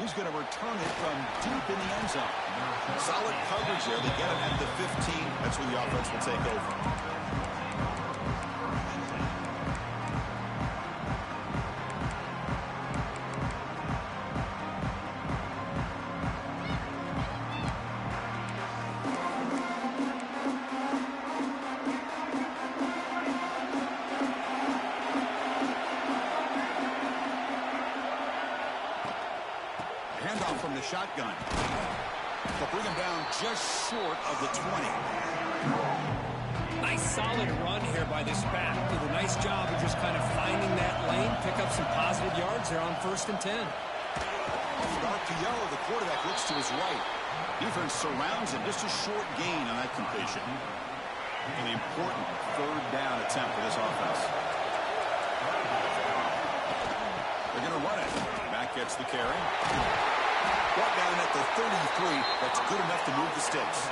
He's going to return it from deep in the end zone. Solid coverage there. They get it at the 15. That's where the offense will take over. Handoff from the shotgun. They'll bring him down just short of the 20. Nice solid run here by this back. Did a nice job of just kind of finding that lane, pick up some positive yards there on 1st and 10. Off to yellow, the quarterback looks to his right. Defense surrounds him. Just a short gain on that completion. An important 3rd down attempt for this offense. They're going to run it. Mack gets the carry. Brought down at the 33. That's good enough to move the sticks.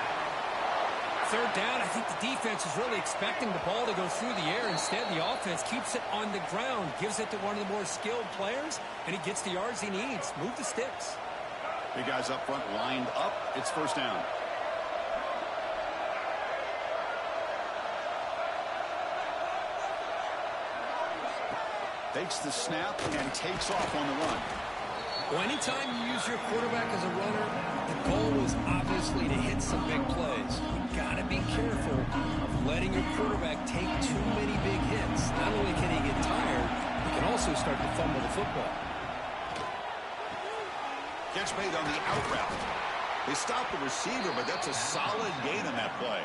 3rd down, I think the defense is really expecting the ball to go through the air. Instead, the offense keeps it on the ground, gives it to one of the more skilled players, and he gets the yards he needs. Move the sticks. Big guys up front lined up. It's 1st down. Takes the snap and takes off on the run. Well, anytime you use your quarterback as a runner, the goal is obviously to hit some big plays. You got to be careful of letting your quarterback take too many big hits. Not only can he get tired, he can also start to fumble the football. Catch made on the out route. They stop the receiver, but that's a solid gain on that play.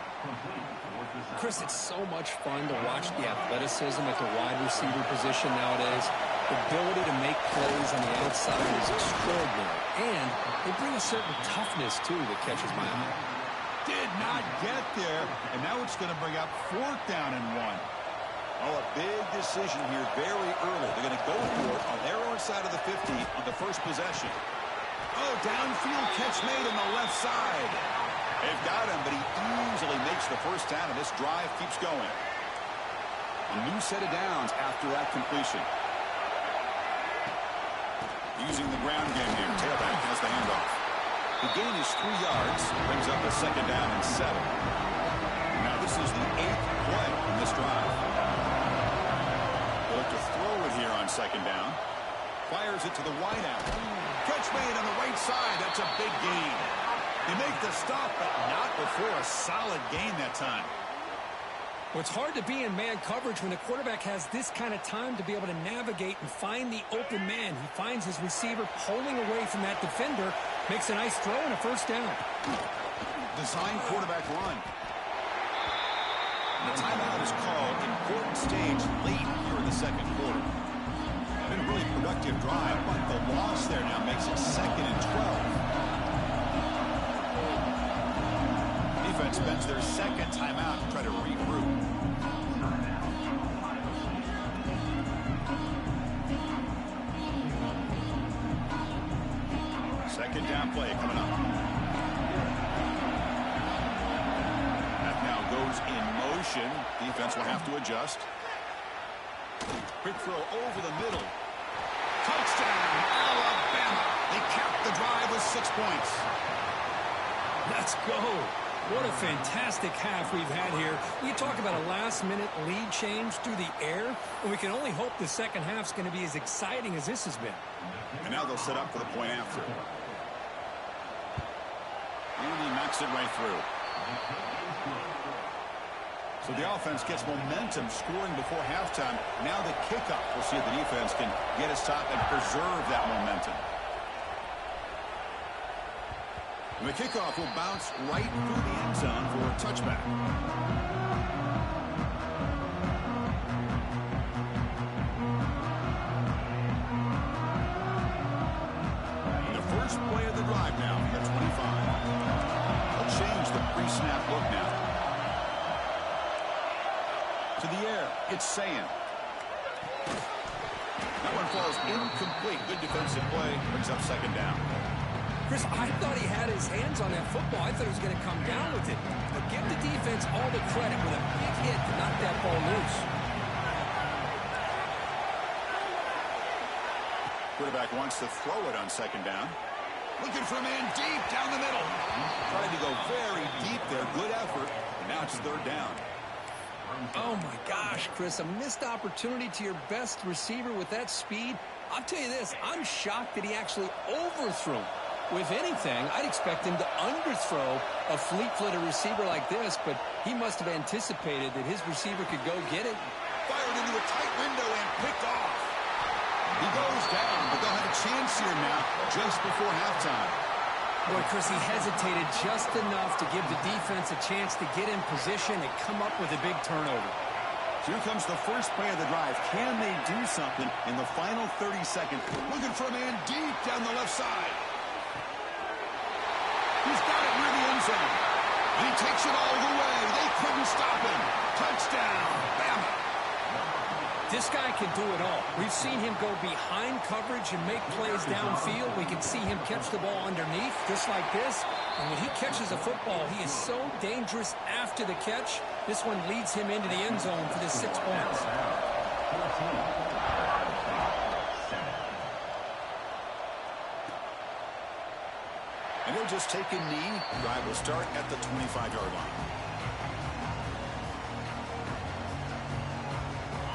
Chris, it's so much fun to watch the athleticism at the wide receiver position nowadays. The ability to make plays on the outside is extraordinary. And they bring a certain toughness, too, that catches my eye. Did not get there, and now it's going to bring up 4th down and 1. Oh, a big decision here very early. They're going to go for it on their own side of the 50 on the first possession. Oh, downfield catch made on the left side. They've got him, but he easily makes the 1st down, and this drive keeps going. A new set of downs after that completion. Using the ground game here. Tailback has the handoff. The gain is 3 yards. Brings up a 2nd down and 7. Now this is the 8th play in this drive. They'll look to throw it here on 2nd down. Fires it to the wideout. Catch made on the right side. That's a big gain. They make the stop, but not before a solid gain that time. Well, it's hard to be in man coverage when the quarterback has this kind of time to be able to navigate and find the open man. He finds his receiver pulling away from that defender, makes a nice throw and a 1st down. Design quarterback run. The timeout is called. Important stage late here in the 2nd quarter. Been a really productive drive, but the loss there now makes it 2nd and 12. Defense spends their 2nd timeout to try to regroup. 2nd down play coming up. That now goes in motion. Defense will have to adjust. Quick throw over the middle. Touchdown, Alabama. They cap the drive with 6 points. Let's go. What a fantastic half we've had here. We talk about a last-minute lead change through the air, and we can only hope the 2nd half's going to be as exciting as this has been. And now they'll set up for the point after. And he knocks it right through. So the offense gets momentum scoring before halftime. Now the kickoff. We'll see if the defense can get a stop and preserve that momentum. And the kickoff will bounce right through the end zone for a touchback. The first play of the drive now from the 25. They'll change the pre-snap look now. To the air, it's Sayan. That one falls incomplete. Good defensive play. Brings up 2nd down. Chris, I thought he had his hands on that football. I thought he was going to come down with it. But give the defense all the credit with a big hit to knock that ball loose. Quarterback wants to throw it on 2nd down. Looking for a man deep down the middle. Tried to go very deep there. Good effort. And now it's third down. Oh, my gosh, Chris. A missed opportunity to your best receiver with that speed. I'll tell you this. I'm shocked that he actually overthrew. If anything, I'd expect him to underthrow a fleet-footed receiver like this, but he must have anticipated that his receiver could go get it. Fired into a tight window and picked off. He goes down, but they'll have a chance here now just before halftime. Boy, Chris, he hesitated just enough to give the defense a chance to get in position and come up with a big turnover. Here comes the first play of the drive. Can they do something in the final 30 seconds? Looking for a man deep down the left side. He's got it near the end zone. And he takes it all the way. They couldn't stop him. Touchdown. Bama. This guy can do it all. We've seen him go behind coverage and make plays downfield. We can see him catch the ball underneath, just like this. And when he catches a football, he is so dangerous after the catch. This one leads him into the end zone for the 6 points. And he'll just take a knee. Drive will start at the 25-yard line.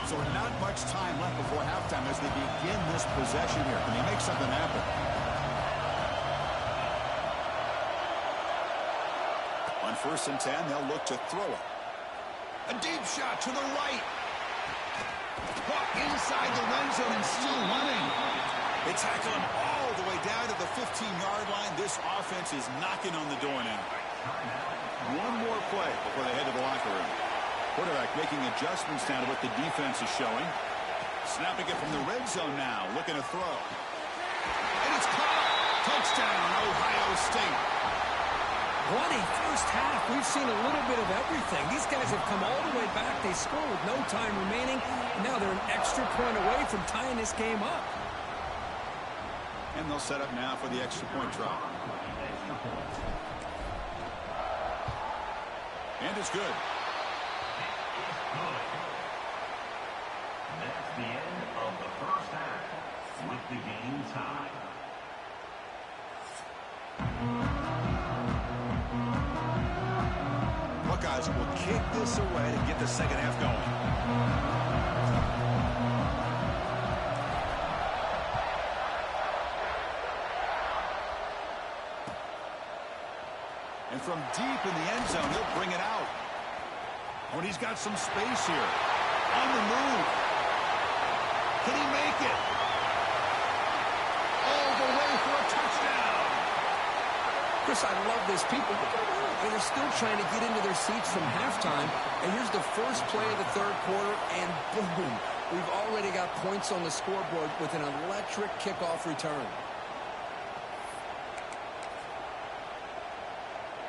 So not much time left before halftime as they begin this possession here. Can they make something happen? On 1st and 10, they'll look to throw it. A deep shot to the right. Caught inside the red zone and still running. They tackle him all the way down to the 15-yard line. This offense is knocking on the door now. One more play before they head to the locker room. Quarterback making adjustments now to what the defense is showing. Snapping it from the red zone now, looking to throw. And it's caught. Touchdown, Ohio State. What a first half. We've seen a little bit of everything. These guys have come all the way back. They score with no time remaining. And now they're an extra point away from tying this game up. And they'll set up now for the extra point try. And it's good. That's the end of the first half with the game tied. Buckeyes will kick this away to get the second half going. And from deep in the end zone, he'll bring it out. Oh, and he's got some space here. On the move. Can he make it? All the way for a touchdown. Chris, I love this. People, they're still trying to get into their seats from halftime. And here's the first play of the third quarter, and boom. We've already got points on the scoreboard with an electric kickoff return.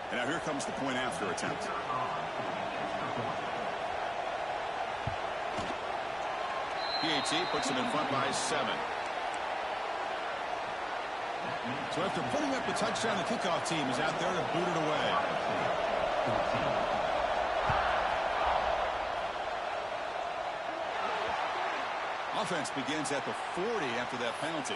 And now here comes the point after attempt. PAT puts him in front by 7. So after putting up the touchdown, the kickoff team is out there to boot it away. Offense begins at the 40 after that penalty.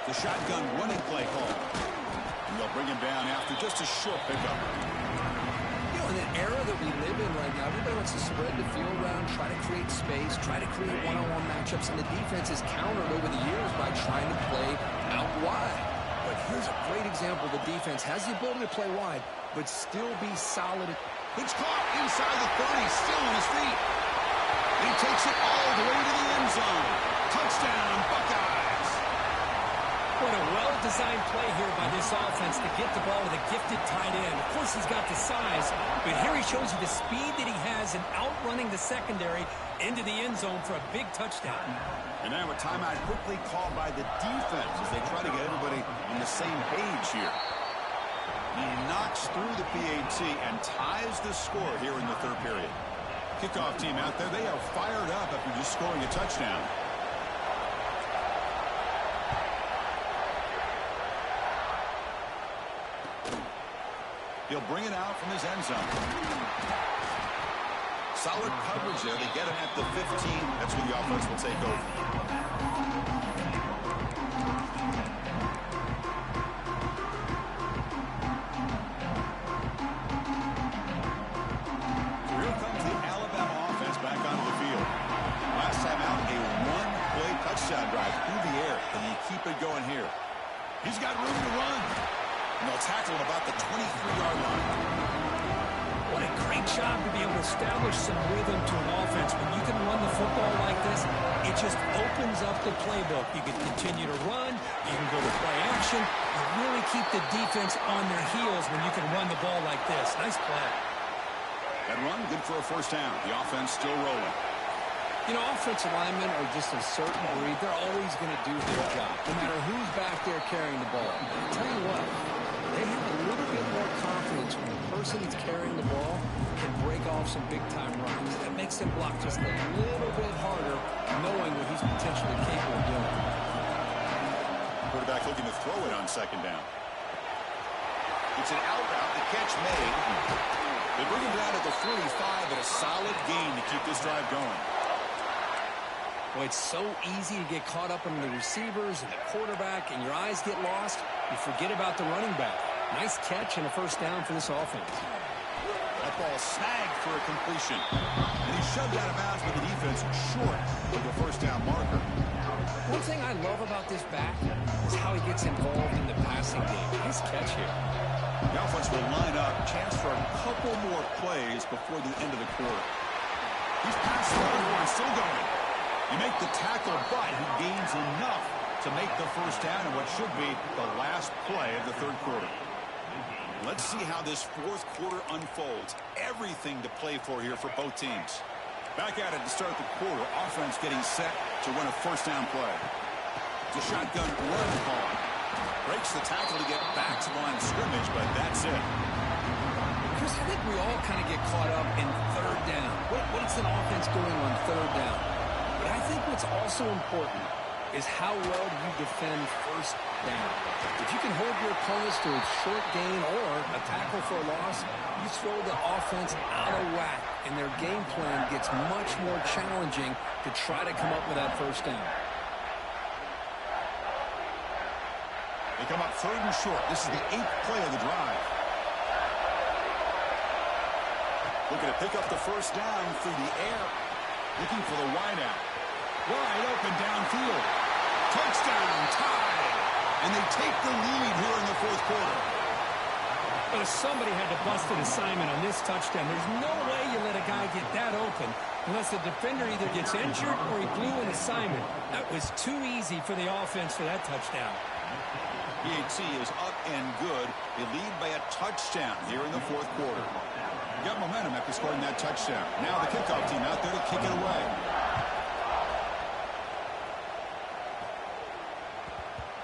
The shotgun running play call. And they'll bring him down after just a short pickup. You know, in an era that we live in right now, everybody wants to spread the field around, try to create space, try to create one-on-one matchups, and the defense has countered over the years by trying to play out wide. But here's a great example. The defense has the ability to play wide, but still be solid. It's caught inside the 30, still on his feet. He takes it all the way to the end zone. Touchdown, Buckeyes. What a well-designed play here by this offense to get the ball to the gifted tight end. Of course, he's got the size, but here he shows you the speed that he has in outrunning the secondary into the end zone for a big touchdown. And now a timeout quickly called by the defense as they try to get everybody on the same page here. He knocks through the PAT and ties the score here in the third period. Kickoff team out there, they are fired up after just scoring a touchdown. He'll bring it out from his end zone. Solid coverage there. They get him at the 15. That's where the offense will take over. So here comes the Alabama offense back onto the field. Last time out, a one-play touchdown drive through the air. And you keep it going here. He's got room to run. And they'll tackle him about the 23-yard line. What a great job to be able to establish some rhythm to an offense. When you can run the football like this, it just opens up the playbook. You can continue to run. You can go to play action. You really keep the defense on their heels when you can run the ball like this. Nice play. That run, good for a first down. The offense still rolling. You know, offensive linemen are just a certain breed. They're always going to do their job, no matter who's back there carrying the ball. I'll tell you what, they have a little bit more confidence when the person that's carrying the ball can break off some big-time runs. That makes them block just a little bit harder, knowing what he's potentially capable of doing. Quarterback looking to throw it on second down. It's an out route. The catch made. They bring him down at the 45, and a solid gain to keep this drive going. Boy, it's so easy to get caught up in the receivers and the quarterback, and your eyes get lost. You forget about the running back. Nice catch and a first down for this offense. That ball snagged for a completion. And he's shoved out of bounds with the defense short of the first down marker. One thing I love about this back is how he gets involved in the passing game. Nice catch here. The offense will line up. Chance for a couple more plays before the end of the quarter. He's past the one and still going. You make the tackle, but he gains enough to make the first down in what should be the last play of the third quarter. Let's see how this fourth quarter unfolds. Everything to play for here for both teams. Back at it to start the quarter. Offense getting set to run a first down play. It's a shotgun run call. Breaks the tackle to get back to the line of scrimmage, but that's it. Chris, I think we all kind of get caught up in third down. What's an offense doing on third down? But I think what's also important is how well you defend first down. If you can hold your opponents to a short gain or a tackle for a loss, you throw the offense out of whack, and their game plan gets much more challenging to try to come up with that first down. They come up third and short. This is the 8th play of the drive. Looking to pick up the first down through the air. Looking for the wideout. Wide open downfield. Touchdown, tied. And they take the lead here in the fourth quarter. But if somebody had to bust an assignment on this touchdown, there's no way you let a guy get that open unless the defender either gets injured or he blew an assignment. That was too easy for the offense for that touchdown. PHC is up and good. They lead by a touchdown here in the fourth quarter. Got momentum after scoring that touchdown. Now the kickoff team out there to kick it away.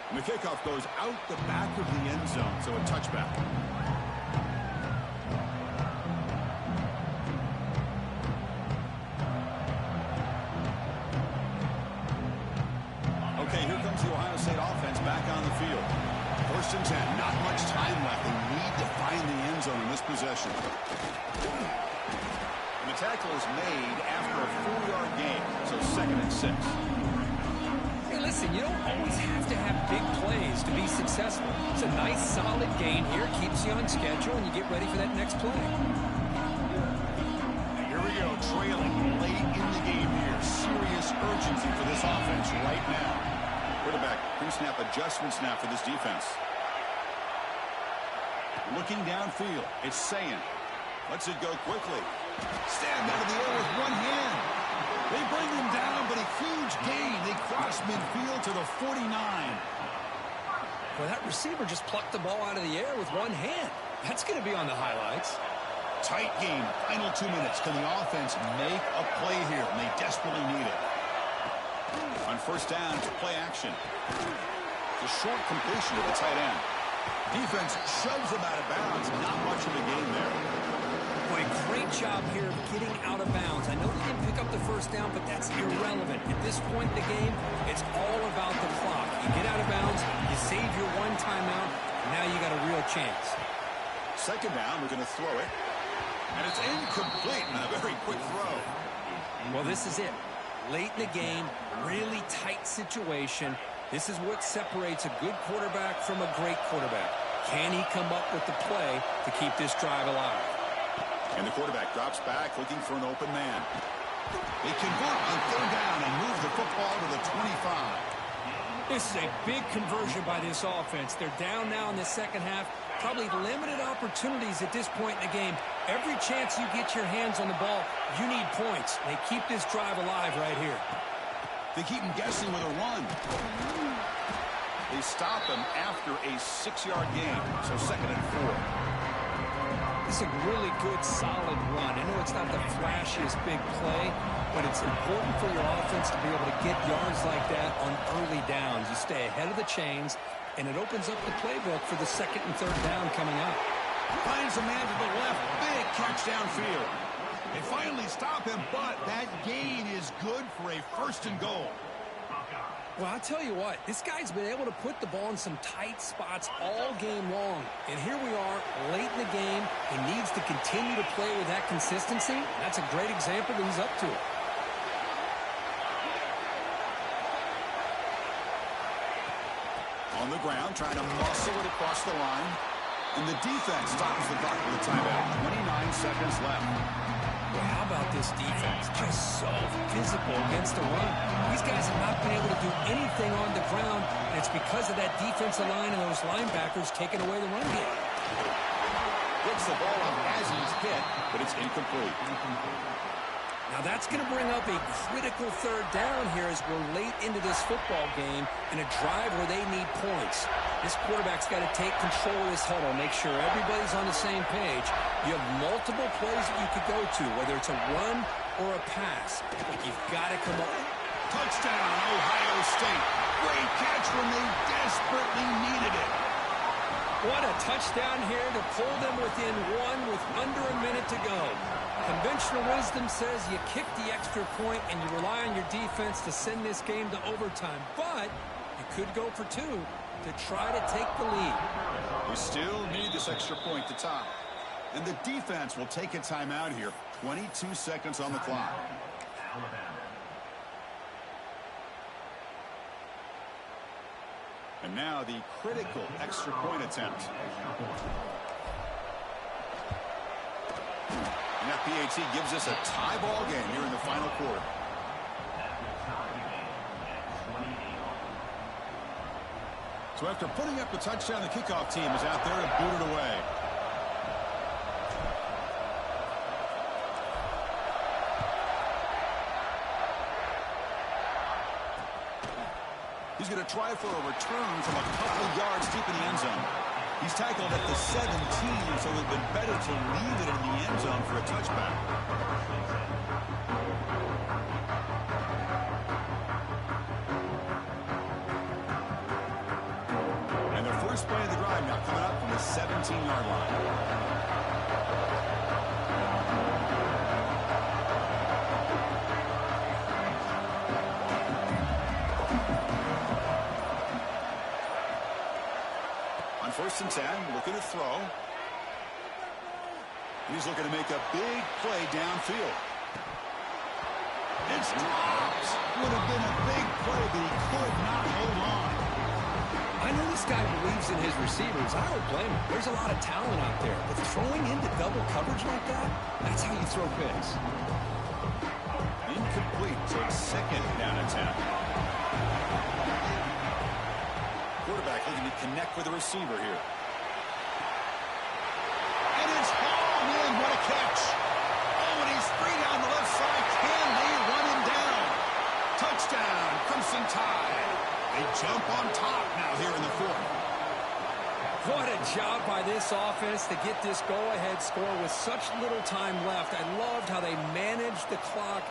And the kickoff goes out the back of the end zone, so a touchback. Okay, here comes the Ohio State offense back on the field. First and 10, not much time left. They need to find the end zone in this possession. And the tackle is made after a 4-yard gain, so second and 6. Hey, listen, you don't always have to have big plays to be successful. It's a nice, solid gain here. Keeps you on schedule, and you get ready for that next play. Here we go, trailing late in the game here. Serious urgency for this offense right now. Quarterback, pre-snap adjustments now for this defense. Looking downfield, it's saying, lets it go quickly. Stand out of the air with one hand. They bring him down, but a huge gain. They cross midfield to the 49. Well, that receiver just plucked the ball out of the air with one hand. That's going to be on the highlights. Tight game, final 2 minutes. Can the offense make a play here? And they desperately need it. On first down, it's play action. The short completion to the tight end. Defense shoves him out of bounds. Not much of a gain there. Boy, great job here of getting out of bounds. I know they didn't pick up the first down, but that's irrelevant. At this point in the game, it's all about the clock. You get out of bounds, you save your one timeout, and now you got a real chance. second down, we're going to throw it. And it's incomplete and a very quick throw. Well, this is it. Late in the game, really tight situation. This is what separates a good quarterback from a great quarterback. Can he come up with the play to keep this drive alive? And the quarterback drops back looking for an open man. They convert on third down and move the football to the 25. This is a big conversion by this offense. They're down now in the second half. Probably limited opportunities at this point in the game. Every chance you get your hands on the ball, you need points. They keep this drive alive right here. They keep him guessing with a run. They stop him after a 6-yard gain, so second and 4. This is a really good, solid run. I know it's not the flashiest big play, but it's important for your offense to be able to get yards like that on early downs. You stay ahead of the chains, and it opens up the playbook for the second and third down coming up. Finds a man to the left. Big catch downfield. They finally stop him, but that gain is good for a first and goal. Well, I'll tell you what, this guy's been able to put the ball in some tight spots all game long. And here we are, late in the game. He needs to continue to play with that consistency. That's a great example that he's up to it. On the ground, trying to muscle it across the line. And the defense stops the clock with a timeout. 29 seconds left. Well, how about this defense? Just so physical against the run. These guys have not been able to do anything on the ground, and it's because of that defensive line and those linebackers taking away the run game. Gets the ball up as he's hit, but it's incomplete. Now that's going to bring up a critical third down here as we're late into this football game in a drive where they need points. This quarterback's got to take control of this huddle, make sure everybody's on the same page. You have multiple plays that you could go to, whether it's a run or a pass. But you've got to come up. Touchdown, Ohio State. Great catch when they desperately needed it. What a touchdown here to pull them within one with under a minute to go. Conventional wisdom says you kick the extra point and you rely on your defense to send this game to overtime. But you could go for two to try to take the lead. We still need this extra point to tie. And the defense will take a timeout here. 22 seconds on the clock. And now the critical extra point attempt. And that PAT gives us a tie ball game here in the final quarter. So after putting up the touchdown, the kickoff team is out there to boot it away. He's going to try for a return from a couple of yards deep in the end zone. He's tackled at the 17, so it would have been better to leave it in the end zone for a touchback. And their first play of the drive now coming up from the 17-yard line. First and 10, looking to throw. He's looking to make a big play downfield. It's dropped. Would have been a big play, but he could not hold on. I know this guy believes in his receivers. I don't blame him. There's a lot of talent out there. But throwing into double coverage like that, that's how you throw picks. Incomplete, so it's second down and 10. Quarterback looking to connect with the receiver here. And it's hauled in. What a catch. Oh, and he's free down the left side. Can they run him down? Touchdown, Crimson Tide. They jump on top now here in the fourth. What a job by this offense to get this go-ahead score with such little time left. I loved how they managed the clock.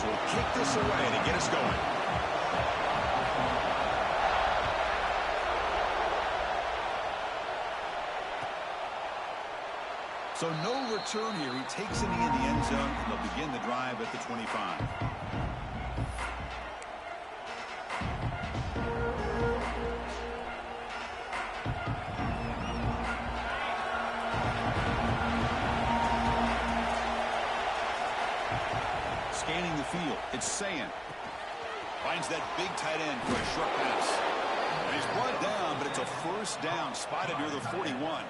will kick this away to get us going. So no return here. He takes it in the end zone, and they'll begin the drive at the 25. Scanning the field, it's Sayan. Finds that big tight end for a short pass. And he's brought down, but it's a first down, spotted near the 41.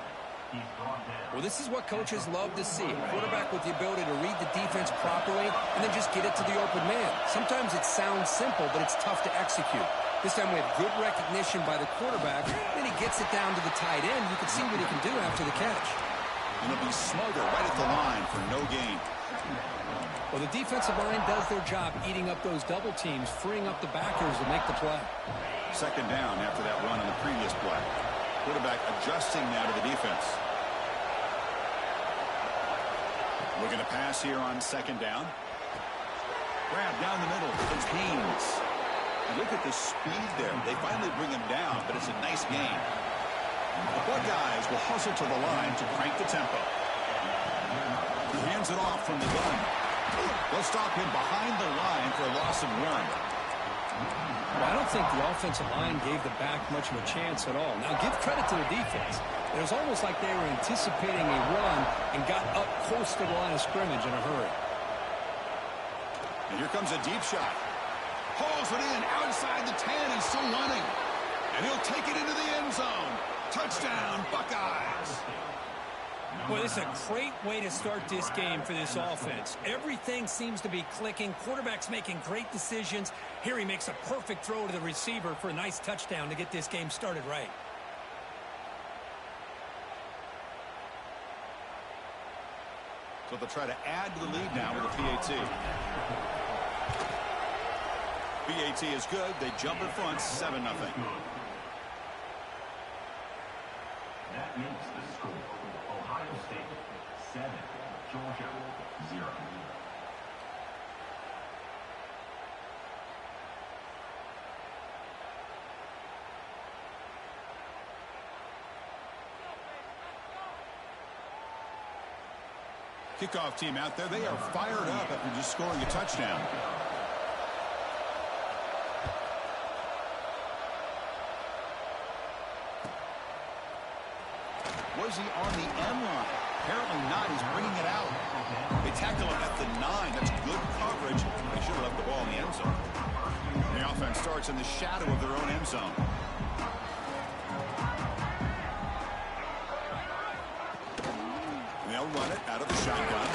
Well, this is what coaches love to see. A quarterback with the ability to read the defense properly and then just get it to the open man. Sometimes it sounds simple, but it's tough to execute. This time we have good recognition by the quarterback, and he gets it down to the tight end. You can see what he can do after the catch. And they'll be smothered right at the line for no gain. Well, the defensive line does their job eating up those double teams, freeing up the backers to make the play. Second down after that run on the previous play. Quarterback adjusting now to the defense. Looking to pass here on second down. Grab down the middle. It's Haynes. Look at the speed there. They finally bring him down, but it's a nice gain. The Buckeyes will hustle to the line to crank the tempo. He hands it off from the gun. They'll stop him behind the line for a loss of 1. Well, I don't think the offensive line gave the back much of a chance at all. Now, give credit to the defense. It was almost like they were anticipating a run and got up close to the line of scrimmage in a hurry. And here comes a deep shot. Hauls it in outside the 10 and still running. And he'll take it into the end zone. Touchdown, Buckeyes. Well, this is a great way to start this game for this offense. Everything seems to be clicking. Quarterback's making great decisions. Here he makes a perfect throw to the receiver for a nice touchdown to get this game started right. So they'll try to add to the lead now with a PAT. PAT is good. They jump in front, 7-0. That makes the score. Ohio State 7, Georgia 0. Kickoff team out there. They are fired up after just scoring a touchdown. Was he on the end line? Apparently not. He's bringing it out. They tackle him at the 9. That's good coverage. They should have left the ball in the end zone. The offense starts in the shadow of their own end zone. They'll run it out of the shotgun.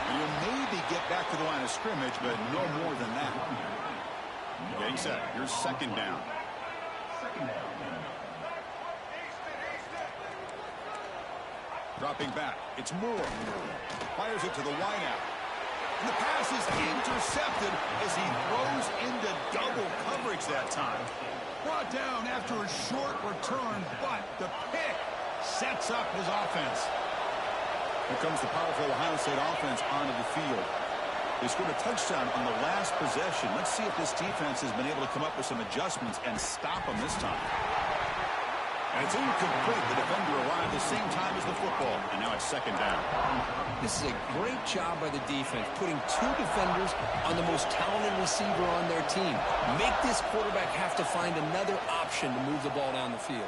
And he'll maybe get back to the line of scrimmage, but no more than that. Getting set. Here's second down. Dropping back. It's Moore. Fires it to the wideout. And the pass is intercepted as he throws into double coverage that time. Brought down after a short return, but the pick sets up his offense. Here comes the powerful Ohio State offense onto the field. They scored a touchdown on the last possession. Let's see if this defense has been able to come up with some adjustments and stop them this time. And it's incomplete. The defender arrived the same time as the football, and now it's second down. This is a great job by the defense, putting 2 defenders on the most talented receiver on their team. Make this quarterback have to find another option to move the ball down the field.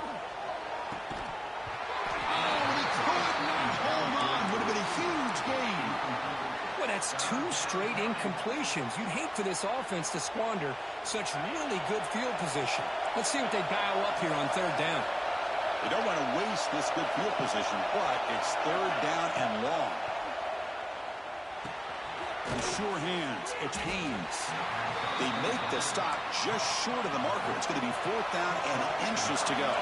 Well, that's 2 straight incompletions. You'd hate for this offense to squander such really good field position. Let's see what they dial up here on third down. You don't want to waste this good field position, but it's third down and long. The sure hands. It's Haynes. They make the stop just short of the marker. It's going to be fourth down and inches to go.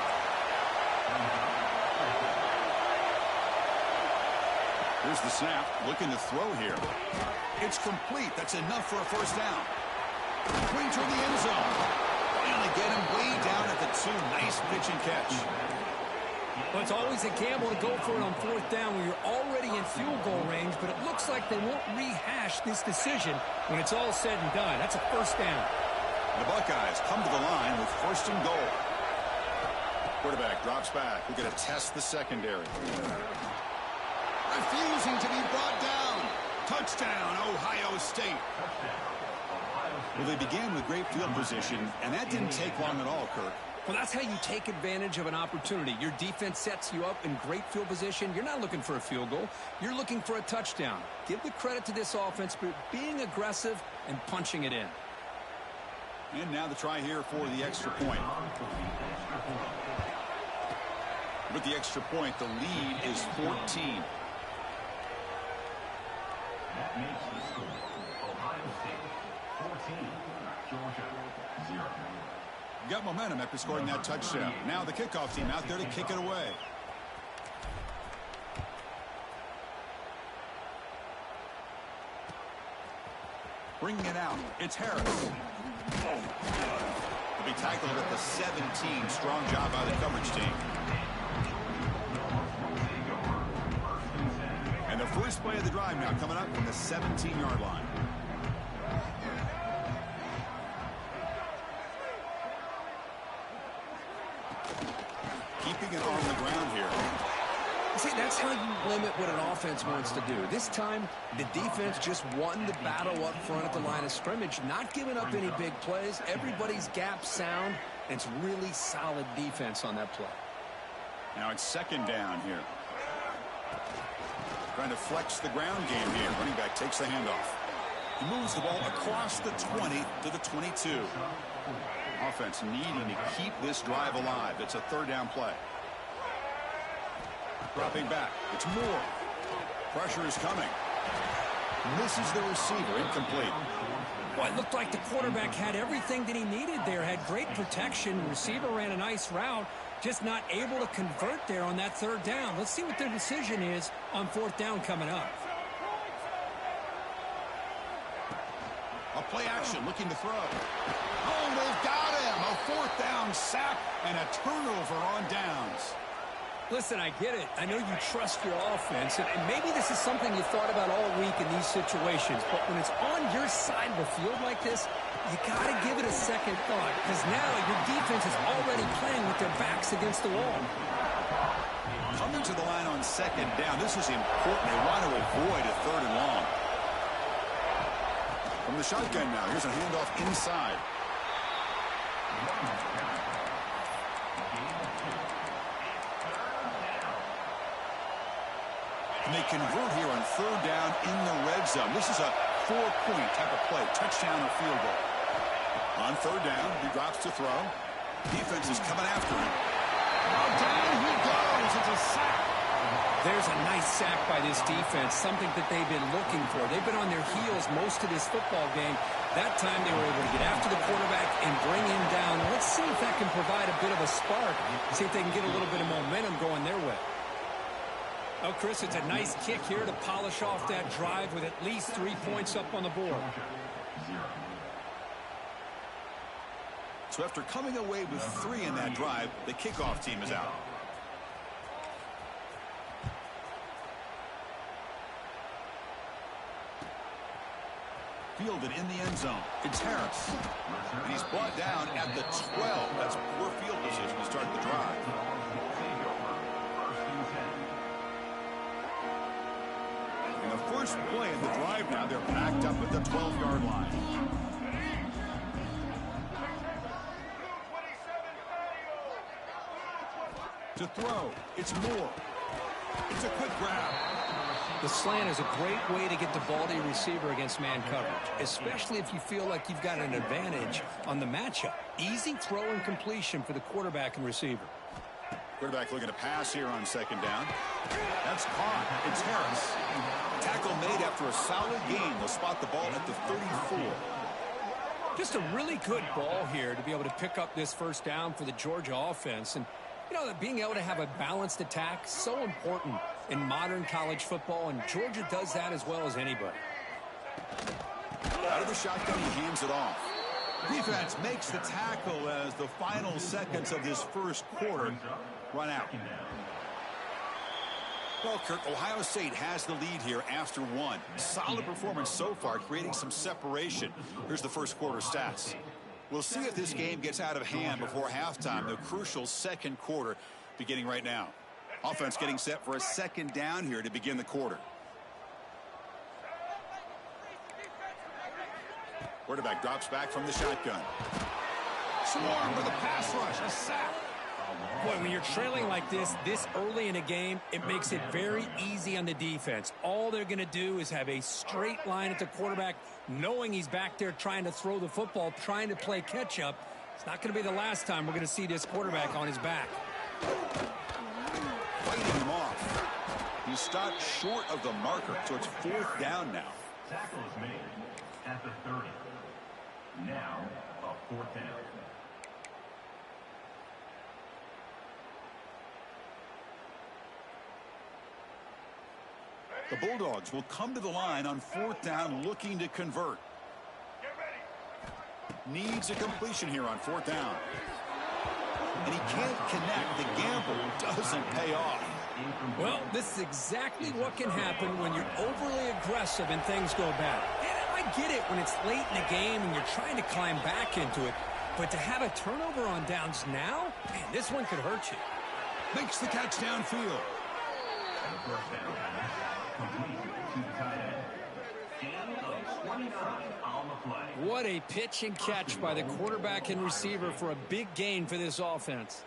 Here's the snap, looking to throw here. It's complete. That's enough for a first down. Way toward the end zone. Finally get him way down at the 2. Nice pitch and catch. Well, it's always a gamble to go for it on fourth down when you're already in field goal range, but it looks like they won't rehash this decision when it's all said and done. That's a first down. The Buckeyes come to the line with first and goal. Quarterback drops back. We're going to test the secondary. Refusing to be brought down. Touchdown, Ohio State. Well, they began with great field position, and that didn't take long at all, Kirk. Well, that's how you take advantage of an opportunity. Your defense sets you up in great field position. You're not looking for a field goal. You're looking for a touchdown. Give the credit to this offense for being aggressive and punching it in. And now the try here for the extra point. With the extra point, the lead is 14. That makes the score Ohio State 14, Georgia 0. Got momentum after scoring that touchdown. Now the kickoff team out there to kick it away. Bringing it out, it's Harris. He'll be tackled at the 17. Strong job by the coverage team. And the first play of the drive now coming up from the 17-yard line. Keeping it on the ground here. See, that's how you limit what an offense wants to do. This time, the defense just won the battle up front at the line of scrimmage, not giving up any big plays. Everybody's gap sound, and it's really solid defense on that play. Now it's second down here. Trying to flex the ground game here. Running back takes the handoff. He moves the ball across the 20 to the 22. Offense needing to keep this drive alive. It's a third down play. Dropping back. It's Moore. Pressure is coming. Misses the receiver. Incomplete. Well, it looked like the quarterback had everything that he needed there. Had great protection. The receiver ran a nice route. Just not able to convert there on that third down. Let's see what their decision is on fourth down coming up. A play action looking to throw. Oh, they've got him. A fourth down sack and a turnover on downs. Listen, I get it. I know you trust your offense, and maybe this is something you thought about all week in these situations, but when it's on your side of the field like this, you got to give it a second thought, because now your defense is already playing with their backs against the wall. Coming to the line on second down. This is important. They want to avoid a third and long. From the shotgun now, here's a handoff inside. And they convert here on third down in the red zone. This is a 4-point type of play, touchdown or field goal. On third down, he drops to throw. Defense is coming after him. Oh, down he goes. It's a sack. There's a nice sack by this defense, something that they've been looking for. They've been on their heels most of this football game. That time they were able to get after the quarterback and bring him down. Let's see if that can provide a bit of a spark. See if they can get a little bit of momentum going their way. Oh, Chris, it's a nice kick here to polish off that drive with at least 3 points up on the board. So after coming away with 3 in that drive, the kickoff team is out. Fielded in the end zone. It's Harris. And he's brought down at the 12. That's poor field position to start the drive. And the first play of the drive now, they're packed up at the 12-yard line. To throw, it's Moore. It's a quick grab. The slant is a great way to get the ball to your receiver against man coverage, especially if you feel like you've got an advantage on the matchup. Easy throw and completion for the quarterback and receiver. Quarterback looking to pass here on second down. That's caught. It's Harris. Tackle made after a solid gain. They'll spot the ball at the 34. Just a really good ball here to be able to pick up this first down for the Georgia offense. And, you know, being able to have a balanced attack, so important in modern college football, and Georgia does that as well as anybody. Out of the shotgun, he hands it off. Defense makes the tackle as the final seconds of this first quarter run out. Well, Kirk, Ohio State has the lead here after one. Solid performance so far, creating some separation. Here's the first quarter stats. We'll see if this game gets out of hand before halftime, the crucial second quarter beginning right now. Offense getting set for a second down here to begin the quarter. Quarterback drops back from the shotgun. Swarm with a pass rush, a sack. Boy, when you're trailing like this early in a game, it makes it very easy on the defense. All they're going to do is have a straight line at the quarterback, knowing he's back there trying to throw the football, trying to play catch-up. It's not going to be the last time we're going to see this quarterback on his back. Fighting him off. He's stopped short of the marker, so it's fourth down now. Tackle is made at the 30. Now, a fourth down. The Bulldogs will come to the line on fourth down looking to convert. Needs a completion here on fourth down. And he can't connect. The gamble doesn't pay off. Well, this is exactly what can happen when you're overly aggressive and things go bad. And I get it when it's late in the game and you're trying to climb back into it. But to have a turnover on downs now, man, this one could hurt you. Makes the catch downfield. First down. Complete to the tight end. Gain of 29 on the play. What a pitch and catch by the quarterback and receiver for a big gain for this offense.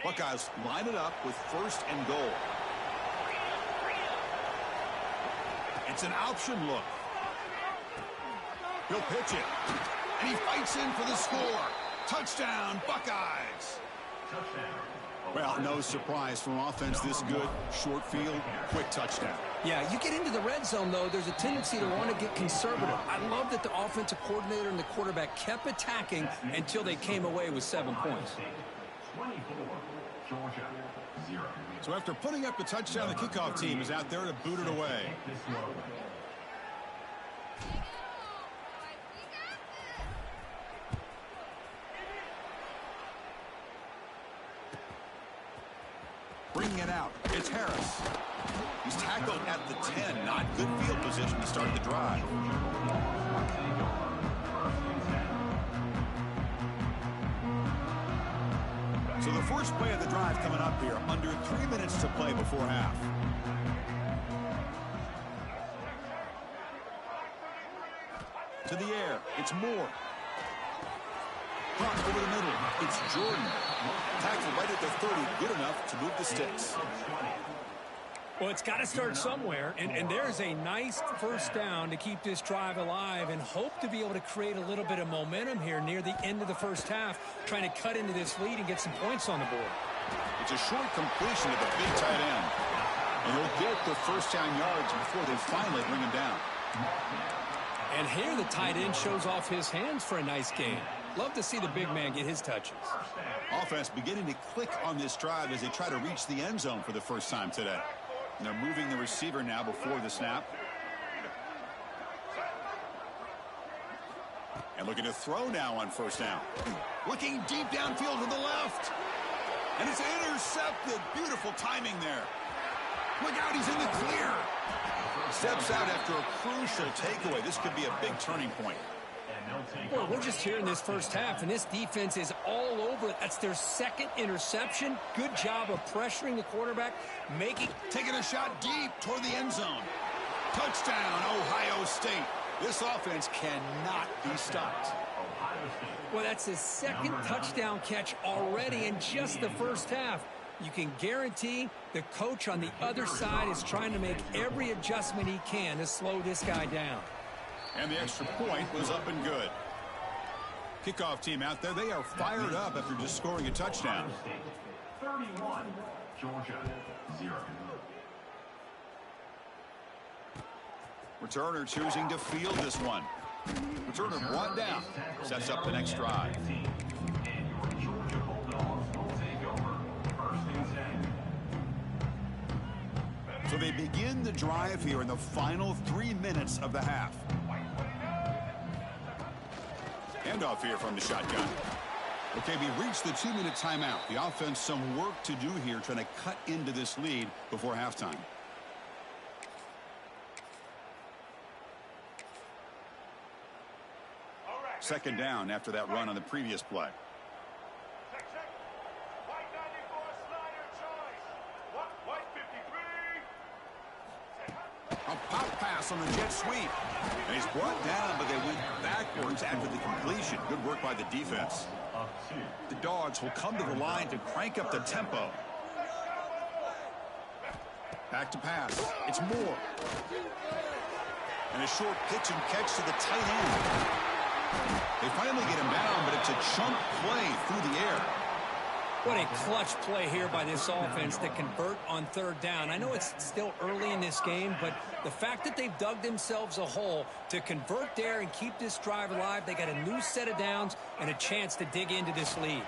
Buckeyes line it up with first and goal. It's an option look. He'll pitch it. And he fights in for the score. Touchdown, Buckeyes. Touchdown. Well, no surprise from offense this good. Short field, quick touchdown. Yeah, you get into the red zone, though, there's a tendency to want to get conservative. I love that the offensive coordinator and the quarterback kept attacking until they came away with 7 points. 24, Georgia, 0. So after putting up the touchdown, the kickoff team is out there to boot it away. Bringing it out, it's Harris. He's tackled at the 10. Not good field position to start the drive. So the first play of the drive coming up here. Under 3 minutes to play before half. To the air, it's Moore. Brought over the middle, it's Jordan. Tackled right at the 30, good enough to move the sticks. Well, it's got to start somewhere, and there's a nice first down to keep this drive alive and hope to be able to create a little bit of momentum here near the end of the first half, trying to cut into this lead and get some points on the board. It's a short completion to the big tight end. And he'll get the first down yards before they finally bring him down. And here the tight end shows off his hands for a nice gain. Love to see the big man get his touches. Offense beginning to click on this drive as they try to reach the end zone for the first time today. And they're moving the receiver now before the snap. And looking to throw now on first down. Looking deep downfield to the left. And it's intercepted. Beautiful timing there. Look out, he's in the clear. Steps out after a crucial takeaway. This could be a big turning point. Well, we're just here in this first half, and this defense is all over it. That's their second interception. Good job of pressuring the quarterback, taking a shot deep toward the end zone. Touchdown, Ohio State. This offense cannot be stopped. Well, that's his second touchdown catch already in just the first half. You can guarantee the coach on the other side is trying to make every adjustment he can to slow this guy down. And the extra point was up and good. Kickoff team out there, they are fired up after just scoring a touchdown. 31, Georgia, 0. Returner choosing to field this one. Returner brought down. Sets up the next drive. And your Georgia Bulldogs will take over first and 10. So they begin the drive here in the final 3 minutes of the half. And handoff here from the shotgun. Okay, we reached the 2-minute timeout. The offense some work to do here trying to cut into this lead before halftime. Second down after that run on the previous play. A pop pass on the jet sweep. And he's brought down, but they went backwards after the completion. Good work by the defense. The Dogs will come to the line to crank up the tempo. Back to pass. It's Moore. And a short pitch and catch to the tight end. They finally get him down, but it's a chunk play through the air. What a clutch play here by this offense to convert on third down. I know it's still early in this game, but the fact that they've dug themselves a hole to convert there and keep this drive alive, they got a new set of downs and a chance to dig into this lead.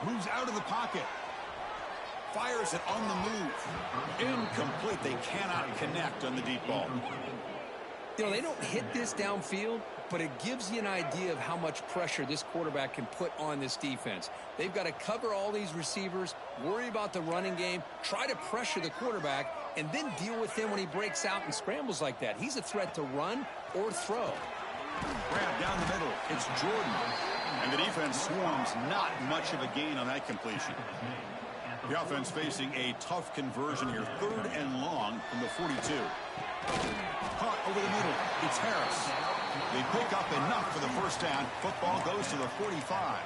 Moves out of the pocket. Fires it on the move. Incomplete. They cannot connect on the deep ball. You know, they don't hit this downfield, but it gives you an idea of how much pressure this quarterback can put on this defense. They've got to cover all these receivers, worry about the running game, try to pressure the quarterback, and then deal with him when he breaks out and scrambles like that. He's a threat to run or throw. Grab down the middle. It's Jordan. And the defense swarms. Not much of a gain on that completion. The offense facing a tough conversion here. 3rd and long from the 42. Caught over the middle. It's Harris. They pick up enough for the first down. Football goes to the 45.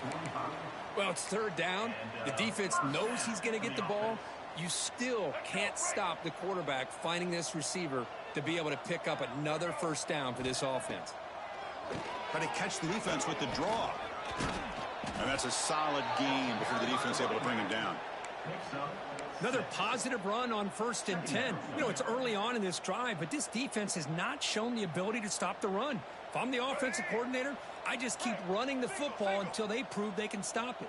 Well, it's 3rd down. The defense knows he's going to get the ball. You still can't stop the quarterback finding this receiver to be able to pick up another first down for this offense. Try to catch the defense with the draw. And that's a solid gain before the defense able to bring him down. Another positive run on 1st and 10. You know, it's early on in this drive, but this defense has not shown the ability to stop the run. If I'm the offensive coordinator, I just keep running the football until they prove they can stop it.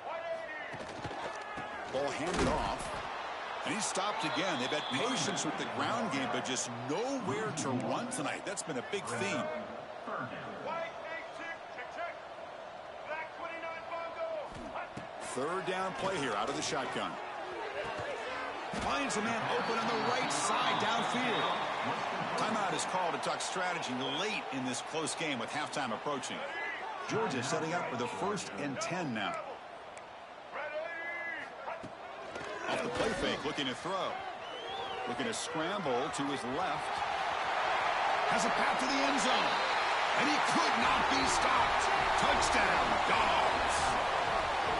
Ball handed off. And he's stopped again. They've had patience with the ground game, but just nowhere to run tonight. That's been a big theme. Third down play here out of the shotgun. Finds a man open on the right side downfield. Timeout is called to talk strategy late in this close game with halftime approaching. Georgia setting up for the 1st and 10 now. Off the play fake, looking to throw. Looking to scramble to his left. Has a path to the end zone. And he could not be stopped. Touchdown, Dogs.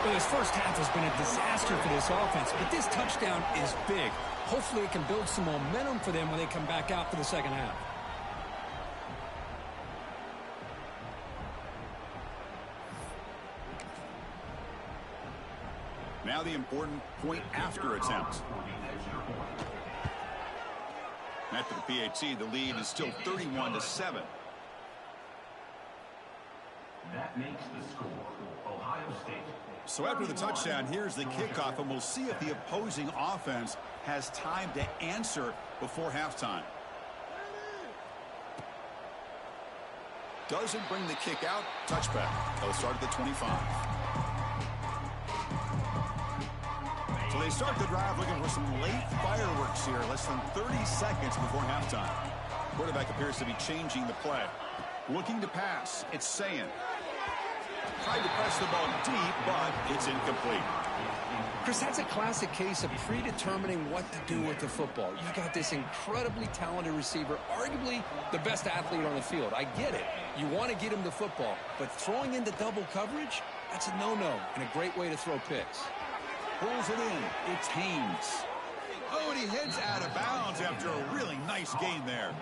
Well, this first half has been a disaster for this offense, but this touchdown is big. Hopefully it can build some momentum for them when they come back out for the second half. Now the important point after attempt. After the PAT, the lead is still 31-7. That makes the score Ohio State. So after the touchdown, here's the kickoff, and we'll see if the opposing offense has time to answer before halftime. Doesn't bring the kick out. Touchback. They'll start at the 25. So they start the drive looking for some late fireworks here. Less than 30 seconds before halftime. Quarterback appears to be changing the play. Looking to pass. It's Sayin. Tried to press the ball deep, but it's incomplete. Chris, that's a classic case of predetermining what to do with the football. You've got this incredibly talented receiver, arguably the best athlete on the field. I get it. You want to get him the football, but throwing into double coverage, that's a no-no and a great way to throw picks. Pulls it in. It's Haynes. Oh, and he heads out of bounds after a really nice gain there.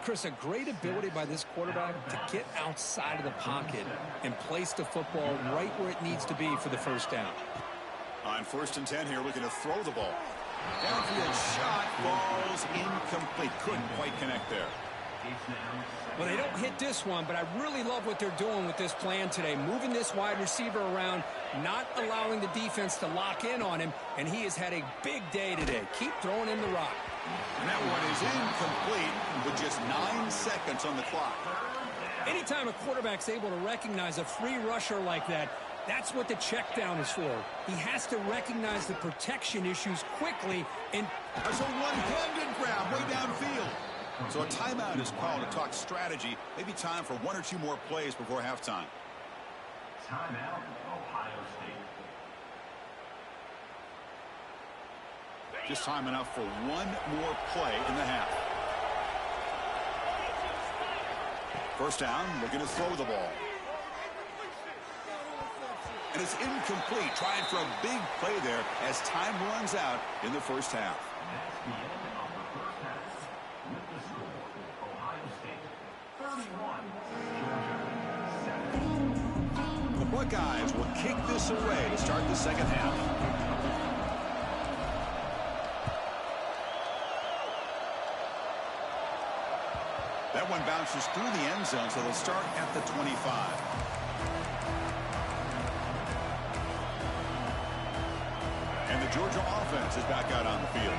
Chris, a great ability by this quarterback to get outside of the pocket and place the football right where it needs to be for the first down. On 1st and 10 here, looking to throw the ball. Downfield shot, falls incomplete. Couldn't quite connect there. Well, they don't hit this one, but I really love what they're doing with this plan today. Moving this wide receiver around, not allowing the defense to lock in on him, and he has had a big day today. Keep throwing in the rock. And that one is incomplete with just 9 seconds on the clock. Anytime a quarterback's able to recognize a free rusher like that, that's what the check down is for. He has to recognize the protection issues quickly and... There's a one-handed grab way downfield. So a timeout is called to talk strategy. Maybe time for one or two more plays before halftime. Timeout, Ohio State. Just time enough for one more play in the half. First down, looking to throw the ball. And it's incomplete. Trying for a big play there as time runs out in the first half. That's the end of the first half. With the score, Ohio State 31, Georgia 7. The Buckeyes will kick this away to start the second half. That one bounces through the end zone, so they'll start at the 25. And the Georgia offense is back out on the field.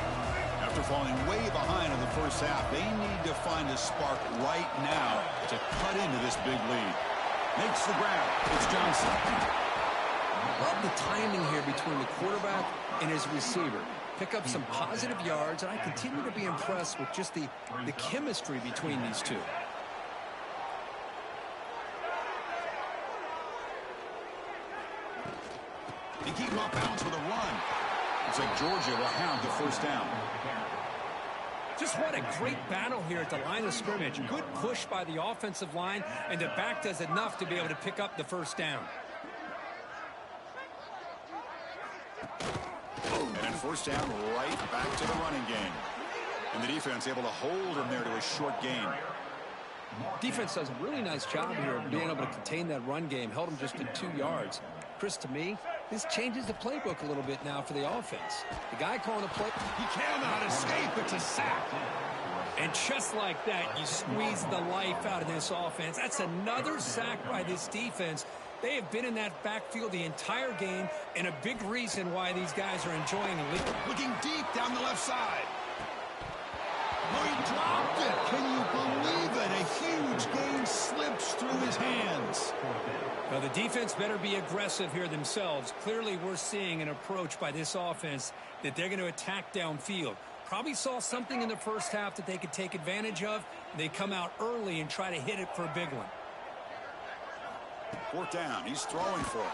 After falling way behind in the first half, they need to find a spark right now to cut into this big lead. Makes the grab. It's Johnson. Love the timing here between the quarterback and his receiver. Pick up some positive yards, and I continue to be impressed with just the chemistry between these two. They keep him off balance with a run. Looks like Georgia will have the first down. Just what a great battle here at the line of scrimmage. Good push by the offensive line, and the back does enough to be able to pick up the first down. And first down right back to the running game. And the defense able to hold him there to a short gain. Defense does a really nice job here of being able to contain that run game. Held him just to 2 yards. Chris, to me, this changes the playbook a little bit now for the offense. The guy calling the play... He cannot escape. It's a sack. And just like that, you squeeze the life out of this offense. That's another sack by this defense. They have been in that backfield the entire game, and a big reason why these guys are enjoying it. Looking deep down the left side. Oh, he dropped it. Can you believe it? A huge gain slips through his hands. Well, the defense better be aggressive here themselves. Clearly, we're seeing an approach by this offense that they're going to attack downfield. Probably saw something in the first half that they could take advantage of. They come out early and try to hit it for a big one. Fourth down. He's throwing for it.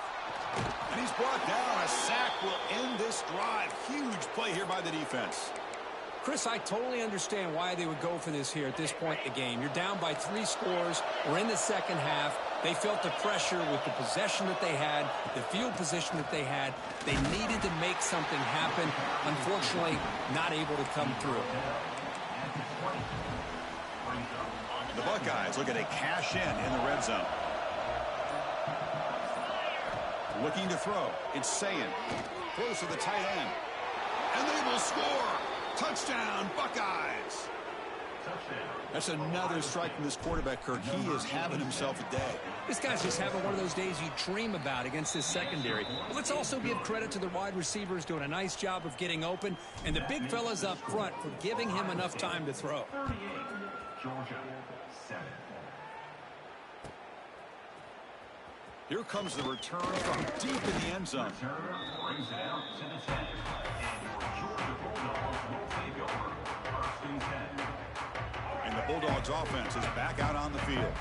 And he's brought down. A sack will end this drive. Huge play here by the defense. Chris, I totally understand why they would go for this here at this point in the game. You're down by 3 scores. We're in the second half. They felt the pressure with the possession that they had, the field position that they had. They needed to make something happen. Unfortunately, not able to come through. The Buckeyes looking to cash in the red zone. Looking to throw. It's Sayin. Throws to the tight end. And they will score. Touchdown, Buckeyes. That's another strike from this quarterback, Kirk. He is having himself a day. This guy's just having one of those days you dream about against this secondary. But let's also give credit to the wide receivers doing a nice job of getting open, and the big fellas up front for giving him enough time to throw. 38, Georgia 7. Here comes the return from deep in the end zone. Returner brings it out to the 10. And your Georgia Bulldogs will take over. First and 10. And the Bulldogs offense is back out on the field.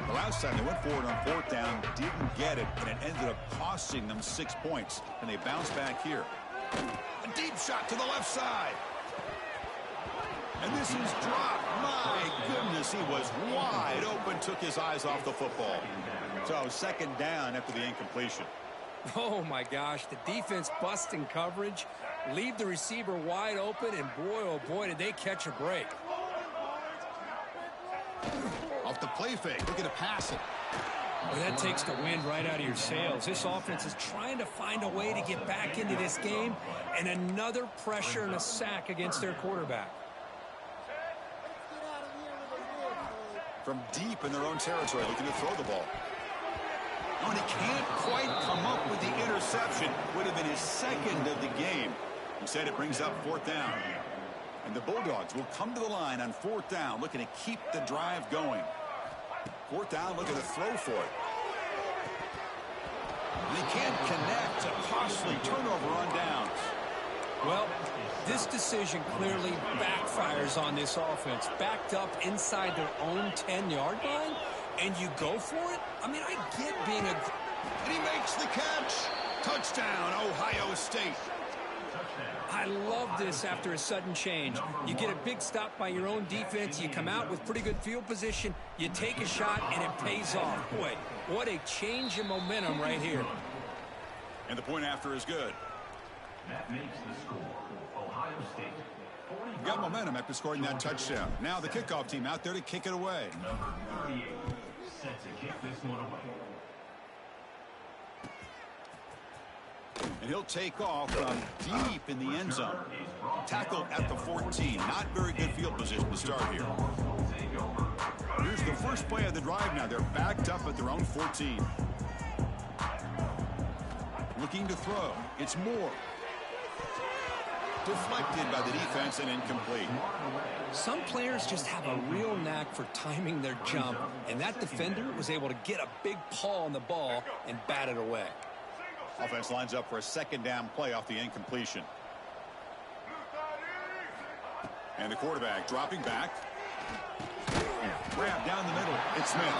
The last time they went forward on fourth down, didn't get it, and it ended up costing them 6 points. And they bounce back here. A deep shot to the left side. And this is dropped. My goodness, he was wide open, took his eyes off the football. So second down after the incompletion. Oh, my gosh, the defense busting coverage, leave the receiver wide open, and boy, oh boy, did they catch a break. Off the play fake, looking to pass it. Well, that takes the wind right out of your sails. This offense is trying to find a way to get back into this game, and another pressure and a sack against their quarterback. From deep in their own territory, looking to throw the ball. Oh, and he can't quite come up with the interception. Would have been his second of the game. Instead, it brings up fourth down. And the Bulldogs will come to the line on fourth down, looking to keep the drive going. Fourth down, looking to throw for it. They can't connect. A costly turnover on downs. Well, this decision clearly backfires on this offense. Backed up inside their own 10-yard line, and you go for it? I mean, I get being a... And he makes the catch. Touchdown, Ohio State. I love this after a sudden change. You get a big stop by your own defense. You come out with pretty good field position. You take a shot, and it pays off. Boy, what a change in momentum right here. And the point after is good. That makes the score. Ohio State 45. Got momentum after scoring that touchdown. Now the kickoff team out there to kick it away. Number 38 set to kick this one away. And he'll take off from deep in the end zone. Tackled at the 14. Not very good field position to start here. Here's the first play of the drive now. They're backed up at their own 14. Looking to throw. It's Moore. Deflected by the defense and incomplete. Some players just have a real knack for timing their jump, and that defender was able to get a big paw on the ball and bat it away. Offense lines up for a second down play off the incompletion. And the quarterback dropping back. Grab down the middle. It's Smith.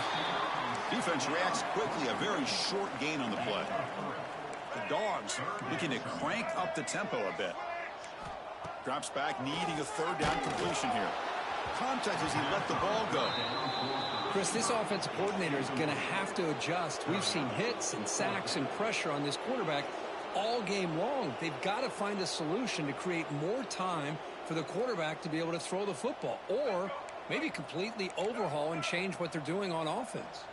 Defense reacts quickly. A very short gain on the play. The Dogs looking to crank up the tempo a bit. Drops back, needing a third down completion here. Contact as he let the ball go. Chris, this offensive coordinator is going to have to adjust. We've seen hits and sacks and pressure on this quarterback all game long. They've got to find a solution to create more time for the quarterback to be able to throw the football, or maybe completely overhaul and change what they're doing on offense.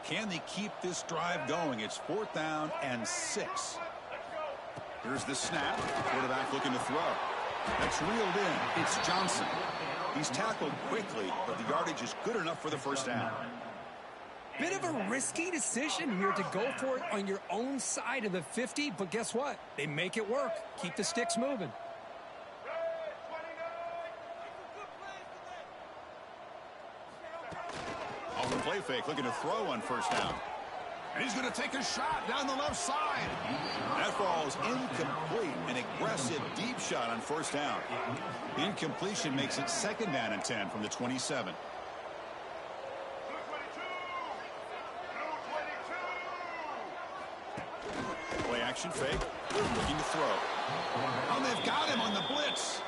Can they keep this drive going? It's fourth down and 6. Here's the snap. Quarterback looking to throw. That's reeled in. It's Johnson. He's tackled quickly, but the yardage is good enough for the first down. Bit of a risky decision here to go for it on your own side of the 50, but guess what? They make it work. Keep the sticks moving. Off the play fake, looking to throw on first down. And he's going to take a shot down the left side. That falls incomplete. An aggressive deep shot on first down. The incompletion makes it second down and 10 from the 27. Play action fake. Looking to throw. Oh, they've got him on the blitz.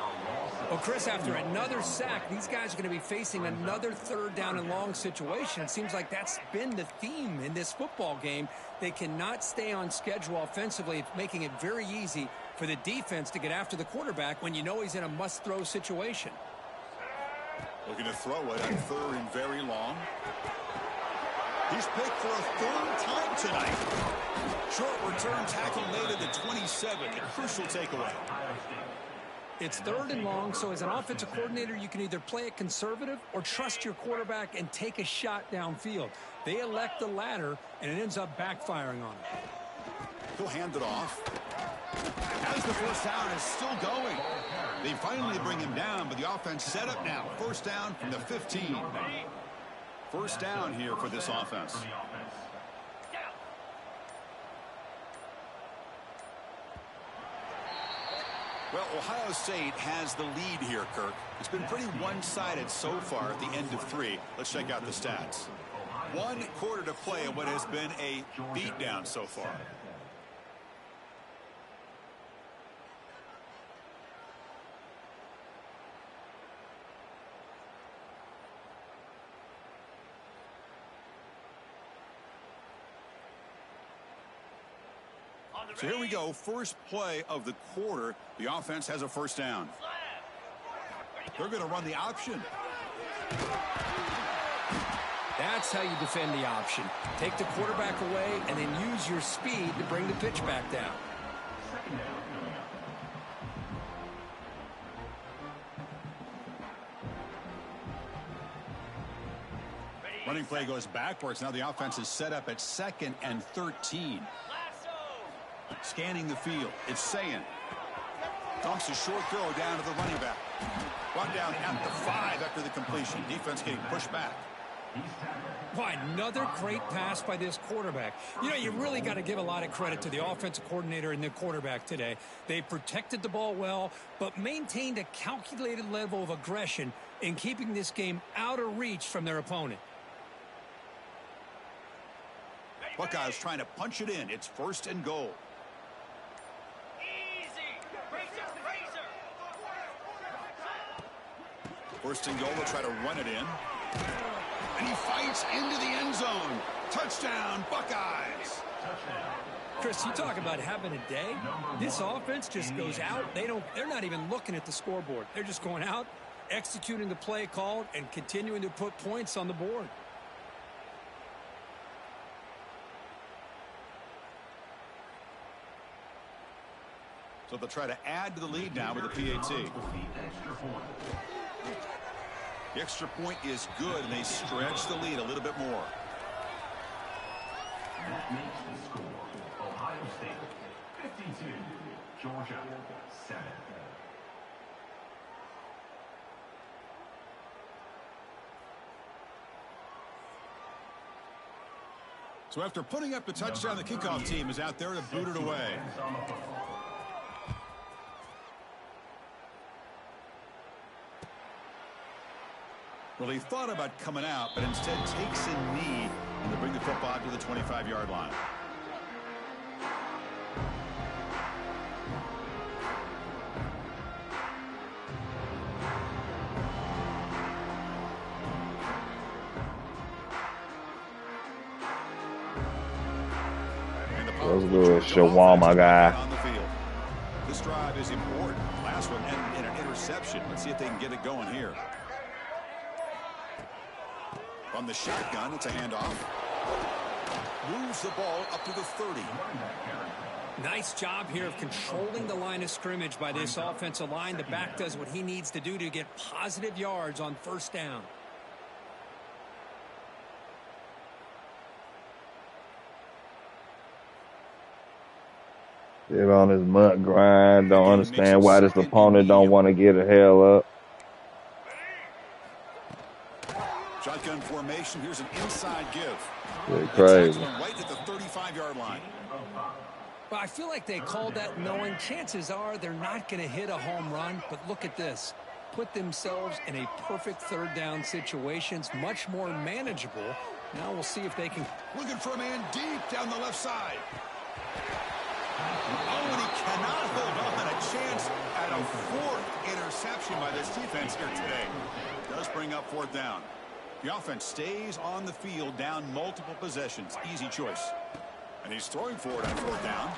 Well, Chris, after another sack, these guys are going to be facing another third down and long situation. It seems like that's been the theme in this football game. They cannot stay on schedule offensively. It's making it very easy for the defense to get after the quarterback when you know he's in a must-throw situation. Looking to throw it on third and very long. He's picked for a third time tonight. Short return tackle made at the 27. A crucial takeaway. It's third and long, so as an offensive coordinator, you can either play it conservative or trust your quarterback and take a shot downfield. They elect the latter, and it ends up backfiring on them. He'll hand it off. As the first down is still going. They finally bring him down, but the offense set up now. First down from the 15. First down here for this offense. Well, Ohio State has the lead here, Kirk. It's been pretty one-sided so far at the end of 3. Let's check out the stats. 1 quarter to play in what has been a beatdown so far. So here we go, first play of the quarter. The offense has a first down. They're going to run the option. That's how you defend the option. Take the quarterback away and then use your speed to bring the pitch back down. Running play goes backwards. Now the offense is set up at second and 13. Scanning the field. It's Sayin. Dumps a short throw down to the running back. Brought down at the 5 after the completion. Defense getting pushed back. He's tackled. Why, another great pass by this quarterback. You know, you really got to give a lot of credit to the offensive coordinator and the quarterback today. They protected the ball well, but maintained a calculated level of aggression in keeping this game out of reach from their opponent. Buckeyes trying to punch it in. It's 1st and goal. First and goal, they'll try to run it in. And he fights into the end zone. Touchdown, Buckeyes. Chris, you talk about having a day. This offense just goes out. They're not even looking at the scoreboard. They're just going out, executing the play called, and continuing to put points on the board. So they'll try to add to the lead now with the PAT. The extra point is good, and they stretch the lead a little bit more. That makes the score Ohio State 52, Georgia 7. So after putting up the touchdown, the kickoff team is out there to boot it away. Well, he thought about coming out, but instead takes a knee, and they bring the football to the 25-yard line. Let's do a shawarma guy. On the field. This drive is important. Last one ended in an interception. Let's see if they can get it going here. From the shotgun, it's a handoff. Moves the ball up to the 30. Nice job here of controlling the line of scrimmage by this offensive line. The back does what he needs to do to get positive yards on 1st down. Sit on his mutt grind. Don't understand why this opponent don't want to get a hell up. Shotgun formation. Here's an inside give. It's crazy. Right at the 35-yard line. Well, I feel like they called that knowing chances are they're not going to hit a home run. But look at this. Put themselves in a perfect 3rd down situation. It's much more manageable. Now we'll see if they can. Looking for a man deep down the left side. Oh, and he cannot hold on. A chance at a 4th interception by this defense here today. Does bring up 4th down. The offense stays on the field down multiple possessions. Easy choice. And he's throwing for it on 4th down.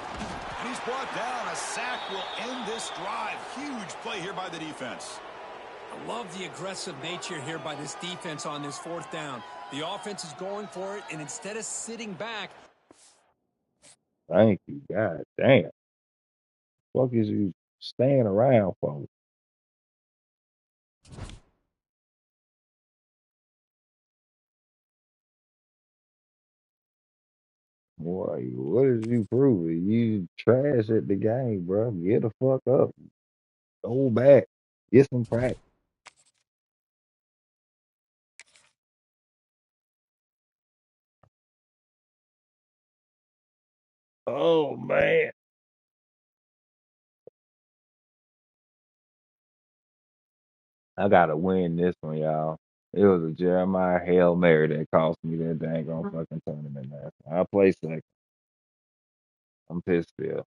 And he's brought down. A sack will end this drive. Huge play here by the defense. I love the aggressive nature here by this defense on this 4th down. The offense is going for it, and instead of sitting back. Thank you. God damn. What is you staying around for? Boy, what is you proving? You trash at the game, bro. Get the fuck up. Go back. Get some practice. Oh, man. I gotta win this one, y'all. It was a Jeremiah Hail Mary that cost me that dang on fucking tournament last time. I play 2nd. I'm pissed still.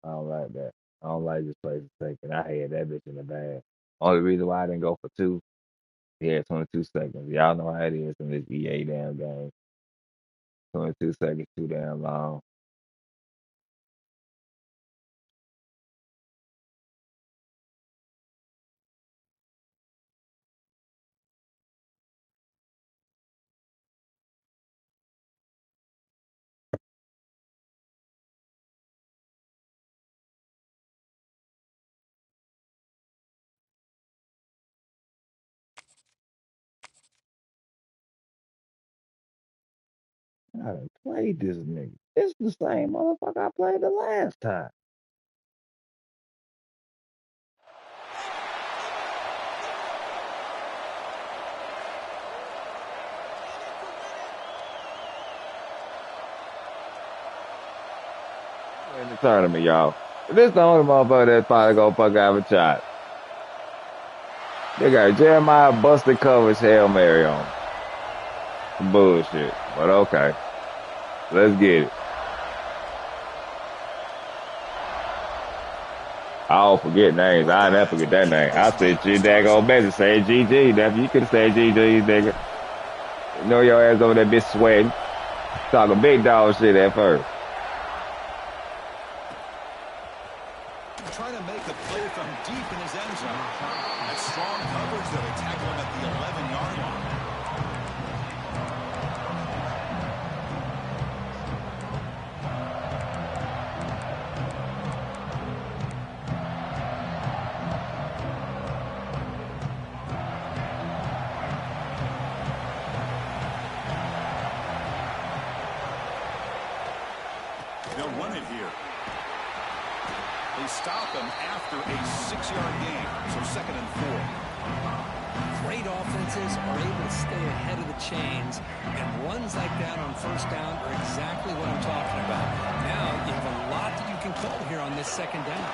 I don't like that. I don't like this place second. I had that bitch in the bag. Only reason why I didn't go for 2, he had 22 seconds. Y'all know how it is in this EA damn game. 22 seconds too damn long. I done played this nigga. It's the same motherfucker I played the last time. in the tournament, y'all. This the only motherfucker that's probably gonna fuck have a shot. They got Jeremiah busted covers Hail Mary on. Some bullshit. But okay. Let's get it. I don't forget names. I never forget that name. I said you daggone better say GG. Nephew, you could have said GG, nigga. You know your ass over there bitch sweating. Talking big dog shit at first. Trying to make a play from deep in his end zone. That's strong coverage that they tackle him at the 11-yard line. They'll run it here. They stop him after a 6-yard gain, so 2nd and 4. Great offenses are able to stay ahead of the chains, and runs like that on 1st down are exactly what I'm talking about. Now you have a lot that you can call here on this 2nd down.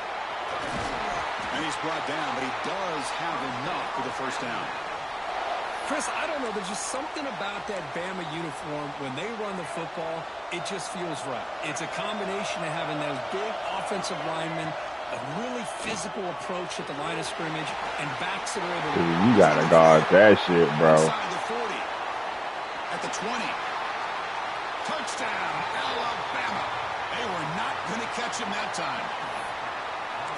And he's brought down, but he does have enough for the 1st down. Chris, I don't know. There's just something about that Bama uniform. When they run the football, it just feels right. It's a combination of having those big offensive linemen, a really physical approach at the line of scrimmage, and backs that are able to... You gotta guard that shit, bro. Inside the 40. At the 20. Touchdown, Alabama. They were not going to catch him that time.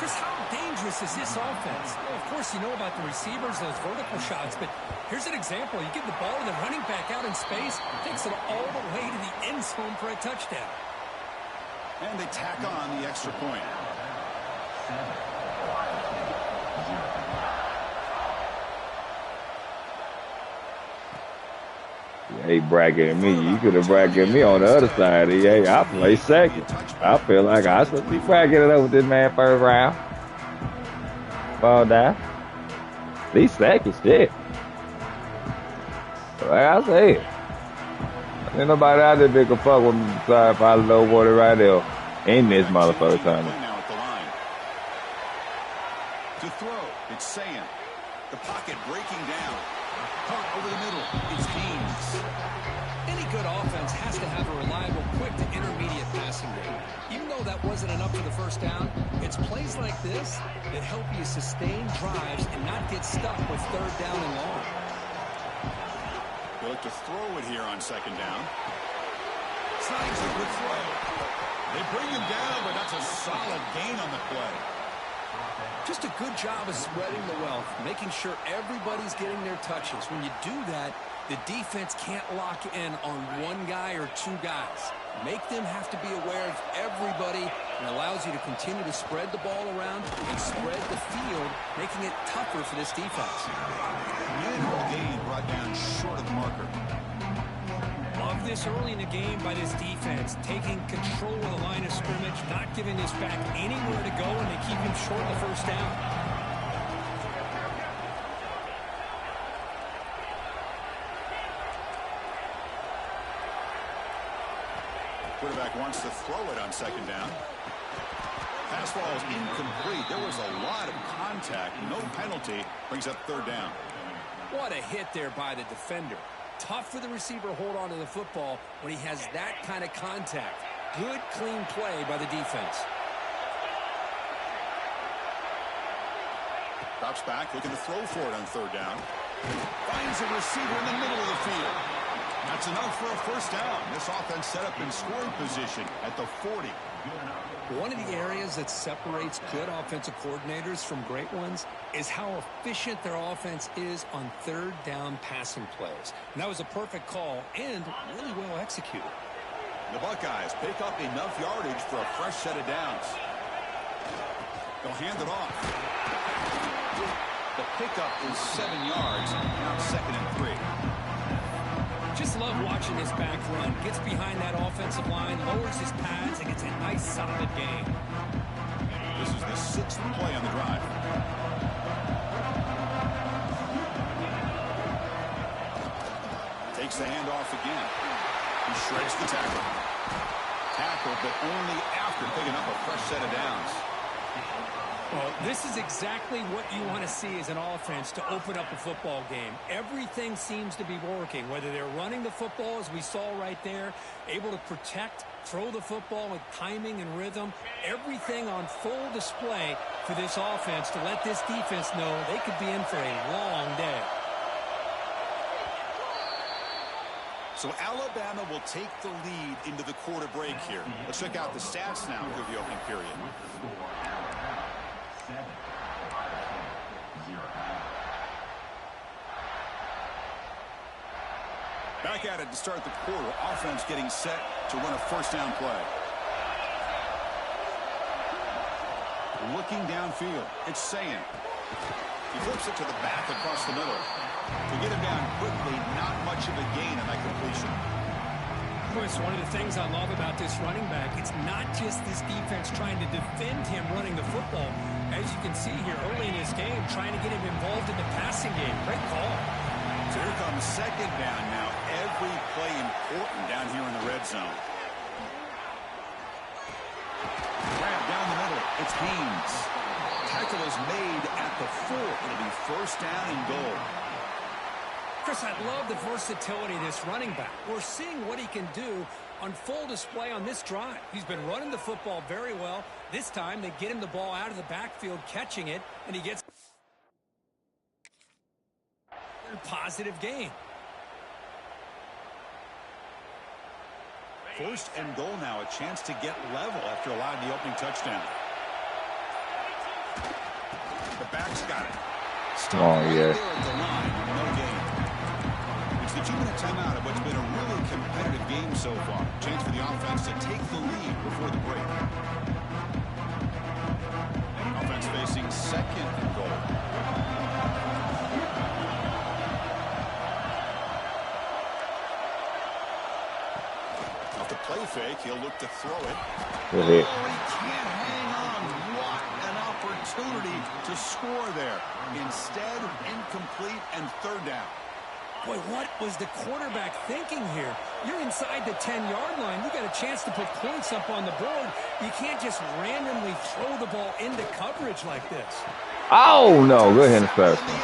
Chris, how dangerous is this offense? Well, of course, you know about the receivers, those vertical shots, but here's an example. You give the ball to the running back out in space, takes it all the way to the end zone for a touchdown. And they tack on the extra point. He bracketed me. You could have bracketed me on the other side. I play second. I feel like I should be bracketed up with this man 1st round. Ball down. These second shit. Like I said, ain't nobody out there that can fuck with me besides probably low water right there in this motherfucker time. Now at the line. To throw, it's Saying. The pocket breaking down. Hart over the middle. It's Haynes. Any good offense has to have a reliable, quick to intermediate passing game. Even though that wasn't enough for the 1st down, it's plays like this that help you sustain drives and not get stuck with 3rd down and long. They look to throw it here on 2nd down. Snides a good throw. They bring him down, but that's a solid gain on the play. Just a good job of spreading the wealth, making sure everybody's getting their touches. When you do that, the defense can't lock in on one guy or 2 guys. Make them have to be aware of everybody, and allows you to continue to spread the ball around and spread the field, making it tougher for this defense. Manual gain brought down short of the marker. Love this early in the game by this defense, taking control of the line of scrimmage, not giving this back anywhere to go, and they keep him short of the 1st down. Quarterback wants to throw it on 2nd down. Pass ball is incomplete. There was a lot of contact. No penalty. Brings up 3rd down. What a hit there by the defender. Tough for the receiver to hold on to the football when he has that kind of contact. Good, clean play by the defense. Drops back, looking to throw for it on 3rd down. Finds a receiver in the middle of the field. That's enough for a 1st down. This offense set up in scoring position at the 40. One of the areas that separates good offensive coordinators from great ones is how efficient their offense is on 3rd down passing plays. And that was a perfect call and really well executed. The Buckeyes pick up enough yardage for a fresh set of downs. They'll hand it off. The pickup is 7 yards. Now 2nd and 3. Just love watching this back run. Gets behind that offensive line, lowers his pads, and gets a nice, solid gain. This is the 6th play on the drive. Takes the handoff again. He shreds the tackle. Tackle, but only after picking up a fresh set of downs. Well, this is exactly what you want to see as an offense to open up a football game. Everything seems to be working, whether they're running the football, as we saw right there, able to protect, throw the football with timing and rhythm. Everything on full display for this offense to let this defense know they could be in for a long day. So Alabama will take the lead into the quarter break here. Let's check out the stats now through the opening period. Back at it to start the quarter. Offense getting set to run a first down play. Looking downfield. It's Sayan. He flips it to the back across the middle. To get him down quickly, not much of a gain on that completion. Chris, one of the things I love about this running back, it's not just this defense trying to defend him running the football. As you can see here early in this game, trying to get him involved in the passing game. Great call. So here comes second down now. Every play important down here in the red zone. Grab down the middle. It's Haynes. Tackle is made at the 4. It'll be first down and goal. Chris, I love the versatility of this running back. We're seeing what he can do on full display on this drive. He's been running the football very well. This time they get him the ball out of the backfield, catching it, and he gets a positive gain. First and goal now. A chance to get level after allowing the opening touchdown. The back's got it. Oh, yeah. There at the line. No gain. It's the 2-minute timeout of what's been a really competitive game so far. Chance for the offense to take the lead before the break. Offense facing second and goal. Off the play fake, he'll look to throw it. Good hit. Oh, he can't hang on. What an opportunity to score there. Instead, incomplete and third down. Boy, what was the quarterback thinking here? You're inside the 10-yard line. You got a chance to put points up on the board. You can't just randomly throw the ball into coverage like this. Oh, no. Good interception. When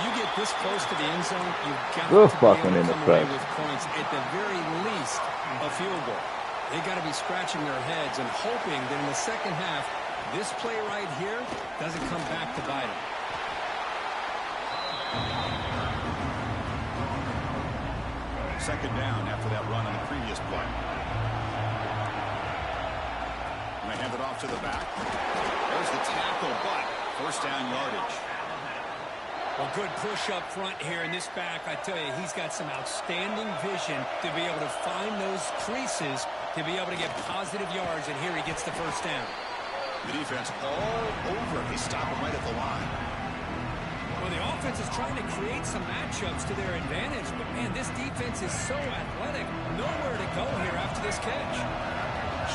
you get this close to the end zone, you've got Good to fucking be able to come away interception. with points. At the very least, a field goal. They got to be scratching their heads and hoping that in the second half, this play right here doesn't come back to bite them. Second down after that run on the previous play. And they hand it off to the back. There's the tackle, but first down yardage. Well, good push up front here in this back. I tell you, he's got some outstanding vision to be able to find those creases to be able to get positive yards, and here he gets the first down. The defense all over him. He's stopping right at the line. Well, the offense is trying to create some matchups to their advantage, but, man, this defense is so athletic. Nowhere to go here after this catch.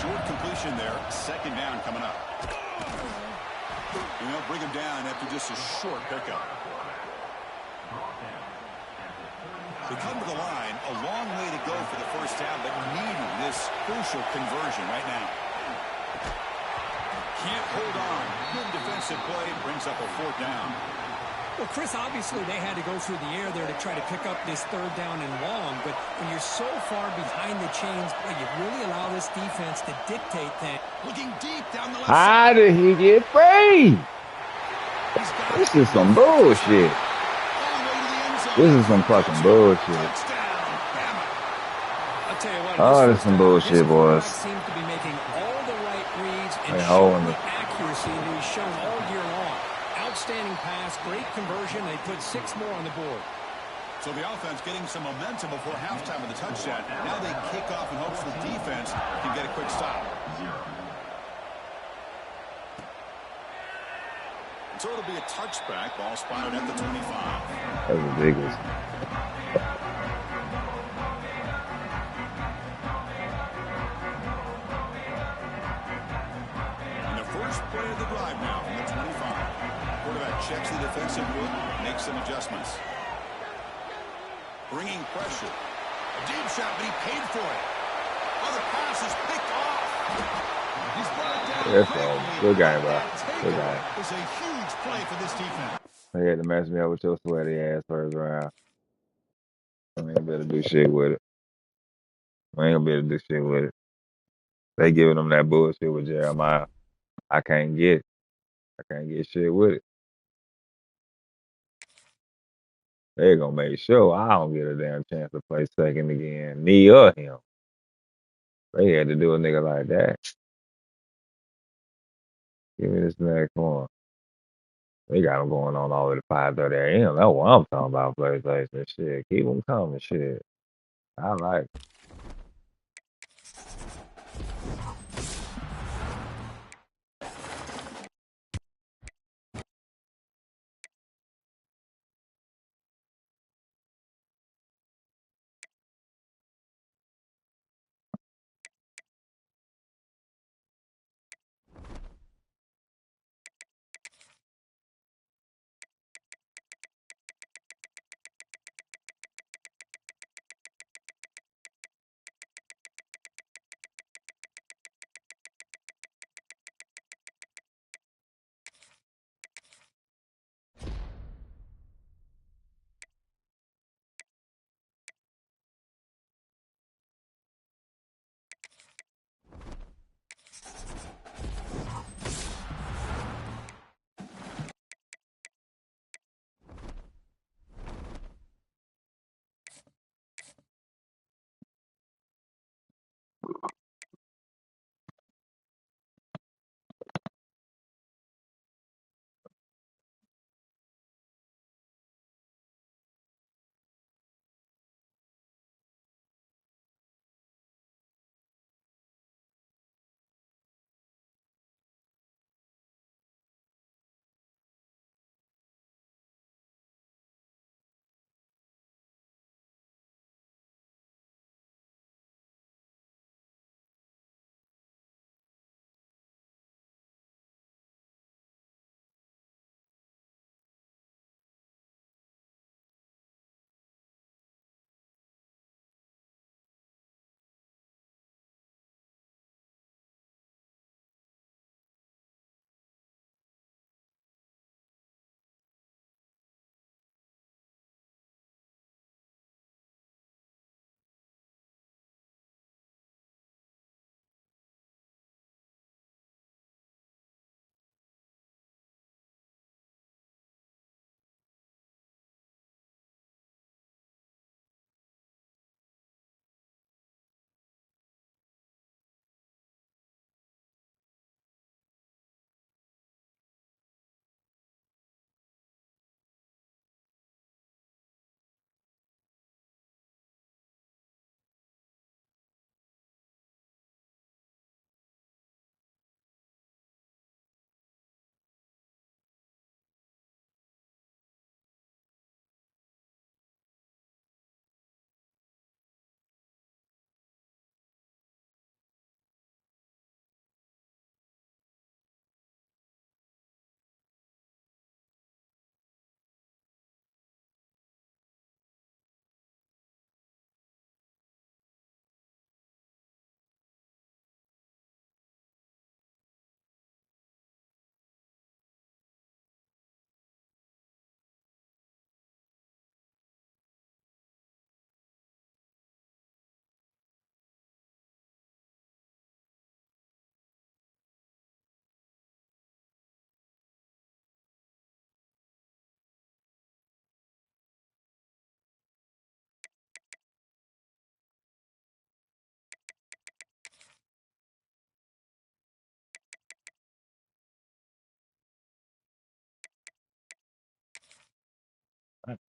Short completion there. Second down coming up. Bring him down after just a short pickup. We come to the line. A long way to go for the first down, but needing this crucial conversion right now. Can't hold on. Good defensive play. Brings up a fourth down. Well, Chris, obviously they had to go through the air there to try to pick up this third down and long, but when you're so far behind the chains, boy, you really allow this defense to dictate things. Looking deep down the left How side. did he get free? This is some bullshit. This is some fucking bullshit. I'll tell you what, Oh, this is some bullshit, boys. Seems to be making all the right reads and Hey, showing hold the accuracy that he's shown all year long. Outstanding pass, great conversion. They put 6 more on the board. So the offense getting some momentum before halftime with the touchdown. Now they kick off in hopes the defense can get a quick stop. And so it'll be a touchback. Ball spotted at the 25. That's ridiculous. And the first play of the drive now from the 25. Quarterback checks the defensive book, makes some adjustments. Bringing pressure. A deep shot, but he paid for it. Oh, the pass is picked off. It's over. Good game, bro. That Good game. takeaway is a huge play for this defense. They had to mess me up with your sweaty ass first round. I ain't better do shit with it. I ain't gonna be able to do shit with it. They giving them that bullshit with Jeremiah. I can't get it. I can't get shit with it. They gonna make sure I don't get a damn chance to play second again. Me or him. They had to do a nigga like that. Give me this next one. They got them going on all the way to 5:30 a.m. That's what I'm talking about, PlayStation. Shit, keep them coming, shit. I like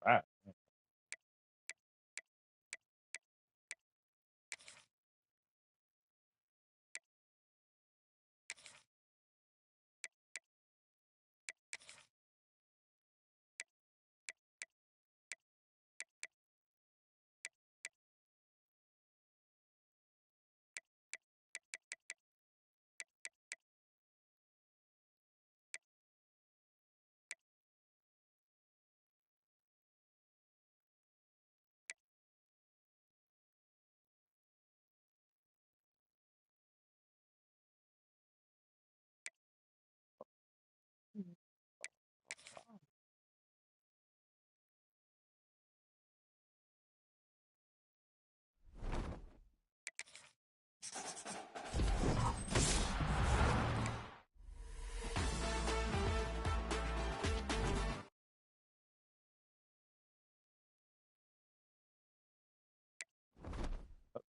that.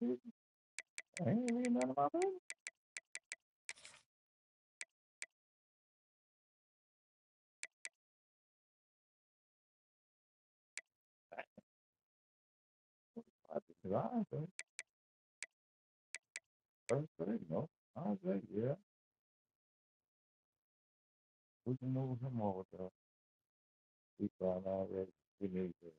I ain't reading none of my business. I think I think first thing, no. I think, yeah, we can move him over to we found already. We need to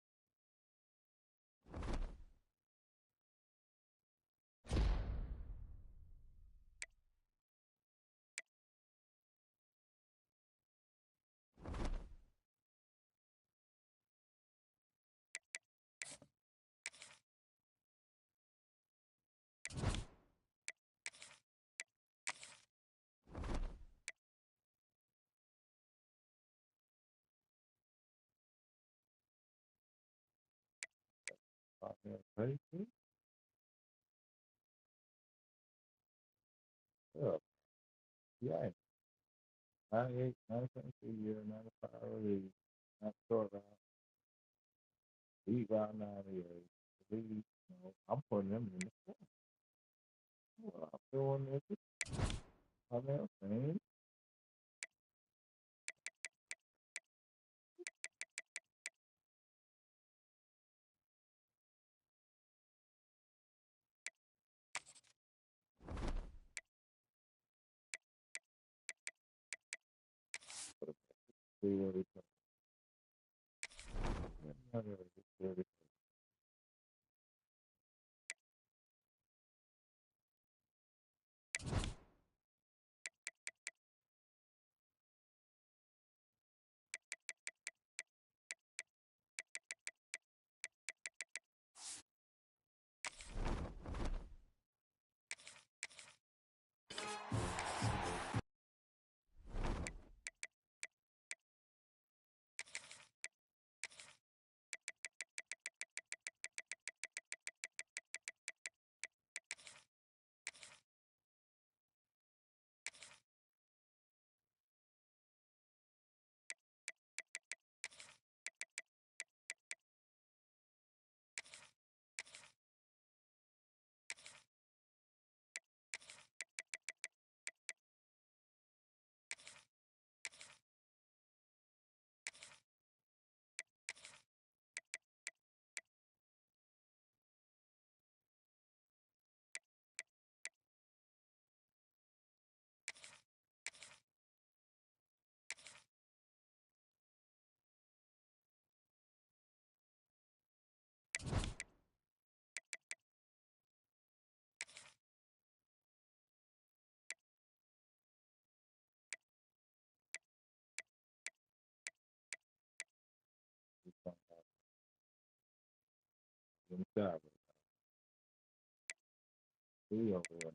find that place. Yeah, yeah. 98, 93 year, 95 release. Not short round. Beat round 98. Release, I'm putting them in the front. Well, I'm doing this. I'm saying, see what it comes. Them shot, see over there.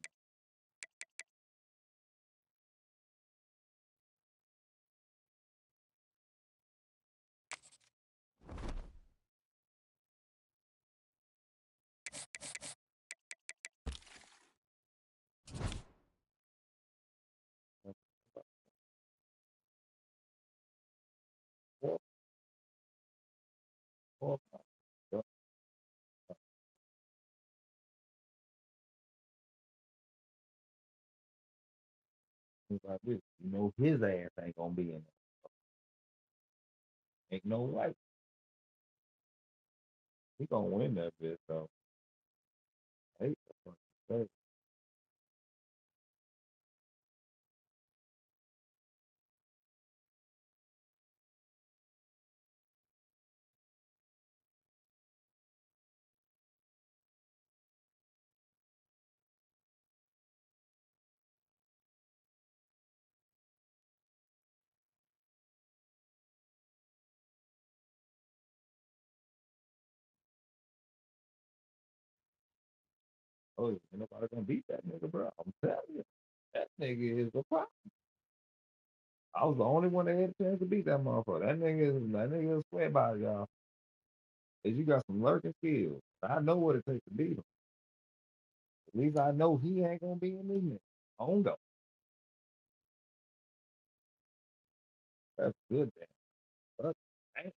Four, four, five. Things like this. His ass ain't gonna be in there. Ain't no way. He gonna win that bitch, so. Hey, that's what I say. Oh, ain't nobody gonna beat that nigga, bro. I'm telling you. That nigga is a problem. I was the only one that had a chance to beat that motherfucker. That nigga is sweat by y'all. Cause you got some lurking skills. I know what it takes to beat him. At least I know he ain't gonna be in this nigga. On go. That's good, damn. But, damn.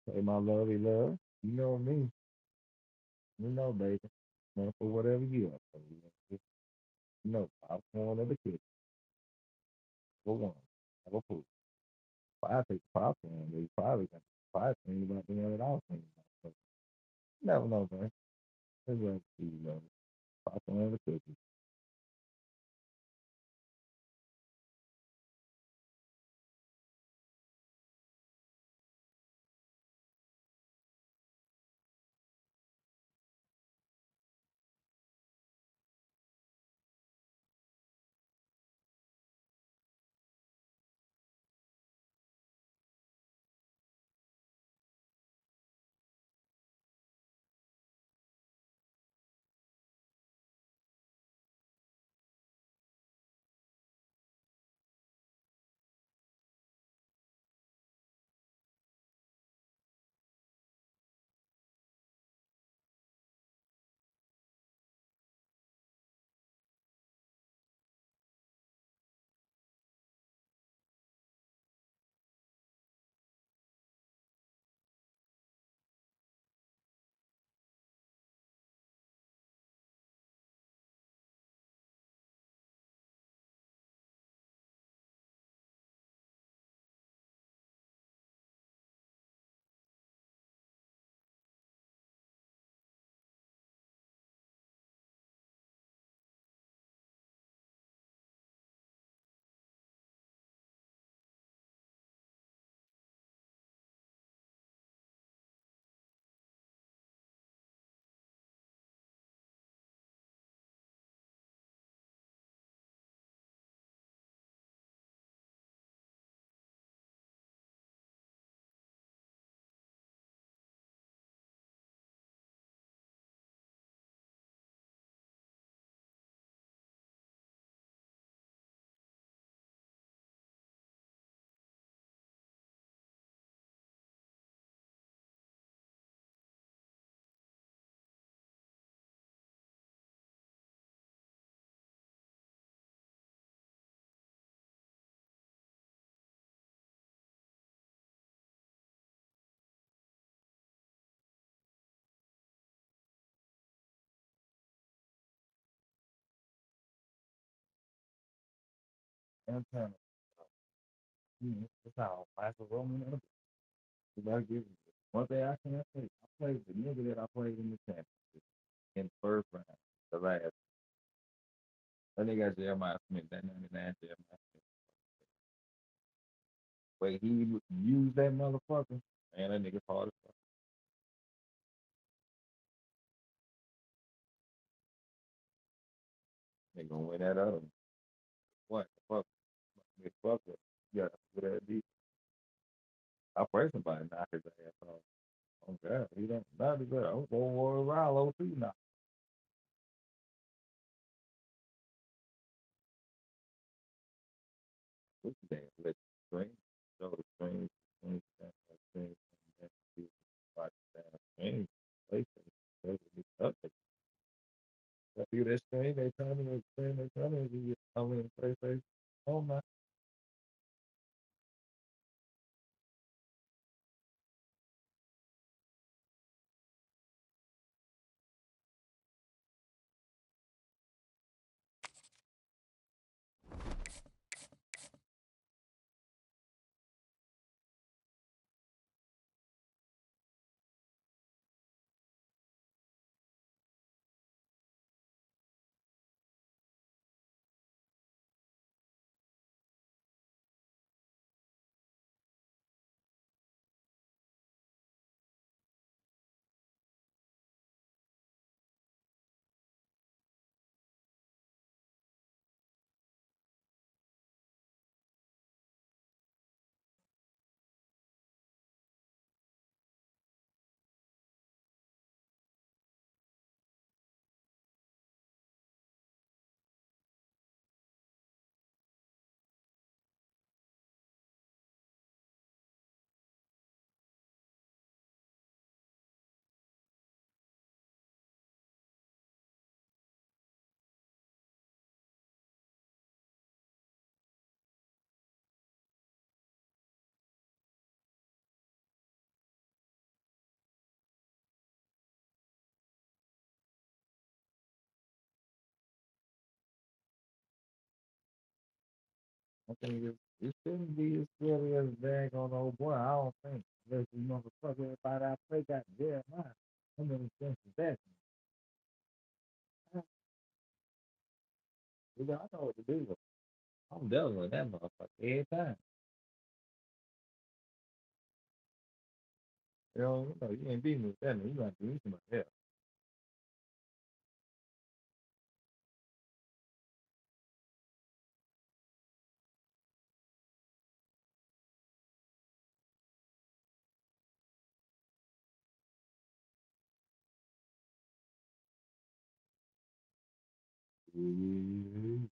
Say my lovey love. You know me. You know, baby. For whatever you up for. You know, popcorn of the kitchen. For one. Have a food. If I take popcorn, they probably got probably think about the one that I was thinking about. So, you never know, man. It's up to you, love. Popcorn of the cookies. And time. That's how Michael Roman and I give you one thing I can't say. I played the nigga that I played in the championship in the first round. The last. That nigga got Jeremiah Smith. That 99 Jeremiah Smith. Wait, he used that motherfucker. Man, that nigga hard as fuck. They gonna win that other one. What the fuck? Big fucker. Yeah, with that deep. I pray somebody knock his ass off. Oh god, he don't not be good. I'm going war Rallo too now. What's the damn let string? Show the string, string, string, string, watch that string. PlayStation. That's what it's up to. I feel that string, they tell me that string, they tell me you come in PlayStation. Oh my I think it shouldn't be as silly as a daggone old boy. I don't think. Unless you motherfucker everybody I play got Jeremiah. How many sense is that? You know, I know what to do. I'm dealing with that motherfucker every time. You ain't beating with that. Man. You got to do somebody else. Mhm.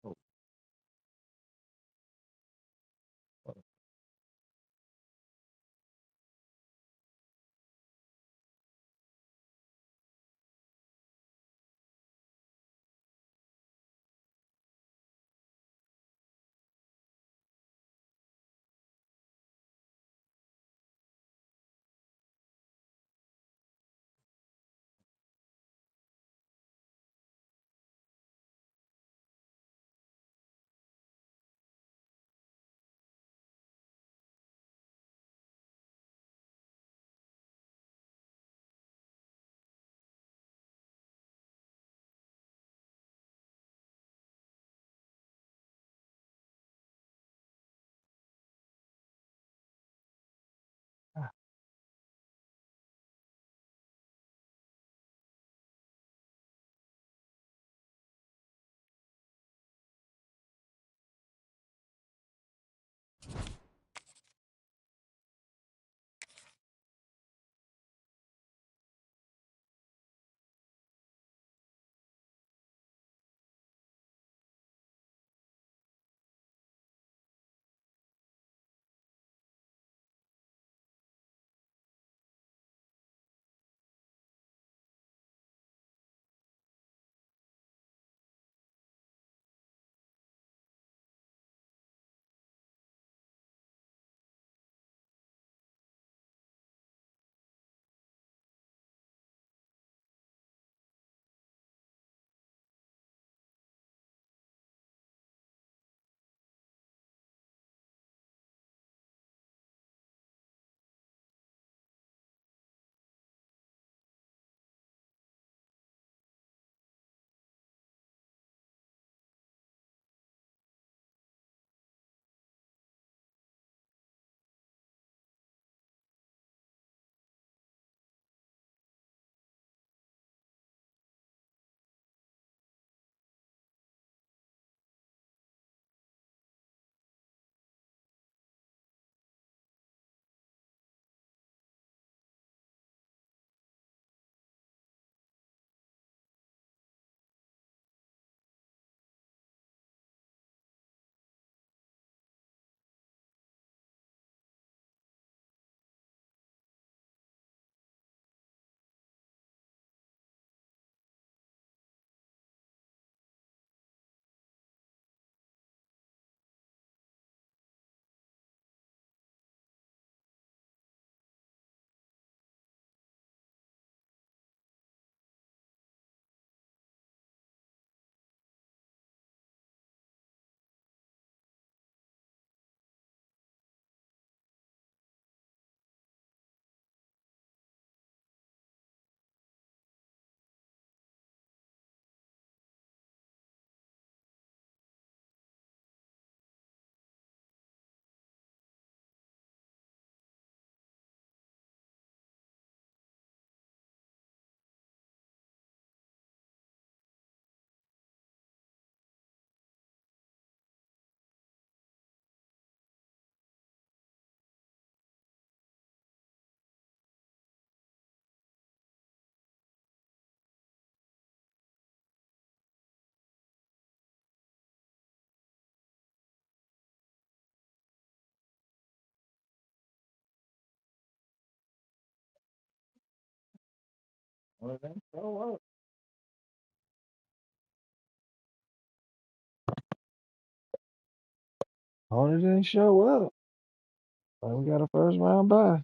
Oh, fuck. Well, it didn't show up. Oh, it didn't show up. Oh, we got a first round bye.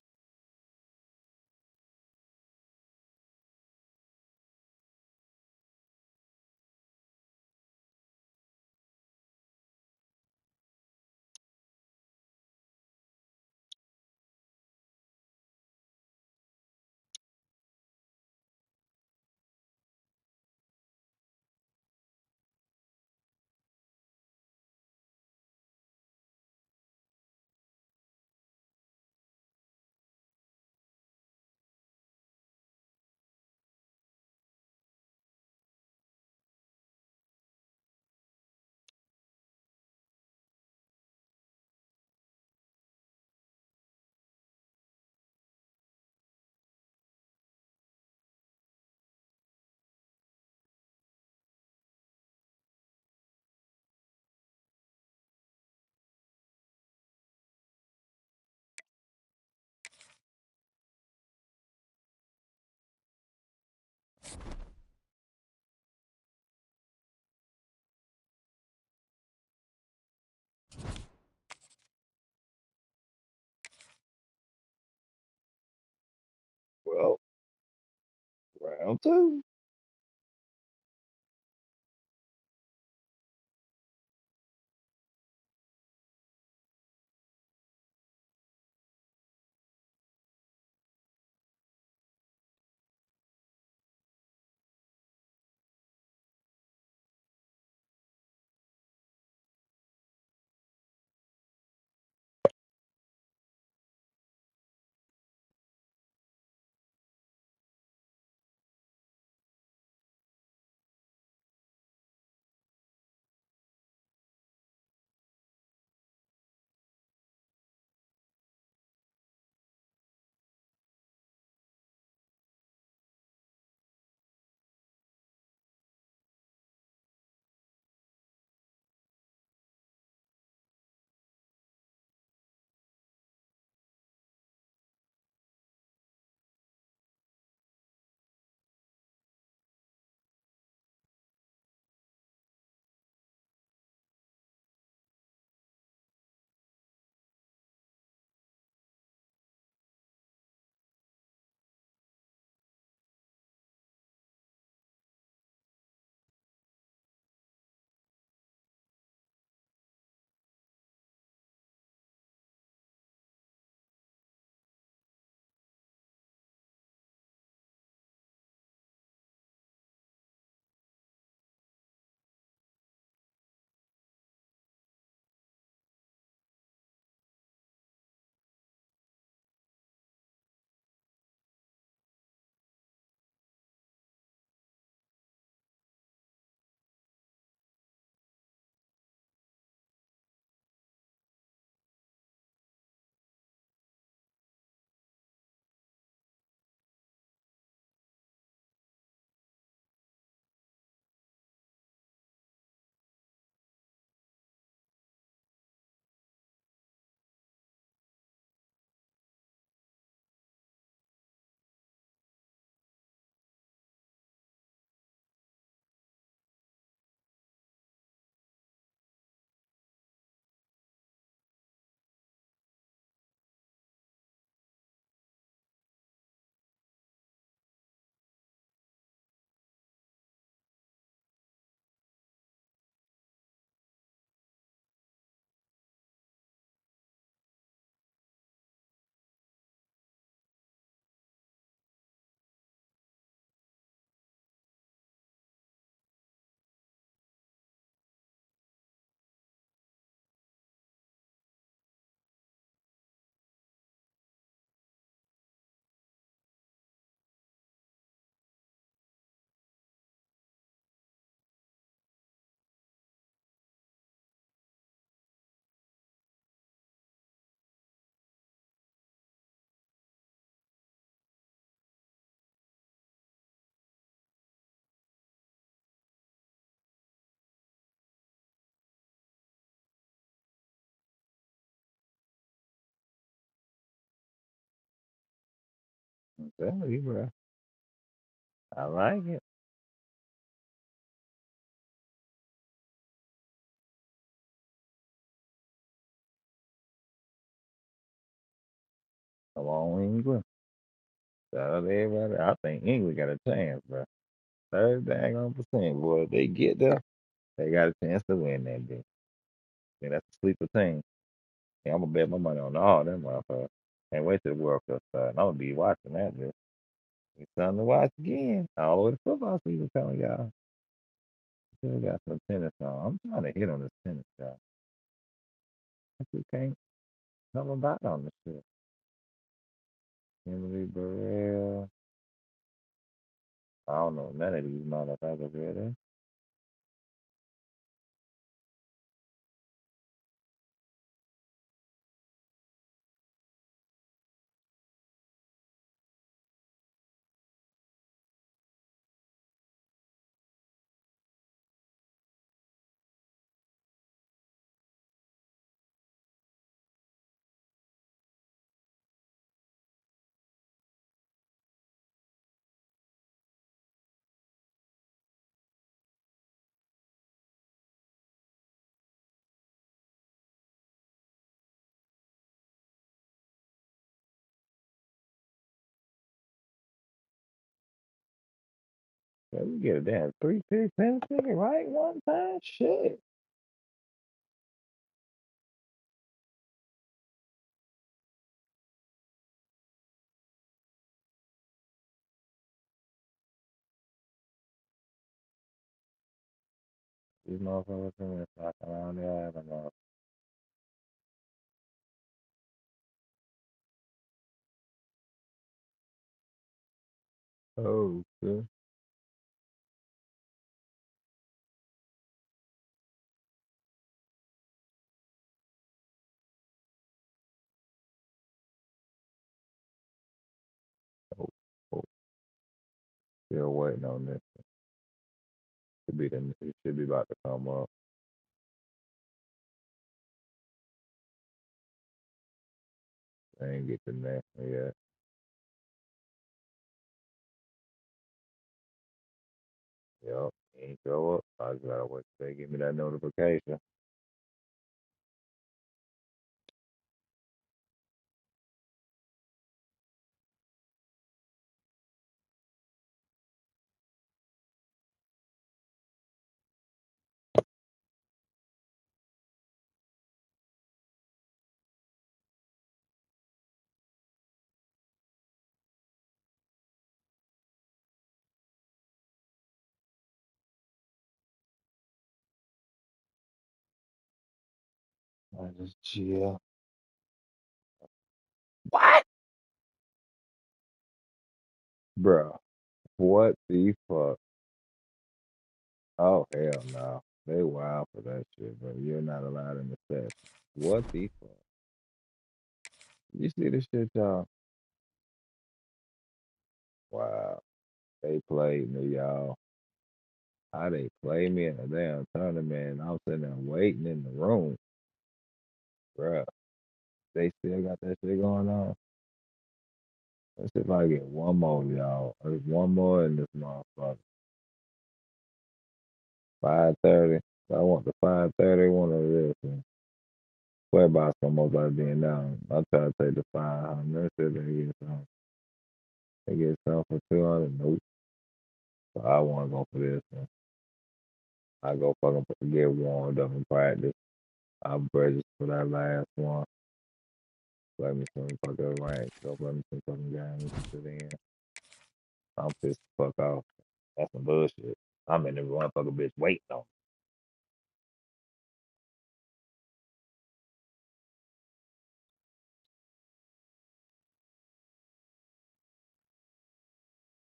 Well, round two. I'm telling you, bro. I like it. Come on, England. Shout out to everybody. I think England got a chance, bro. 30% boy. If they get there, they got a chance to win that bitch. And that's a sleeper team. Yeah, I'm gonna bet my money on all them motherfuckers. Can't wait till the World Cup start. I'm gonna be watching that bitch. It's something to watch again. All the way to football season coming, y'all. Still got some tennis on. I'm trying to hit on this tennis, y'all. I just can't come about on this shit. Emily Burrell. I don't know none of these motherfuckers really. Yeah, we get a damn 3-pick penalty right one time. Shit. These motherfuckers in there fucking around there. I don't know. Oh, shit. Oh, oh. Still waiting on this. It should be about to come up. I ain't get the next one yet. Yup. Ain't show up. I just gotta wait till they give me that notification. I just chill. What? Bro, what the fuck? Oh, hell no. They wild for that shit, bro. You're not allowed in the set. What the fuck? You see this shit, y'all? Wow. They played me, y'all. How they play me in a damn tournament. I'm sitting there waiting in the room, bro. They still got that shit going on. Let's see if I get one more, y'all. There's one more in this motherfucker. 5:30. I want the 5:30 one of this one. Playbox almost like being down. I'll try to take the 500. Let's see if they get some. They get some for 200. Nope. So I want to go for this one. I go fucking get warmed up and practice. I'll register for that last one. Play me some fucking rank. Go play me some fucking games to the end. I'm pissed the fuck off. That's some bullshit. I'm in the motherfucker bitch waiting on.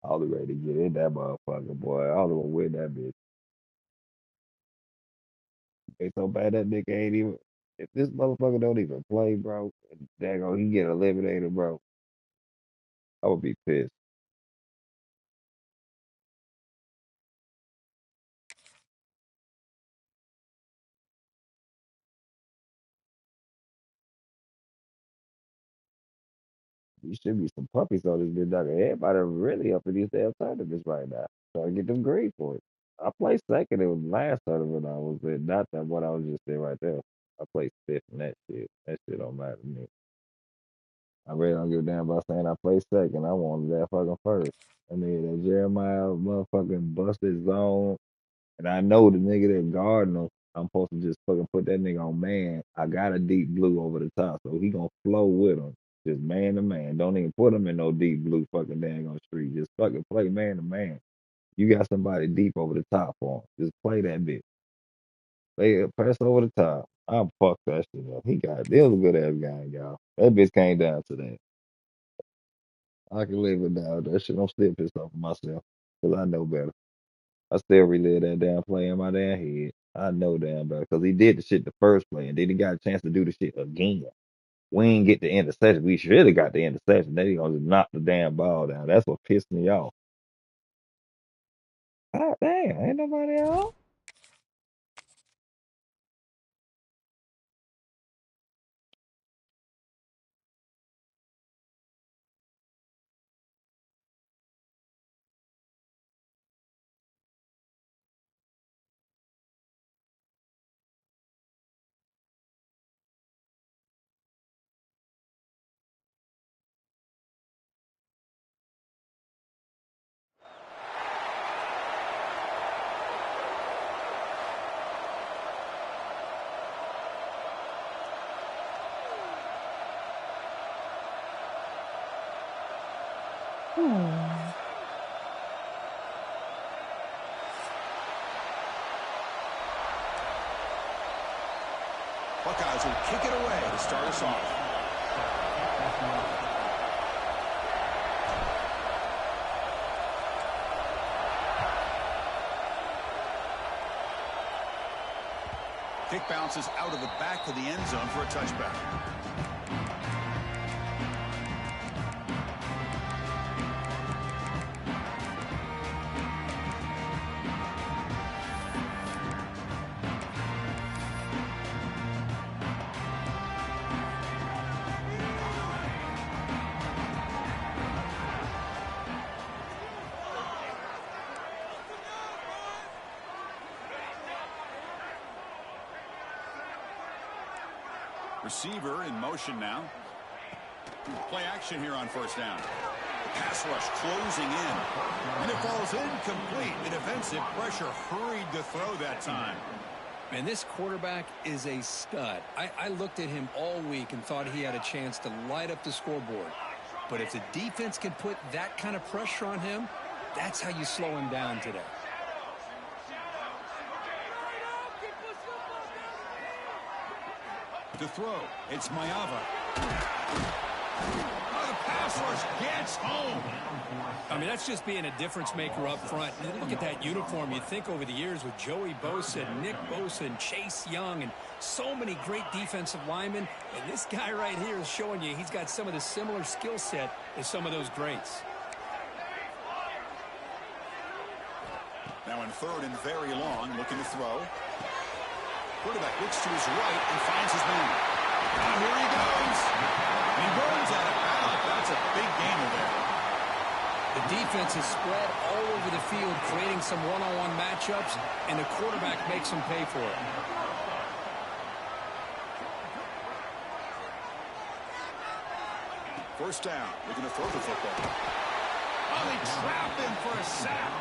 All the ready to get in that motherfucker, boy. All the way with that bitch. It's so bad that nigga ain't even. If this motherfucker don't even play, bro, daggone, he get eliminated, bro. I would be pissed. You should be some puppies on this bitch, dog. Everybody really up in these damn tournaments right now. Trying to get them grades for it. I placed second in the last tournament I was in. Not that what I was just saying right there. I placed fifth in that shit. That shit don't matter to me. I really don't give a damn about saying I placed second. I wanted that fucking first. I mean, that Jeremiah motherfucking busted zone. And I know the nigga that guarding him, I'm supposed to just fucking put that nigga on man. I got a deep blue over the top, so he gonna flow with him. Just man to man. Don't even put him in no deep blue fucking dang on street. Just fucking play man to man. You got somebody deep over the top for him. Just play that bitch. Play it, press over the top. I fucked that shit up. He got it. Was a good ass guy, y'all. That bitch came down to that. I can live it down. That shit, I'm still pissed off at myself. Because I know better. I still relive that damn play in my damn head. I know damn better. Because he did the shit the first play. And then he got a chance to do the shit again. We ain't get the interception. We should have got the interception. Then he gonna just knock the damn ball down. That's what pissed me off. God damn, ain't nobody else. Buckeyes will kick it away to start us off. Kick bounces out of the back of the end zone for a touchback. Receiver in motion now. Play action here on first down. The pass rush closing in. And it falls incomplete. The defensive pressure hurried to throw that time. And this quarterback is a stud. I looked at him all week and thought he had a chance to light up the scoreboard. But if the defense can put that kind of pressure on him, that's how you slow him down today. To throw, it's Mayava. Oh, the pass rush gets home. I mean, that's just being a difference maker up front. And look at that uniform. You think over the years with Joey Bosa, Nick Bosa, and Chase Young, and so many great defensive linemen. And this guy right here is showing you he's got some of the similar skill set as some of those greats. Now in third and very long, looking to throw. Quarterback looks to his right and finds his man. And here he goes. And he runs out of bounds. That's a big gainer there. The defense is spread all over the field, creating some one-on-one matchups, and the quarterback makes them pay for it. First down, looking to throw the football. Oh, they trap him for a sack.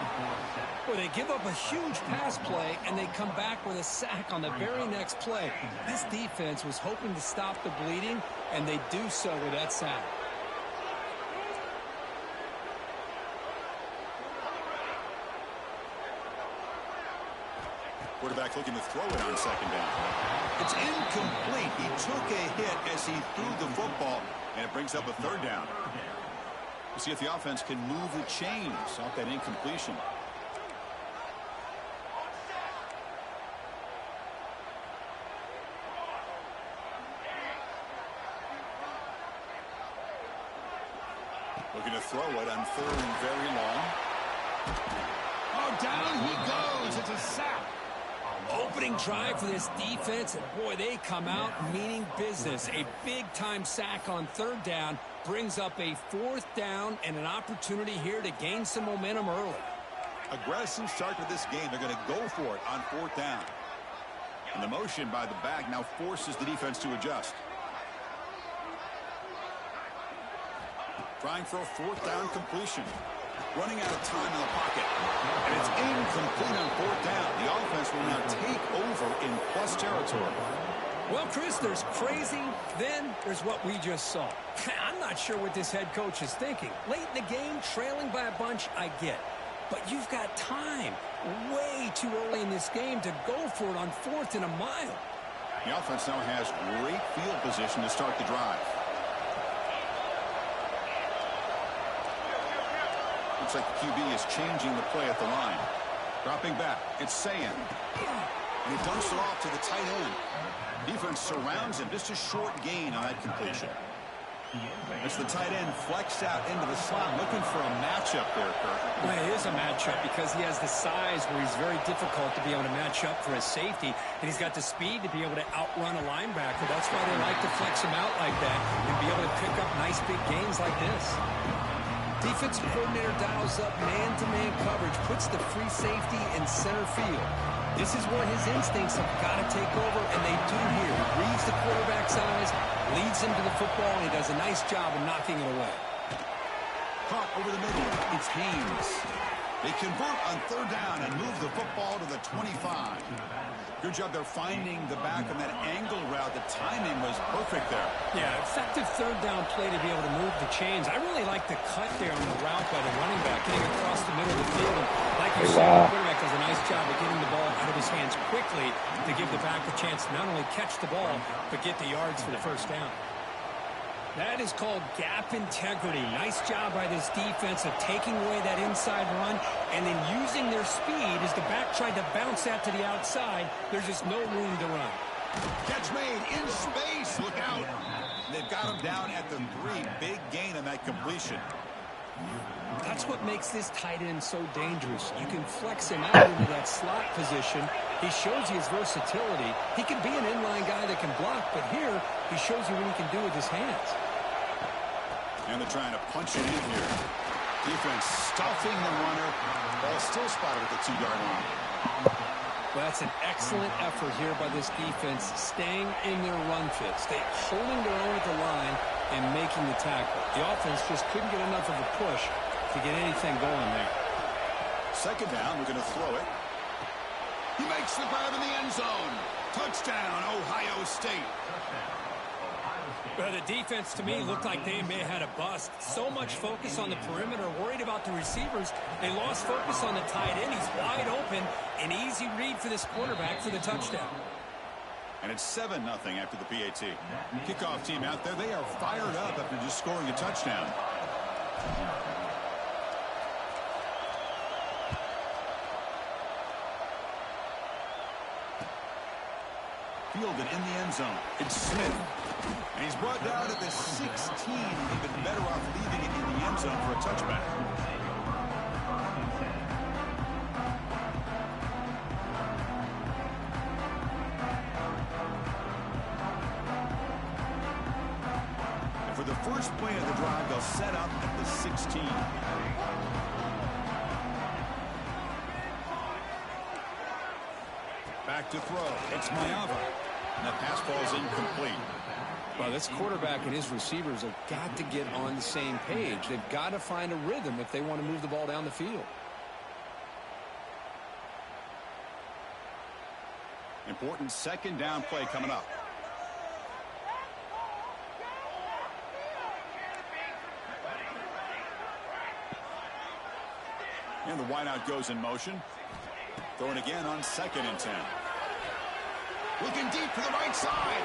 Well, they give up a huge pass play, and they come back with a sack on the very next play. This defense was hoping to stop the bleeding, and they do so with that sack. Quarterback looking to throw it on second down. It's incomplete. He took a hit as he threw the football, and it brings up a third down. We'll see if the offense can move the chains off that incompletion. Looking to throw it on third and very long. Oh, down he goes. It's a sack. Opening drive for this defense, and boy, they come out meaning business. A big-time sack on third down brings up a fourth down and an opportunity here to gain some momentum early. Aggressive start to this game. They're going to go for it on fourth down. And the motion by the back now forces the defense to adjust. Trying for a fourth down completion. Running out of time in the pocket. And it's incomplete on fourth down. The offense will now take over in plus territory. Well, Chris, there's crazy, then there's what we just saw. I'm not sure what this head coach is thinking. Late in the game, trailing by a bunch, I get. But you've got time, way too early in this game, to go for it on fourth and a mile. The offense now has great field position to start the drive. Looks like the QB is changing the play at the line. Dropping back, it's Sayan. And he dumps it off to the tight end. Defense surrounds him. Just a short gain on that completion. As the tight end flexed out into the slot, looking for a matchup there, Kirk. Well, it is a matchup because he has the size where he's very difficult to be able to match up for his safety, and he's got the speed to be able to outrun a linebacker. That's why they like to flex him out like that and be able to pick up nice big gains like this. Defensive coordinator dials up man-to-man coverage, puts the free safety in center field. This is where his instincts have got to take over, and they do here. He reads the quarterback's eyes, leads him to the football, and he does a nice job of knocking it away. Caught over the middle. It's Haynes. They convert on third down and move the football to the 25. Good job there finding the back on that angle route. The timing was perfect there. Yeah, effective third down play to be able to move the chains. I really like the cut there on the route by the running back, getting across the middle of the field. And like you said, the quarterback does a nice job of getting the ball out of his hands quickly to give the back a chance to not only catch the ball, but get the yards for the first down. That is called gap integrity. Nice job by this defense of taking away that inside run and then using their speed as the back tried to bounce that to the outside. There's just no room to run. Catch made in space. Look out. They've got him down at the 3. Big gain on that completion. That's what makes this tight end so dangerous. You can flex him out into that slot position. He shows you his versatility. He can be an inline guy that can block, but here he shows you what he can do with his hands. And they're trying to punch it in here. Defense stuffing the runner. Ball still spotted at the 2-yard line. Well, that's an excellent effort here by this defense, staying in their run fit, holding their own at the line and making the tackle. The offense just couldn't get enough of a push to get anything going there. Second down, we're going to throw it. He makes the grab in the end zone. Touchdown, Ohio State. Well, the defense, to me, looked like they may have had a bust. So much focus on the perimeter, worried about the receivers. They lost focus on the tight end. He's wide open. An easy read for this quarterback for the touchdown. And it's 7-0 after the PAT. Kickoff team out there. They are fired up after just scoring a touchdown. Fielded in the end zone. It's Smith. And he's brought down at the 16. They've been better off leaving it in the end zone for a touchback. And for the first play of the drive, they'll set up at the 16. Back to throw. It's Mayava. And the pass ball's incomplete. Well, this quarterback and his receivers have got to get on the same page. They've got to find a rhythm if they want to move the ball down the field. Important second down play coming up. And the wideout goes in motion. Throwing again on 2nd and 10. Looking deep to the right side.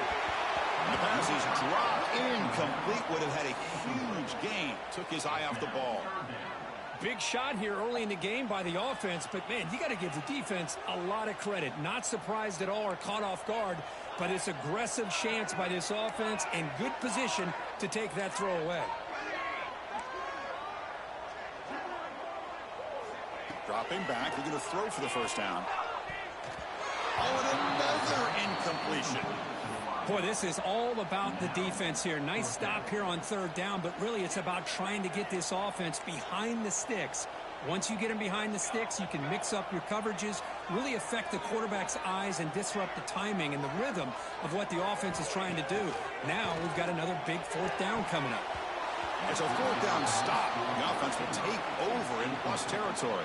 And the pass is dropped. Incomplete. Would have had a huge gain. Took his eye off the ball. Big shot here early in the game by the offense, but, man, you got to give the defense a lot of credit. Not surprised at all or caught off guard, but it's aggressive chance by this offense and good position to take that throw away. Dropping back. They're going to throw for the first down. Oh, and another incompletion. Boy, this is all about the defense here. Nice stop here on third down, but really it's about trying to get this offense behind the sticks. Once you get them behind the sticks, you can mix up your coverages, really affect the quarterback's eyes and disrupt the timing and the rhythm of what the offense is trying to do. Now we've got another big fourth down coming up. It's a fourth down stop. The offense will take over in plus territory.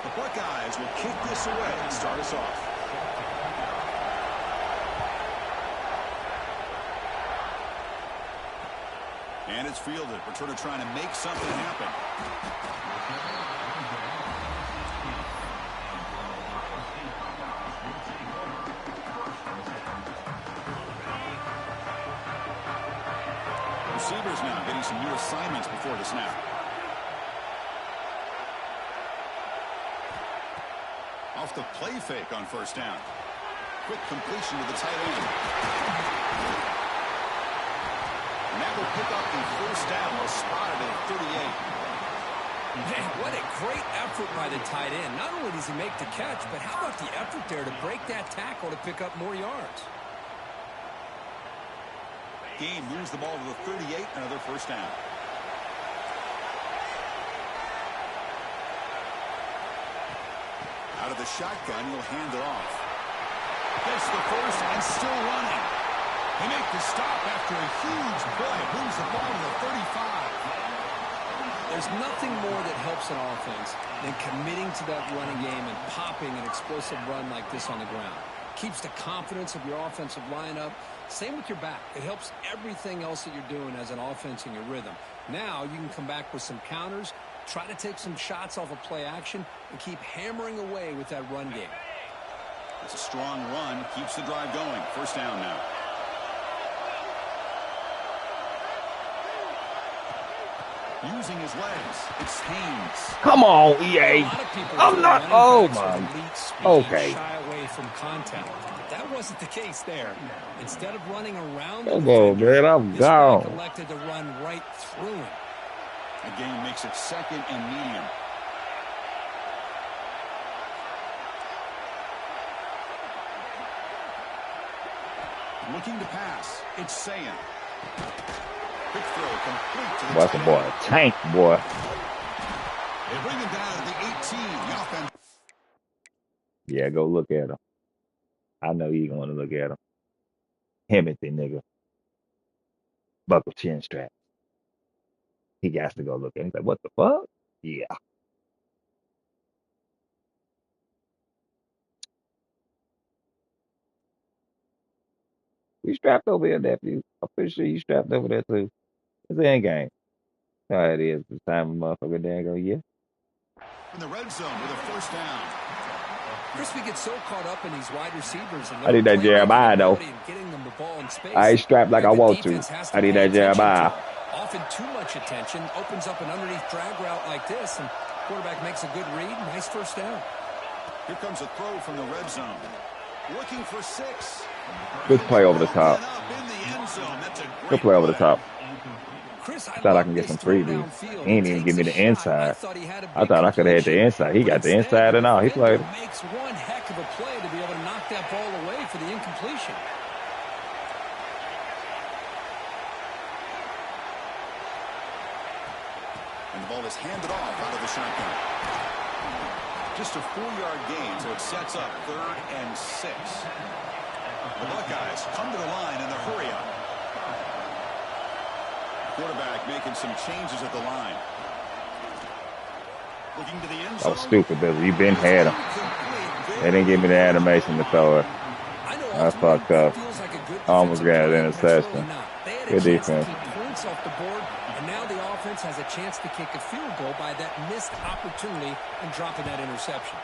The Buckeyes will kick this away and start us off. And it's fielded. Returner trying to make something happen. Receivers now getting some new assignments before the snap. Off the play fake on first down. Quick completion to the tight end. And that will pick up the first down. They'll spot it at 38. Man, what a great effort by the tight end. Not only does he make the catch, but how about the effort there to break that tackle to pick up more yards? Game moves the ball to the 38. Another first down. Out of the shotgun, he'll hand it off. Gets the first and still running. They make the stop after a huge play. Moves the ball to the 35. There's nothing more that helps an offense than committing to that running game and popping an explosive run like this on the ground. Keeps the confidence of your offensive lineup. Same with your back. It helps everything else that you're doing as an offense in your rhythm. Now you can come back with some counters, try to take some shots off of play action, and keep hammering away with that run game. It's a strong run. Keeps the drive going. First down now. Using his legs. It's Haynes. Come on, EA. I'm not. Oh, my. Okay. Shy away from contact. That wasn't the case there. Instead of running around the Come on, man. I'm gone. elected to run right through him. The game makes it second and medium. Looking to pass. It's Sayan. Quick throw complete to the What's the boy? Tank, boy. They bring him down to the 18. The offense. Yeah, go look at him. I know you want to look at him. Himothy, nigga. Buckle chin strap. He got to go look at him. He's like, what the fuck? Yeah. You strapped over here, nephew. I'm pretty sure you strapped over there, too. It's the end game. That's how it is. The time a motherfucker there go, yeah. In the red zone with a first down. Chris, we get so caught up in these wide receivers. And I need that Jeremiah, though. Getting them the ball in space. I ain't strapped like I want to. I need that Jeremiah. Often too much attention. Opens up an underneath drag route like this, and quarterback makes a good read. Nice first down. Here comes a throw from the red zone. Looking for 6. Good play over the top. Up in the end zone. That's a Good great play over the play. top. Chris, I Thought I love can get this some throw freebies. downfield. He ain't even give Takes me a the shot. I inside. thought he had a I big thought I could have had the completion, inside. He but got the instead, inside and all. He defender played. makes one heck of a play to be able to knock that ball away for the incompletion. And the ball is handed off out of the shotgun. Just a 4-yard gain, so it sets up 3rd and 6. The Buckeyes come to the line in a hurry up. Quarterback making some changes at the line. Looking to the end I zone. was stupid, Billy. You been had him. They didn't give me the animation to throw it. I know I ultimately fucked that up. feels like a good I almost defensive got an play, but it's interception. really not. They had a Good chance defense. to keep points off the board, and now the offense has a chance to kick a field goal by that missed opportunity and dropping that interception.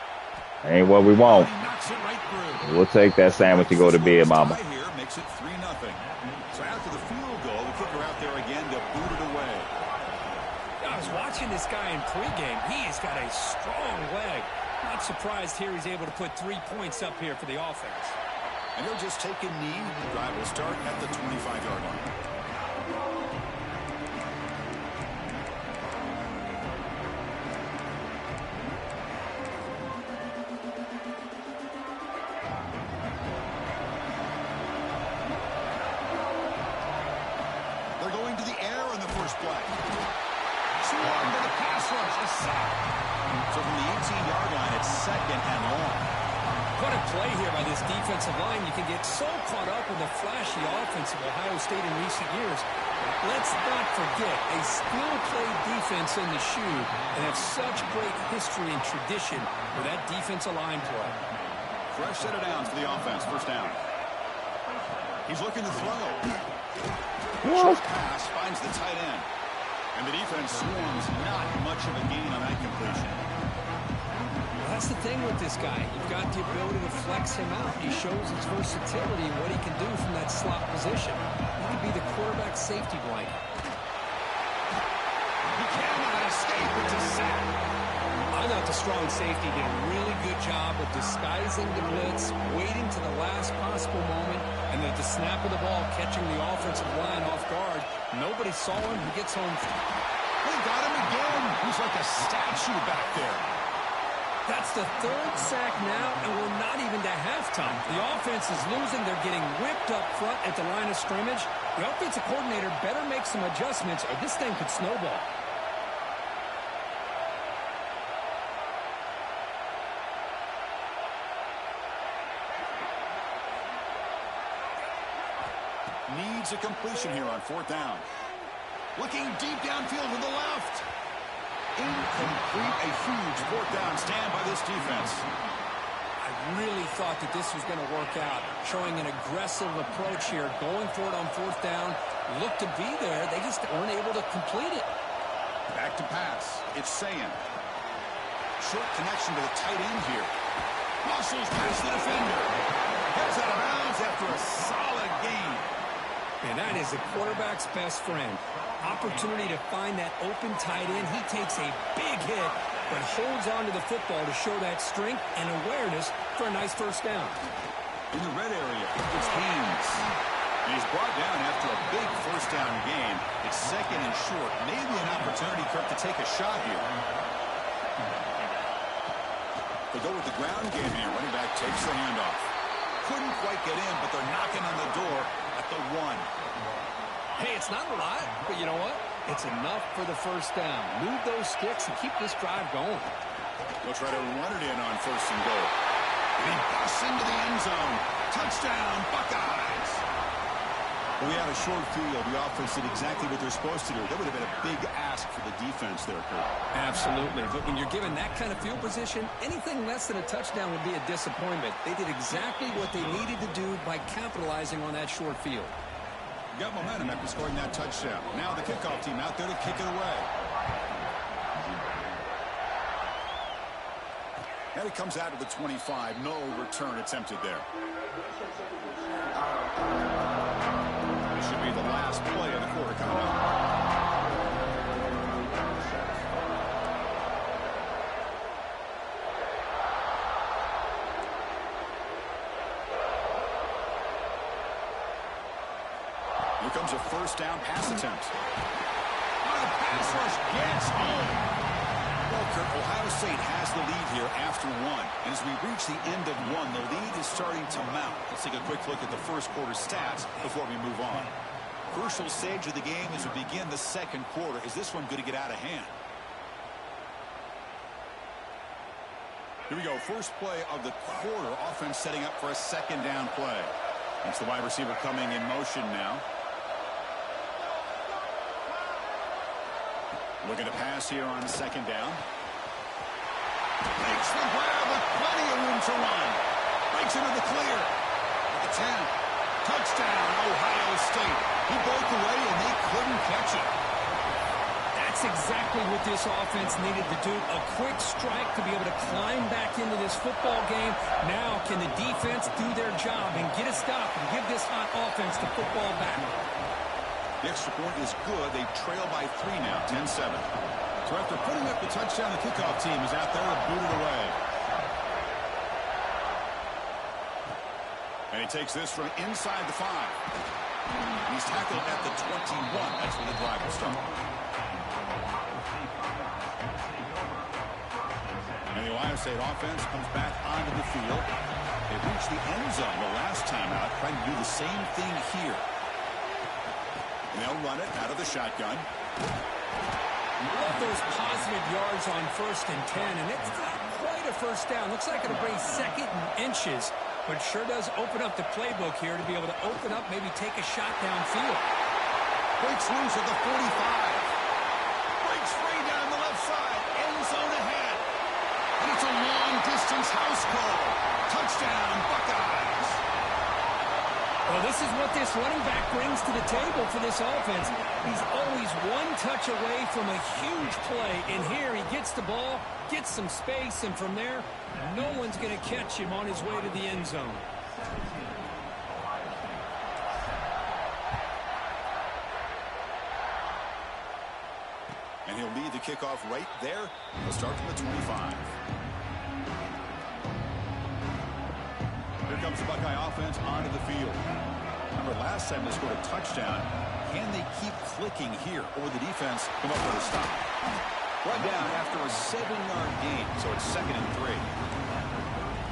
Ain't what we want. He knocks it right through. We'll take that sandwich and go to bed, mama. Tie here makes it 3-0. So after the field goal, the kicker out there again to boot it away. I was watching this guy in pregame. He's got a strong leg. Not surprised here he's able to put 3 points up here for the offense. And he'll just take a knee. Drive will start at the 25-yard line. They're going to the air in the first play. Swung to the pass rush. A sack. So from the 18-yard line, it's 2nd and long. What a play here by this defensive line. You can get so caught up in the flashy offense of Ohio State in recent years. Let's not forget a skill-played defense in the shoe and have such great history and tradition with that defensive line play. Fresh set of downs for the offense. First down. He's looking to throw. Short pass finds the tight end. And the defense swarms not much of a gain on that completion. Well, that's the thing with this guy. You've got the ability to flex him out. He shows his versatility and what he can do from that slot position. He could be the quarterback safety blanket. He cannot escape. It's a sack. I thought the strong safety did a really good job of disguising the blitz, waiting to the last possible moment, and at the snap of the ball, catching the offensive line off guard. Nobody saw him. He gets home. They got him again. He's like a statue back there. That's the 3rd sack now, and we're not even to halftime. The offense is losing. They're getting whipped up front at the line of scrimmage. The offensive coordinator better make some adjustments, or this thing could snowball. Needs a completion here on 4th down. Looking deep downfield to the left. Incomplete. A huge 4th down stand by this defense. I really thought that this was going to work out, showing an aggressive approach here, going for it on 4th down. Looked to be there. They just weren't able to complete it. Back to pass. It's Sayan. Short connection to the tight end here. Muscles past the defender. Heads out of bounds after a solid gain. And that is a quarterback's best friend. Opportunity to find that open tight end. He takes a big hit, but holds on to the football to show that strength and awareness for a nice first down. In the red area, it's Haynes. And he's brought down after a big first down gain. It's 2nd and short. Maybe an opportunity, Kirk, to take a shot here. They go with the ground game here. Running back takes the handoff. Couldn't quite get in, but they're knocking on the door at the 1. Hey, it's not a lot, but you know what? It's enough for the first down. Move those sticks and keep this drive going. They'll try to run it in on 1st and goal. And he busts into the end zone. Touchdown, Buckeyes. Well, we had a short field. The offense did exactly what they're supposed to do. That would have been a big ask for the defense there, Kurt. Absolutely. But when you're given that kind of field position, anything less than a touchdown would be a disappointment. They did exactly what they needed to do by capitalizing on that short field. Got momentum after scoring that touchdown. Now the kickoff team out there to kick it away. And it comes out of the 25. No return attempted there. This should be the last play of the quarter coming up. comes a first down pass attempt. The pass rush gets home. Walker, Ohio State has the lead here after one. And as we reach the end of one, the lead is starting to mount. Let's take a quick look at the first quarter stats before we move on. Crucial stage of the game as we begin the second quarter. Is this one going to get out of hand? Here we go. First play of the quarter. Offense setting up for a second down play. It's the wide receiver coming in motion now. Looking to pass here on second down. Makes the grab with plenty of room to run. Breaks into the clear. At the 10. Touchdown, Ohio State. He broke away and they couldn't catch him. That's exactly what this offense needed to do. A quick strike to be able to climb back into this football game. Now can the defense do their job and get a stop and give this hot offense the football back? The extra point is good. They trail by 3 now, 10-7. So after putting up the touchdown, the kickoff team is out there to boot it away. And he takes this from inside the 5. He's tackled at the 21. That's where the drive will start. And the Ohio State offense comes back onto the field. They reached the end zone the last time out, trying to do the same thing here. And they'll run it out of the shotgun. Love those positive yards on 1st and 10, and it's not quite a first down. Looks like it'll bring 2nd and inches, but sure does open up the playbook here to be able to open up, maybe take a shot downfield. Breaks loose at the 45. Breaks free down the left side. End zone ahead. And it's a long-distance house call. Touchdown, Buckeyes. Well, this is what this running back brings to the table for this offense. He's always one touch away from a huge play. And here he gets the ball, gets some space, and from there, no one's going to catch him on his way to the end zone. And he'll lead the kickoff right there. He'll start from the 25. Here comes the Buckeye offense onto the field. Remember, last time they scored a touchdown. Can they keep clicking here, or the defense come up with a stop? Right down after a 7-yard gain, so it's 2nd and 3.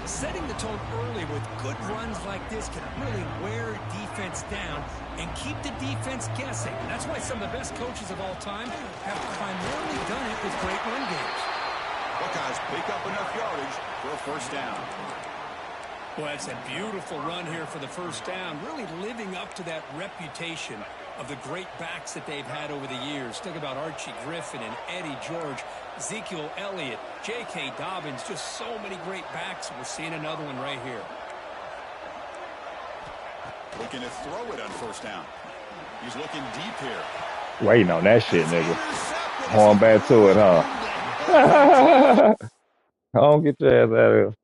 Setting the tone early with good runs like this can really wear defense down and keep the defense guessing. That's why some of the best coaches of all time have primarily done it with great run games. Buckeyes pick up enough yardage for a first down. Well, that's a beautiful run here for the first down, really living up to that reputation of the great backs that they've had over the years. Think about Archie Griffin and Eddie George, Ezekiel Elliott, J.K. Dobbins, just so many great backs. We're seeing another one right here. Looking to throw it on first down. He's looking deep here. Waiting on that shit, nigga. Going back to it, huh? Don't get your ass out of here.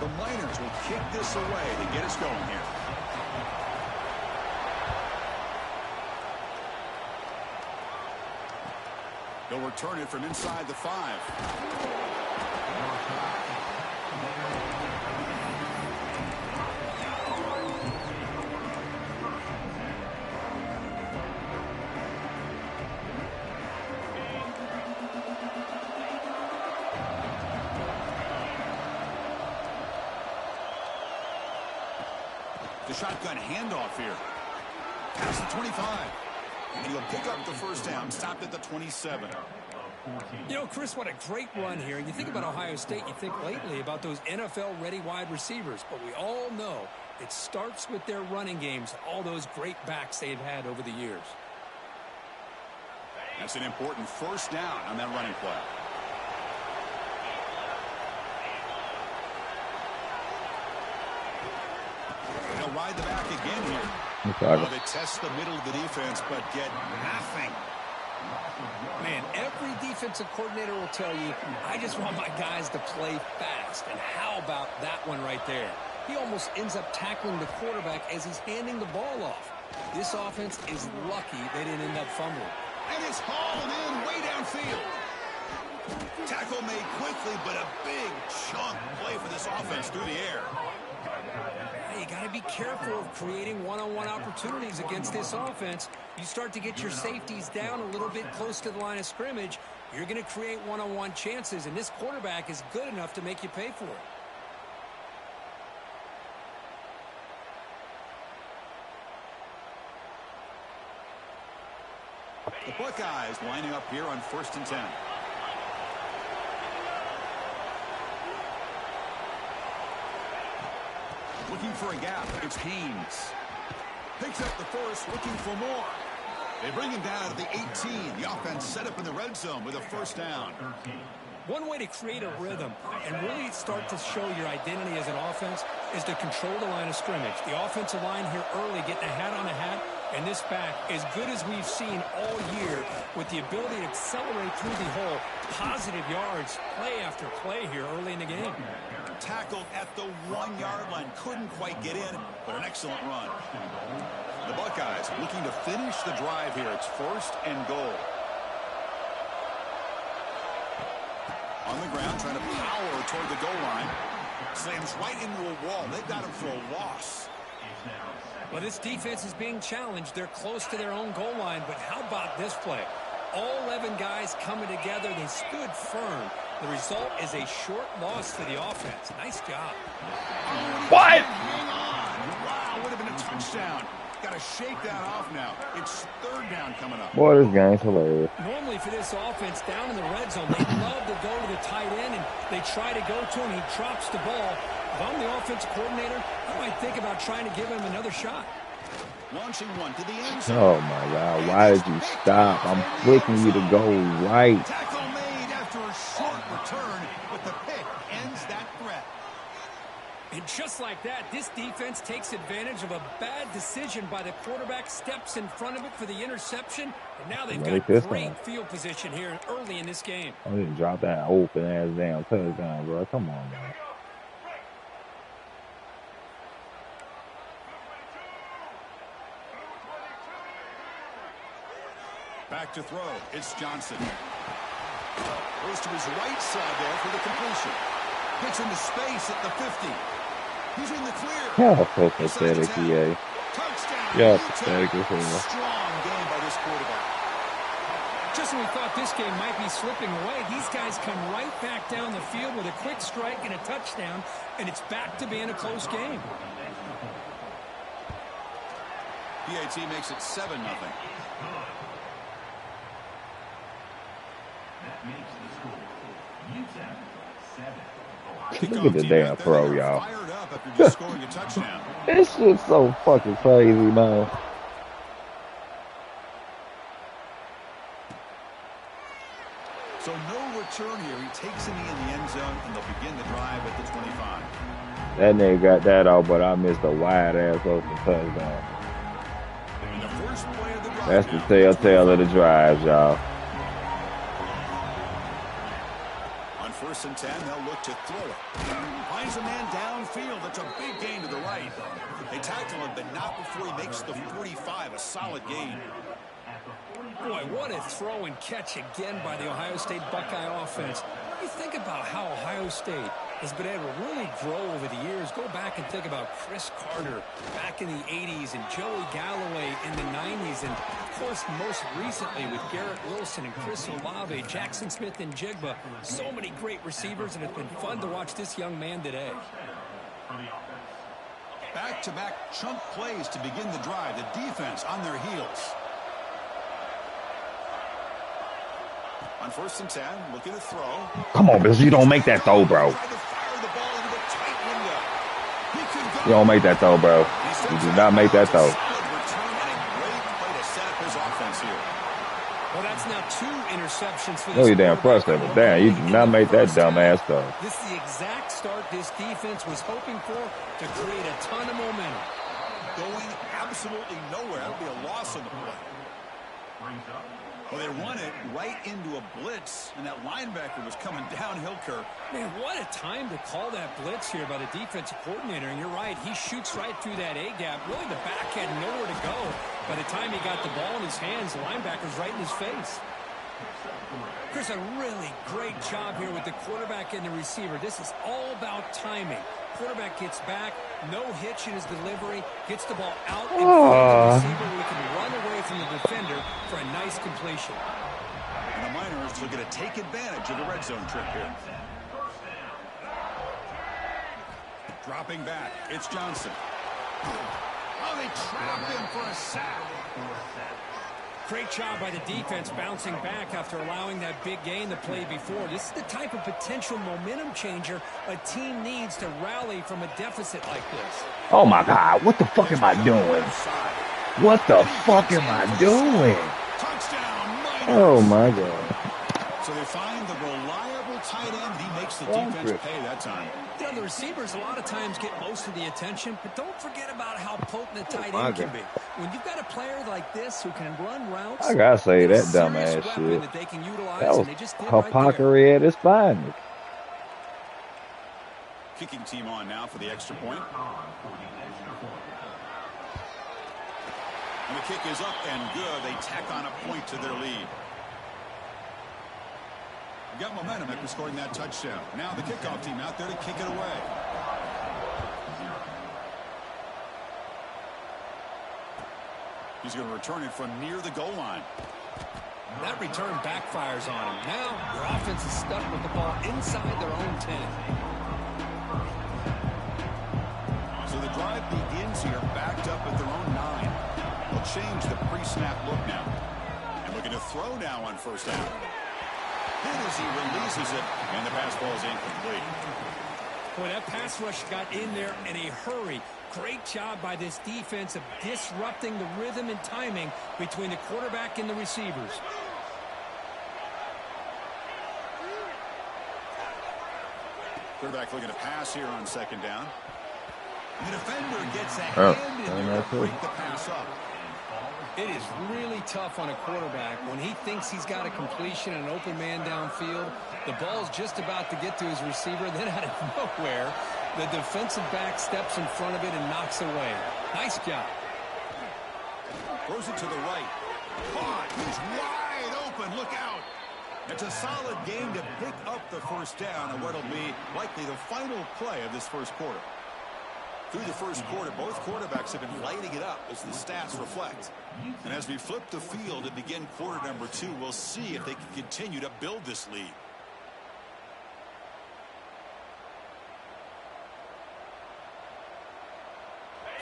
The Miners will kick this away to get us going here. They'll return it from inside the 5. The shotgun handoff here. Past the 25. And he'll pick up the first down, stopped at the 27. You know, Chris, what a great run here. And you think about Ohio State, you think lately about those NFL-ready wide receivers. But we all know it starts with their running games, all those great backs they've had over the years. That's an important first down on that running play. They'll ride the back again here. They test the middle of the defense, but get nothing. Man, every defensive coordinator will tell you, I just want my guys to play fast. And how about that one right there? He almost ends up tackling the quarterback as he's handing the ball off. This offense is lucky they didn't end up fumbling. And it's hauled in way downfield. Tackle made quickly, but a big chunk play for this offense through the air. You got to be careful of creating one-on-one opportunities against this offense. You start to get your safeties down a little bit close to the line of scrimmage, you're going to create one-on-one chances, and this quarterback is good enough to make you pay for it. The Buckeyes lining up here on 1st and 10. Looking for a gap. It's Haynes. Picks up the first, looking for more. They bring him down to the 18. The offense set up in the red zone with a first down. One way to create a rhythm and really start to show your identity as an offense is to control the line of scrimmage. The offensive line here early getting a hat on a hat, and this back as good as we've seen all year with the ability to accelerate through the hole. Positive yards, play after play here early in the game. Tackled at the 1-yard line. Couldn't quite get in, but an excellent run. The Buckeyes looking to finish the drive here. It's 1st and goal. On the ground, trying to power toward the goal line. Slams right into a wall. They've got him for a loss. Well, this defense is being challenged. They're close to their own goal line, but how about this play? All 11 guys coming together. They stood firm. The result is a short loss for the offense. Nice job. What? Hang on. Wow, would have been a touchdown. Got to shake that off now. It's 3rd down coming up. Boy, this game's hilarious. Normally for this offense, down in the red zone, they love to go to the tight end, and they try to go to him. He drops the ball. If I'm the offensive coordinator, I might think about trying to give him another shot. Launching one to the end zone. Oh, my God. Why did you stop? I'm flicking you to go right. Tackle made after a short return, but the pick ends that threat. And just like that, this defense takes advantage of a bad decision by the quarterback, steps in front of it for the interception, and now they've got great field position here early in this game. I didn't drop that open-ass damn touchdown, bro. Come on, man. Back to throw. It's Johnson. Goes to his right side there for the completion. Gets into space at the 50. He's in the clear. How so pathetic, EA. Touchdown. Yeah, pathetic as hell. Strong game by this quarterback. Just when we thought this game might be slipping away, these guys come right back down the field with a quick strike and a touchdown, and it's back to being a close game. PAT makes it 7-0. Look at the damn throw, y'all. Fired up after just scoring a touchdown. This shit's so fucking crazy, man. So no return here. He takes it in the end zone, and they'll begin the drive at the 25. That nigga got that off, but I missed a wide-ass open touchdown. And the first play of the drive. That's the telltale of the drives, y'all. On 1st and 10, they'll look to throw it. Finds a man downfield. That's a big gain to the right. They tackle him, but not before he makes the 45. A solid gain. Boy, what a throw and catch again by the Ohio State Buckeye offense. You think about how Ohio State has been able to really grow over the years. Go back and think about Chris Carter back in the 80s and Joey Galloway in the 90s. And, of course, most recently with Garrett Wilson and Chris Olave, Jackson Smith and Jigba. So many great receivers, and it's been fun to watch this young man today. Back-to-back chunk plays to begin the drive. The defense on their heels. On 1st and 10, looking to throw. Come on, Bills. You don't make that throw, bro. You don't make that throw, bro. You do not make that throw. Well, that's now 2 interceptions for this. No, you're damn frustrated. Damn, you did not make that dumbass throw. This is the exact start this defense was hoping for to create a ton of momentum. Going absolutely nowhere. That'll be a loss on the play. Well, they run it right into a blitz, and that linebacker was coming downhill, Kirk. Man, what a time to call that blitz here by the defensive coordinator. And you're right, he shoots right through that A-gap. Really, the back had nowhere to go. By the time he got the ball in his hands, the linebacker's right in his face. Chris, a really great job here with the quarterback and the receiver. This is all about timing. Quarterback gets back, no hitch in his delivery, gets the ball out in front of the receiver who can run away from the defender for a nice completion. And the Miners looking to take advantage of the red zone trip here. Dropping back, it's Johnson. Oh, they trapped him for a sack. Great job by the defense bouncing back after allowing that big gain the play before. This is the type of potential momentum changer a team needs to rally from a deficit like this. Oh, my God. What the fuck am I doing? What the fuck am I doing? Oh, my God. So they find the reliable tight end. He makes the defense pay that time. You know, the receivers a lot of times get most of the attention, but don't forget about how potent a tight end can be. When you've got a player like this who can run routes, I gotta say that dumbass shit. That they can utilize, that was and they just did hypocrisy at its finest. Kicking team on now for the extra point. And the kick is up and good. They tack on a point to their lead. Got momentum after scoring that touchdown. Now the kickoff team out there to kick it away. He's going to return it from near the goal line. That return backfires on him. Now your offense is stuck with the ball inside their own 10. So the drive begins here backed up at their own 9. They'll change the pre-snap look now. And looking to throw now on 1st down. As he releases it, and the pass ball is incomplete. Boy, that pass rush got in there in a hurry. Great job by this defense of disrupting the rhythm and timing between the quarterback and the receivers. Quarterback looking to pass here on 2nd down. The defender gets a hand in there to break the pass up. It is really tough on a quarterback when he thinks he's got a completion and an open man downfield. The ball's just about to get to his receiver. Then out of nowhere, the defensive back steps in front of it and knocks away. Nice job. Throws it to the right. Caught. He's wide open. Look out. It's a solid game to pick up the 1st down and what'll be likely the final play of this 1st quarter. Through the 1st quarter, both quarterbacks have been lighting it up as the stats reflect. And as we flip the field to begin quarter number 2, we'll see if they can continue to build this lead.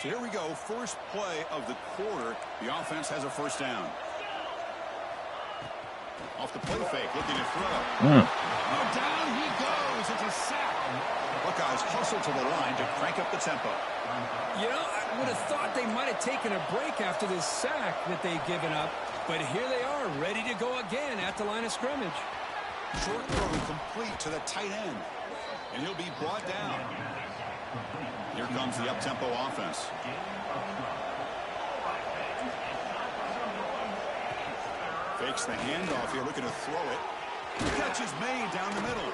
So here we go, first play of the quarter. The offense has a 1st down. Off the play fake, looking to throw. Oh, down he goes. It's a sack. Buckeyes hustle to the line to crank up the tempo. You know, I would have thought they might have taken a break after this sack that they've given up. But here they are, ready to go again at the line of scrimmage. Short throw complete to the tight end. And he'll be brought down. Here comes the up-tempo offense. Fakes the handoff here, looking to throw it. Catch is made down the middle.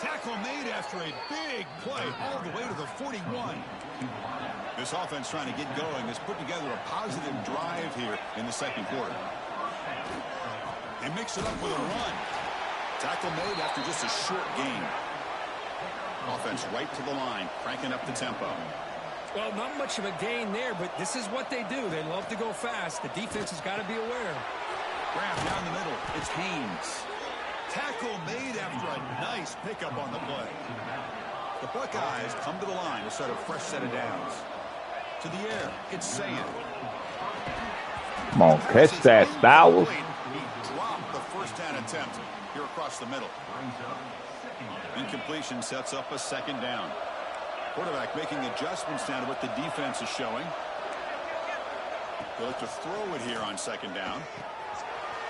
Tackle made after a big play all the way to the 41. This offense trying to get going has put together a positive drive here in the 2nd quarter. They mix it up with a run. Tackle made after just a short gain. Offense right to the line, cranking up the tempo. Well, not much of a gain there, but this is what they do. They love to go fast. The defense has got to be aware. Grab down the middle. It's Haynes. Tackle made after a nice pickup on the play. The Buckeyes come to the line to start a fresh set of downs. to the air. It's Sand. Come on, catch that, Stowers. He dropped the first down attempt here across the middle. Incompletion sets up a second down. Quarterback making adjustments now to what the defense is showing. They'll look to throw it here on second down.